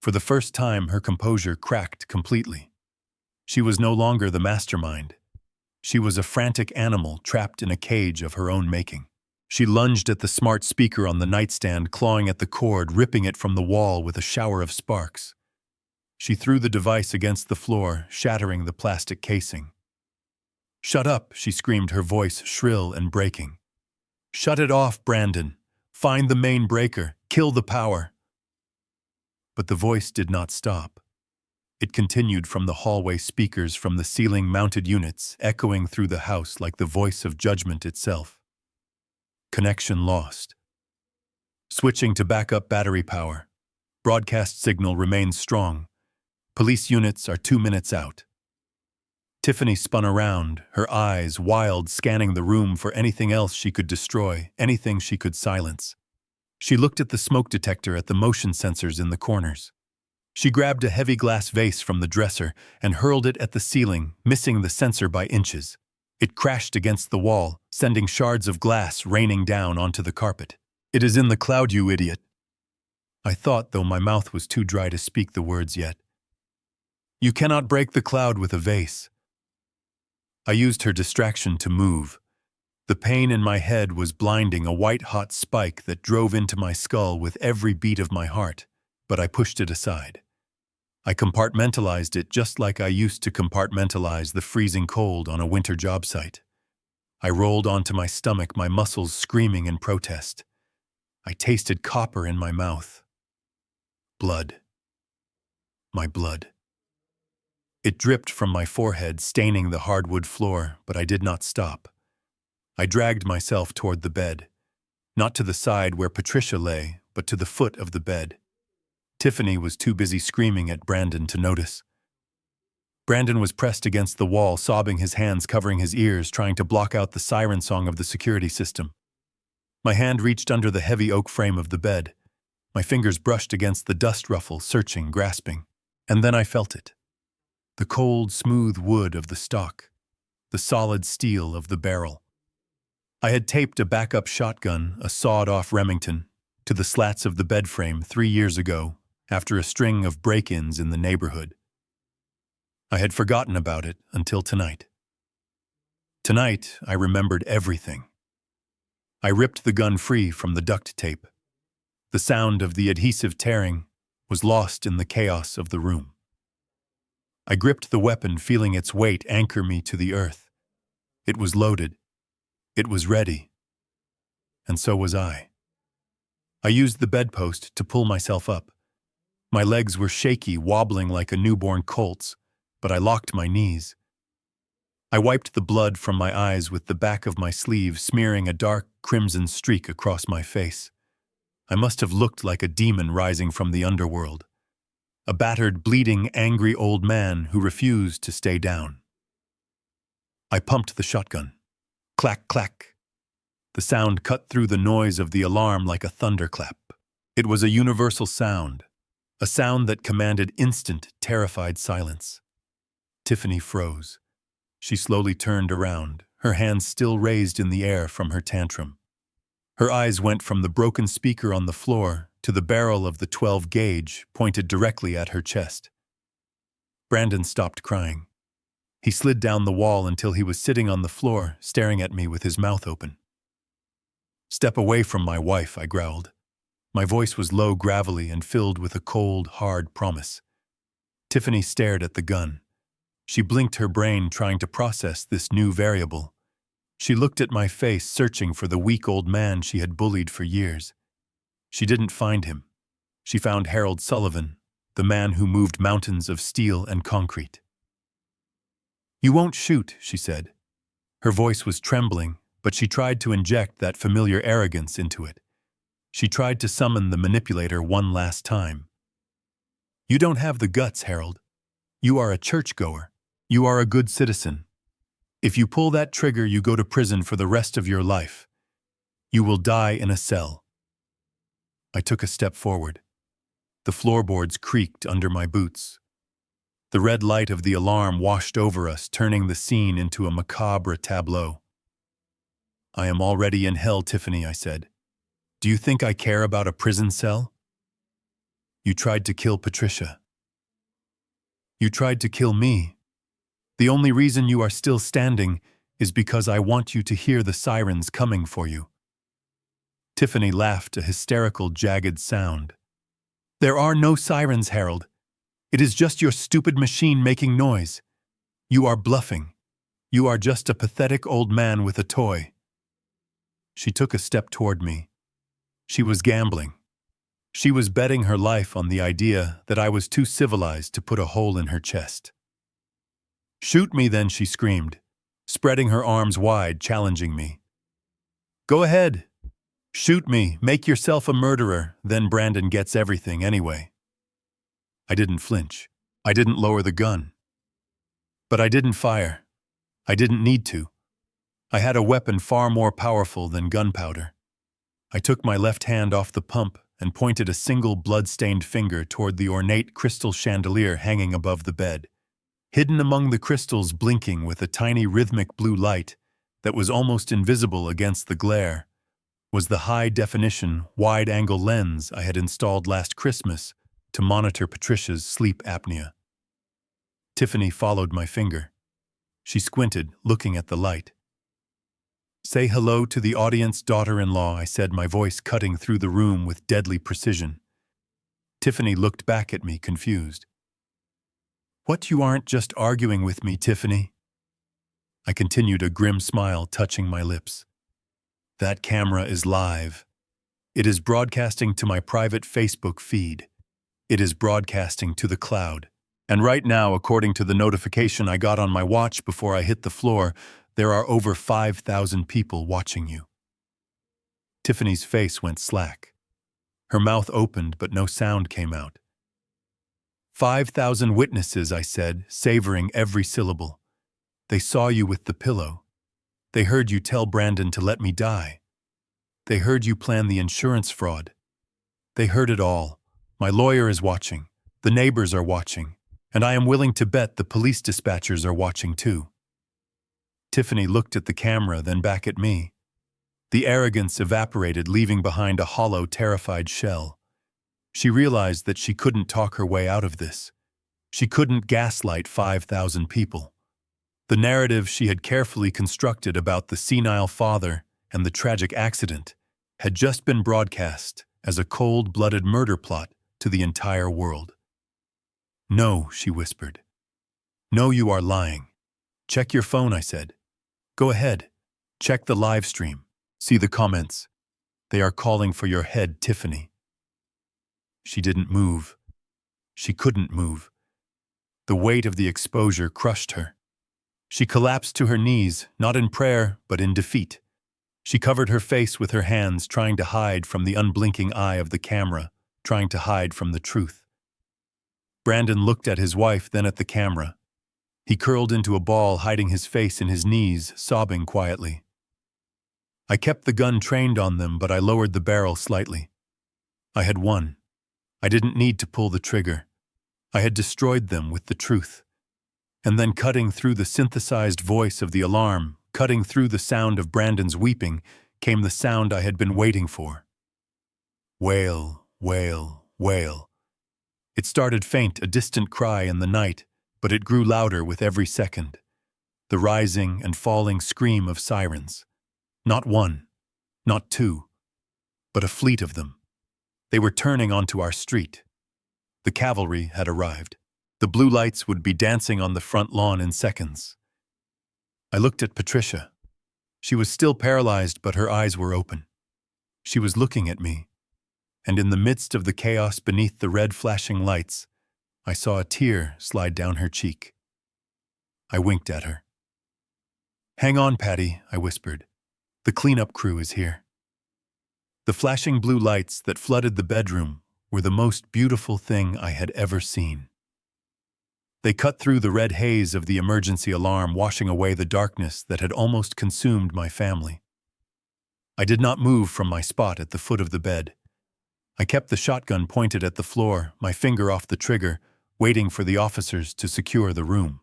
A: For the first time, her composure cracked completely. She was no longer the mastermind. She was a frantic animal trapped in a cage of her own making. She lunged at the smart speaker on the nightstand, clawing at the cord, ripping it from the wall with a shower of sparks. She threw the device against the floor, shattering the plastic casing. "Shut up," she screamed, her voice shrill and breaking. "Shut it off, Brandon. Find the main breaker. Kill the power." But the voice did not stop. It continued from the hallway speakers, from the ceiling-mounted units, echoing through the house like the voice of judgment itself. Connection lost. Switching to backup battery power. Broadcast signal remains strong. Police units are 2 minutes out. Tiffany spun around, her eyes wild, scanning the room for anything else she could destroy, anything she could silence. She looked at the smoke detector, at the motion sensors in the corners. She grabbed a heavy glass vase from the dresser and hurled it at the ceiling, missing the sensor by inches. It crashed against the wall, sending shards of glass raining down onto the carpet. "It is in the cloud, you idiot," I thought, though my mouth was too dry to speak the words yet. "You cannot break the cloud with a vase." I used her distraction to move. The pain in my head was blinding, a white-hot spike that drove into my skull with every beat of my heart, but I pushed it aside. I compartmentalized it just like I used to compartmentalize the freezing cold on a winter job site. I rolled onto my stomach, my muscles screaming in protest. I tasted copper in my mouth. Blood. My blood. It dripped from my forehead, staining the hardwood floor, but I did not stop. I dragged myself toward the bed, not to the side where Patricia lay, but to the foot of the bed. Tiffany was too busy screaming at Brandon to notice. Brandon was pressed against the wall, sobbing, his hands covering his ears, trying to block out the siren song of the security system. My hand reached under the heavy oak frame of the bed. My fingers brushed against the dust ruffle, searching, grasping. And then I felt it. The cold, smooth wood of the stock. The solid steel of the barrel. I had taped a backup shotgun, a sawed-off Remington, to the slats of the bed frame 3 years ago, after a string of break-ins in the neighborhood. I had forgotten about it until tonight. Tonight, I remembered everything. I ripped the gun free from the duct tape. The sound of the adhesive tearing was lost in the chaos of the room. I gripped the weapon, feeling its weight anchor me to the earth. It was loaded. It was ready. And so was I. I used the bedpost to pull myself up. My legs were shaky, wobbling like a newborn colt's, but I locked my knees. I wiped the blood from my eyes with the back of my sleeve, smearing a dark crimson streak across my face. I must have looked like a demon rising from the underworld. A battered, bleeding, angry old man who refused to stay down. I pumped the shotgun. Clack, clack. The sound cut through the noise of the alarm like a thunderclap. It was a universal sound, a sound that commanded instant, terrified silence. Tiffany froze. She slowly turned around, her hands still raised in the air from her tantrum. Her eyes went from the broken speaker on the floor to the barrel of the 12 gauge pointed directly at her chest. Brandon stopped crying. He slid down the wall until he was sitting on the floor, staring at me with his mouth open. "Step away from my wife," I growled. My voice was low, gravelly, and filled with a cold, hard promise. Tiffany stared at the gun. She blinked her brain, trying to process this new variable. She looked at my face, searching for the weak old man she had bullied for years. She didn't find him. She found Harold Sullivan, the man who moved mountains of steel and concrete. "You won't shoot," she said. Her voice was trembling, but she tried to inject that familiar arrogance into it. She tried to summon the manipulator one last time. "You don't have the guts, Harold. You are a churchgoer. You are a good citizen. If you pull that trigger, you go to prison for the rest of your life. You will die in a cell." I took a step forward. The floorboards creaked under my boots. The red light of the alarm washed over us, turning the scene into a macabre tableau. "I am already in hell, Tiffany," I said. "Do you think I care about a prison cell? You tried to kill Patricia. You tried to kill me. The only reason you are still standing is because I want you to hear the sirens coming for you." Tiffany laughed, a hysterical, jagged sound. "There are no sirens, Harold. It is just your stupid machine making noise. You are bluffing. You are just a pathetic old man with a toy." She took a step toward me. She was gambling. She was betting her life on the idea that I was too civilized to put a hole in her chest. "Shoot me then," she screamed, spreading her arms wide, challenging me. "Go ahead. Shoot me, make yourself a murderer, then Brandon gets everything anyway." I didn't flinch. I didn't lower the gun. But I didn't fire. I didn't need to. I had a weapon far more powerful than gunpowder. I took my left hand off the pump and pointed a single blood-stained finger toward the ornate crystal chandelier hanging above the bed. Hidden among the crystals, blinking with a tiny rhythmic blue light that was almost invisible against the glare, was the high-definition, wide-angle lens I had installed last Christmas to monitor Patricia's sleep apnea. Tiffany followed my finger. She squinted, looking at the light. Say hello to the audience, daughter-in-law, I said, my voice cutting through the room with deadly precision. Tiffany looked back at me, confused. What, you aren't just arguing with me, Tiffany? I continued, a grim smile touching my lips. That camera is live. It is broadcasting to my private Facebook feed. It is broadcasting to the cloud. And right now, according to the notification I got on my watch before I hit the floor, there are over 5,000 people watching you. Tiffany's face went slack. Her mouth opened, but no sound came out. 5,000 witnesses, I said, savoring every syllable. They saw you with the pillow. They heard you tell Brandon to let me die. They heard you plan the insurance fraud. They heard it all. My lawyer is watching. The neighbors are watching. And I am willing to bet the police dispatchers are watching too. Tiffany looked at the camera, then back at me. The arrogance evaporated, leaving behind a hollow, terrified shell. She realized that she couldn't talk her way out of this. She couldn't gaslight 5,000 people. The narrative she had carefully constructed about the senile father and the tragic accident had just been broadcast as a cold-blooded murder plot to the entire world. No, she whispered. No, you are lying. Check your phone, I said. Go ahead. Check the live stream. See the comments. They are calling for your head, Tiffany. She didn't move. She couldn't move. The weight of the exposure crushed her. She collapsed to her knees, not in prayer, but in defeat. She covered her face with her hands, trying to hide from the unblinking eye of the camera, trying to hide from the truth. Brandon looked at his wife, then at the camera. He curled into a ball, hiding his face in his knees, sobbing quietly. I kept the gun trained on them, but I lowered the barrel slightly. I had won. I didn't need to pull the trigger. I had destroyed them with the truth. And then, cutting through the synthesized voice of the alarm, cutting through the sound of Brandon's weeping, came the sound I had been waiting for. Wail, wail, wail. It started faint, a distant cry in the night, but it grew louder with every second. The rising and falling scream of sirens. Not one, not two, but a fleet of them. They were turning onto our street. The cavalry had arrived. The blue lights would be dancing on the front lawn in seconds. I looked at Patricia. She was still paralyzed, but her eyes were open. She was looking at me, and in the midst of the chaos beneath the red flashing lights, I saw a tear slide down her cheek. I winked at her. Hang on, Patty, I whispered. The cleanup crew is here. The flashing blue lights that flooded the bedroom were the most beautiful thing I had ever seen. They cut through the red haze of the emergency alarm, washing away the darkness that had almost consumed my family. I did not move from my spot at the foot of the bed. I kept the shotgun pointed at the floor, my finger off the trigger, waiting for the officers to secure the room.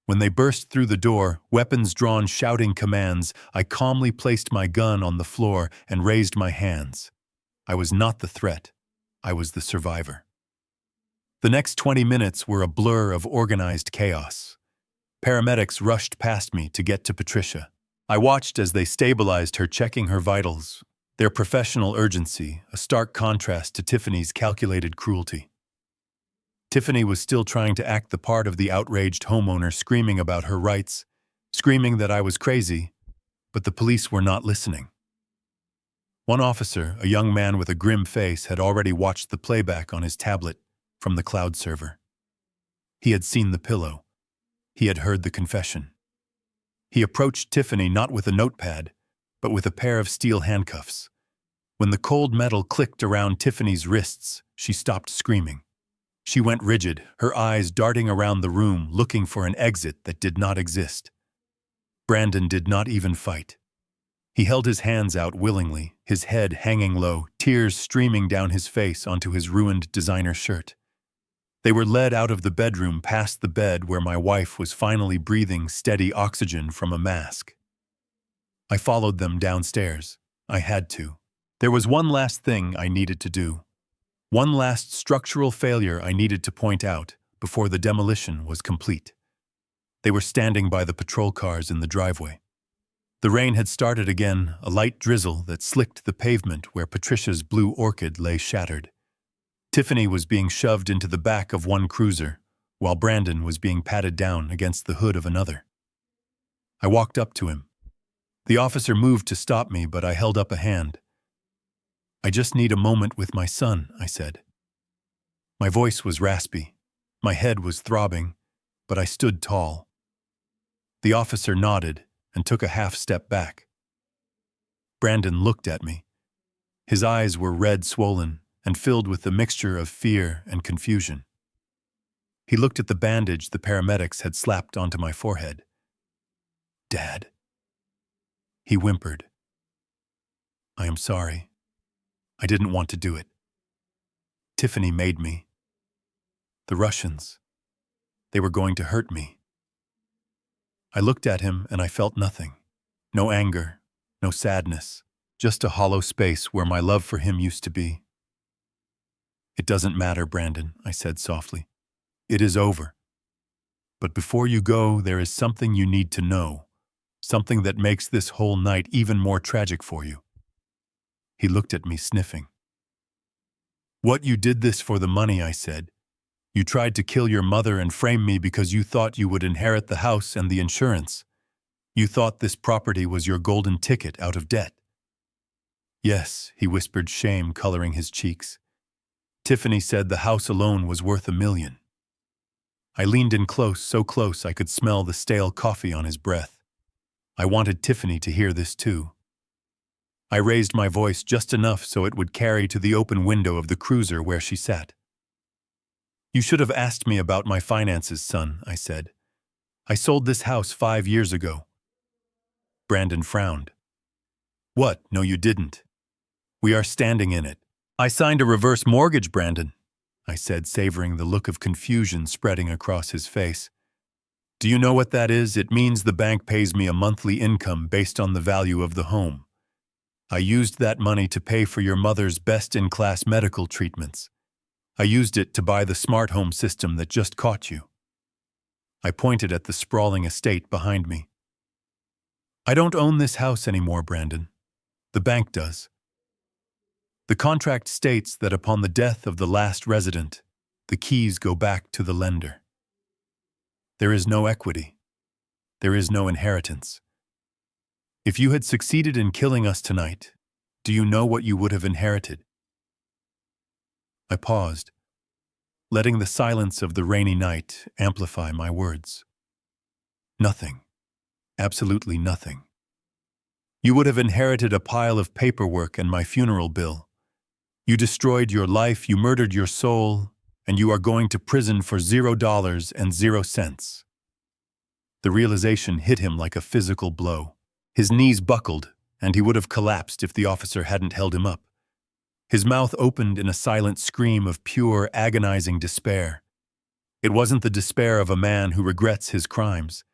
A: When they burst through the door, weapons drawn, shouting commands, I calmly placed my gun on the floor and raised my hands. I was not the threat. I was the survivor. The next 20 minutes were a blur of organized chaos. Paramedics rushed past me to get to Patricia. I watched as they stabilized her, checking her vitals, their professional urgency, a stark contrast to Tiffany's calculated cruelty. Tiffany was still trying to act the part of the outraged homeowner, screaming about her rights, screaming that I was crazy, but the police were not listening. One officer, a young man with a grim face, had already watched the playback on his tablet from the cloud server. He had seen the pillow. He had heard the confession. He approached Tiffany not with a notepad, but with a pair of steel handcuffs. When the cold metal clicked around Tiffany's wrists, she stopped screaming. She went rigid, her eyes darting around the room, looking for an exit that did not exist. Brandon did not even fight. He held his hands out willingly, his head hanging low, tears streaming down his face onto his ruined designer shirt. They were led out of the bedroom, past the bed where my wife was finally breathing steady oxygen from a mask. I followed them downstairs. I had to. There was one last thing I needed to do. One last structural failure I needed to point out before the demolition was complete. They were standing by the patrol cars in the driveway. The rain had started again, a light drizzle that slicked the pavement where Patricia's blue orchid lay shattered. Tiffany was being shoved into the back of one cruiser, while Brandon was being patted down against the hood of another. I walked up to him. The officer moved to stop me, but I held up a hand. "I just need a moment with my son," I said. My voice was raspy. My head was throbbing, but I stood tall. The officer nodded and took a half-step back. Brandon looked at me. His eyes were red, swollen, and filled with a mixture of fear and confusion. He looked at the bandage the paramedics had slapped onto my forehead. "Dad," he whimpered. "I am sorry. I didn't want to do it. Tiffany made me. The Russians. They were going to hurt me." I looked at him and I felt nothing. No anger, no sadness, just a hollow space where my love for him used to be. "It doesn't matter, Brandon," I said softly. "It is over. But before you go, there is something you need to know, something that makes this whole night even more tragic for you." He looked at me, sniffing. "What, you did this for the money," I said. "You tried to kill your mother and frame me because you thought you would inherit the house and the insurance. You thought this property was your golden ticket out of debt." "Yes," he whispered, shame coloring his cheeks. "Tiffany said the house alone was worth $1 million. I leaned in close, so close I could smell the stale coffee on his breath. I wanted Tiffany to hear this too. I raised my voice just enough so it would carry to the open window of the cruiser where she sat. "You should have asked me about my finances, son," I said. "I sold this house 5 years ago." Brandon frowned. "What? No, you didn't. We are standing in it." "I signed a reverse mortgage, Brandon," I said, savoring the look of confusion spreading across his face. "Do you know what that is? It means the bank pays me a monthly income based on the value of the home. I used that money to pay for your mother's best-in-class medical treatments. I used it to buy the smart home system that just caught you." I pointed at the sprawling estate behind me. "I don't own this house anymore, Brandon. The bank does. The contract states that upon the death of the last resident, the keys go back to the lender. There is no equity. There is no inheritance. If you had succeeded in killing us tonight, do you know what you would have inherited?" I paused, letting the silence of the rainy night amplify my words. "Nothing. Absolutely nothing. You would have inherited a pile of paperwork and my funeral bill. You destroyed your life, you murdered your soul, and you are going to prison for $0 and 0 cents. The realization hit him like a physical blow. His knees buckled, and he would have collapsed if the officer hadn't held him up. His mouth opened in a silent scream of pure, agonizing despair. It wasn't the despair of a man who regrets his crimes.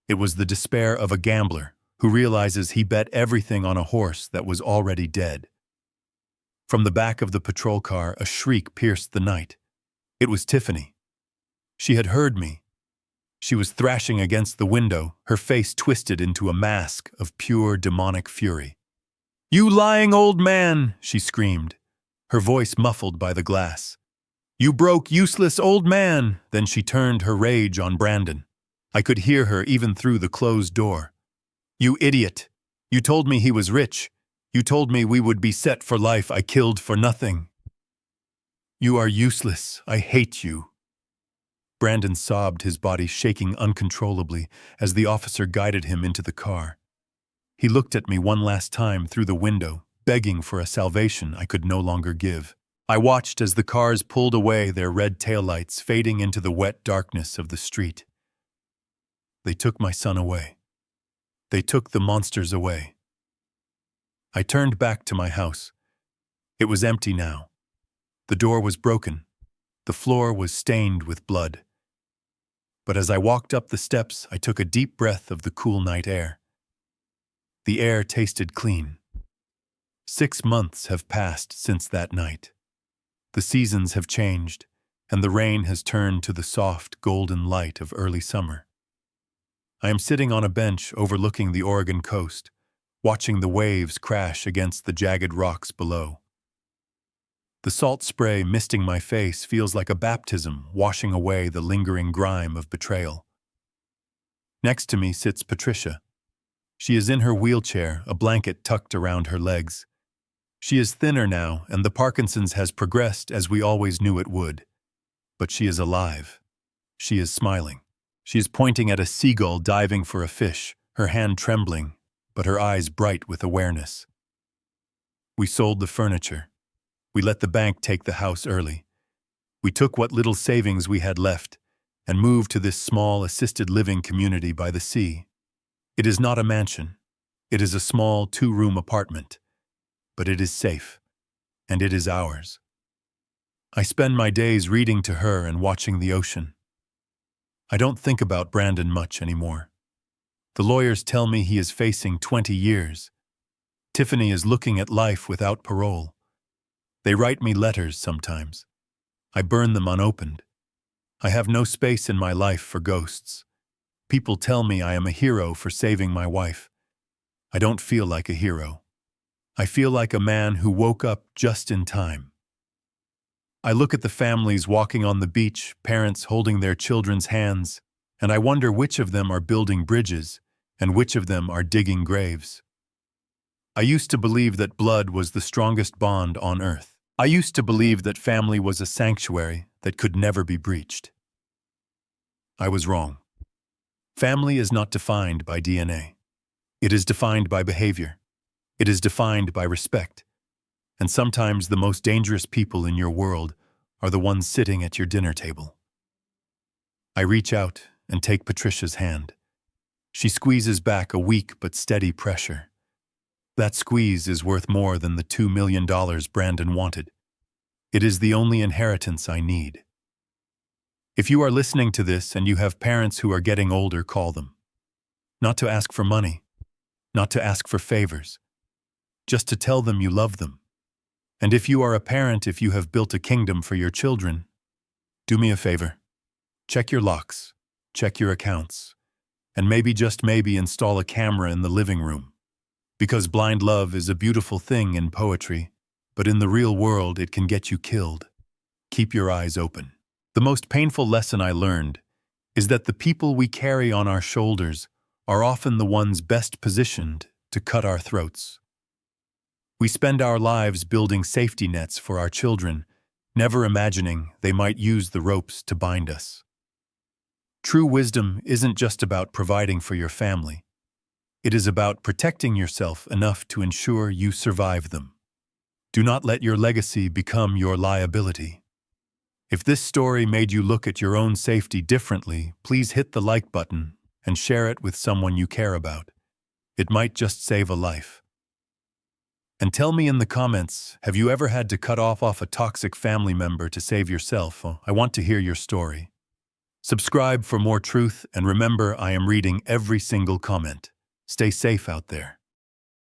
A: It was the despair of a gambler who realizes he bet everything on a horse that was already dead. From the back of the patrol car, a shriek pierced the night. It was Tiffany. She had heard me. She was thrashing against the window, her face twisted into a mask of pure demonic fury. "You lying old man!" she screamed, her voice muffled by the glass. "You broke, useless old man!" Then she turned her rage on Brandon. I could hear her even through the closed door. "You idiot! You told me he was rich. You told me we would be set for life. I killed for nothing. You are useless. I hate you." Brandon sobbed, his body shaking uncontrollably as the officer guided him into the car. He looked at me one last time through the window, begging for a salvation I could no longer give. I watched as the cars pulled away, their red taillights fading into the wet darkness of the street. They took my son away. They took the monsters away. I turned back to my house. It was empty now. The door was broken. The floor was stained with blood. But as I walked up the steps, I took a deep breath of the cool night air. The air tasted clean. 6 months have passed since that night. The seasons have changed, and the rain has turned to the soft, golden light of early summer. I am sitting on a bench overlooking the Oregon coast, watching the waves crash against the jagged rocks below. The salt spray misting my face feels like a baptism washing away the lingering grime of betrayal. Next to me sits Patricia. She is in her wheelchair, a blanket tucked around her legs. She is thinner now, and the Parkinson's has progressed as we always knew it would. But she is alive. She is smiling. She is pointing at a seagull diving for a fish, her hand trembling, but her eyes bright with awareness. We sold the furniture. We let the bank take the house early. We took what little savings we had left and moved to this small assisted living community by the sea. It is not a mansion. It is a small 2-room apartment. But it is safe, and it is ours. I spend my days reading to her and watching the ocean. I don't think about Brandon much anymore. The lawyers tell me he is facing 20 years. Tiffany is looking at life without parole. They write me letters sometimes. I burn them unopened. I have no space in my life for ghosts. People tell me I am a hero for saving my wife. I don't feel like a hero. I feel like a man who woke up just in time. I look at the families walking on the beach, parents holding their children's hands, and I wonder which of them are building bridges and which of them are digging graves. I used to believe that blood was the strongest bond on earth. I used to believe that family was a sanctuary that could never be breached. I was wrong. Family is not defined by DNA. It is defined by behavior. It is defined by respect. And sometimes the most dangerous people in your world are the ones sitting at your dinner table. I reach out and take Patricia's hand. She squeezes back a weak but steady pressure. That squeeze is worth more than the $2 million Brandon wanted. It is the only inheritance I need. If you are listening to this and you have parents who are getting older, call them. Not to ask for money, not to ask for favors, just to tell them you love them. And if you are a parent, if you have built a kingdom for your children, do me a favor. Check your locks, check your accounts, and maybe, just maybe, install a camera in the living room. Because blind love is a beautiful thing in poetry, but in the real world it can get you killed. Keep your eyes open. The most painful lesson I learned is that the people we carry on our shoulders are often the ones best positioned to cut our throats. We spend our lives building safety nets for our children, never imagining they might use the ropes to bind us. True wisdom isn't just about providing for your family. It is about protecting yourself enough to ensure you survive them. Do not let your legacy become your liability. If this story made you look at your own safety differently, please hit the like button and share it with someone you care about. It might just save a life. And tell me in the comments, have you ever had to cut off a toxic family member to save yourself? I want to hear your story. Subscribe for more truth, and remember, I am reading every single comment. Stay safe out there.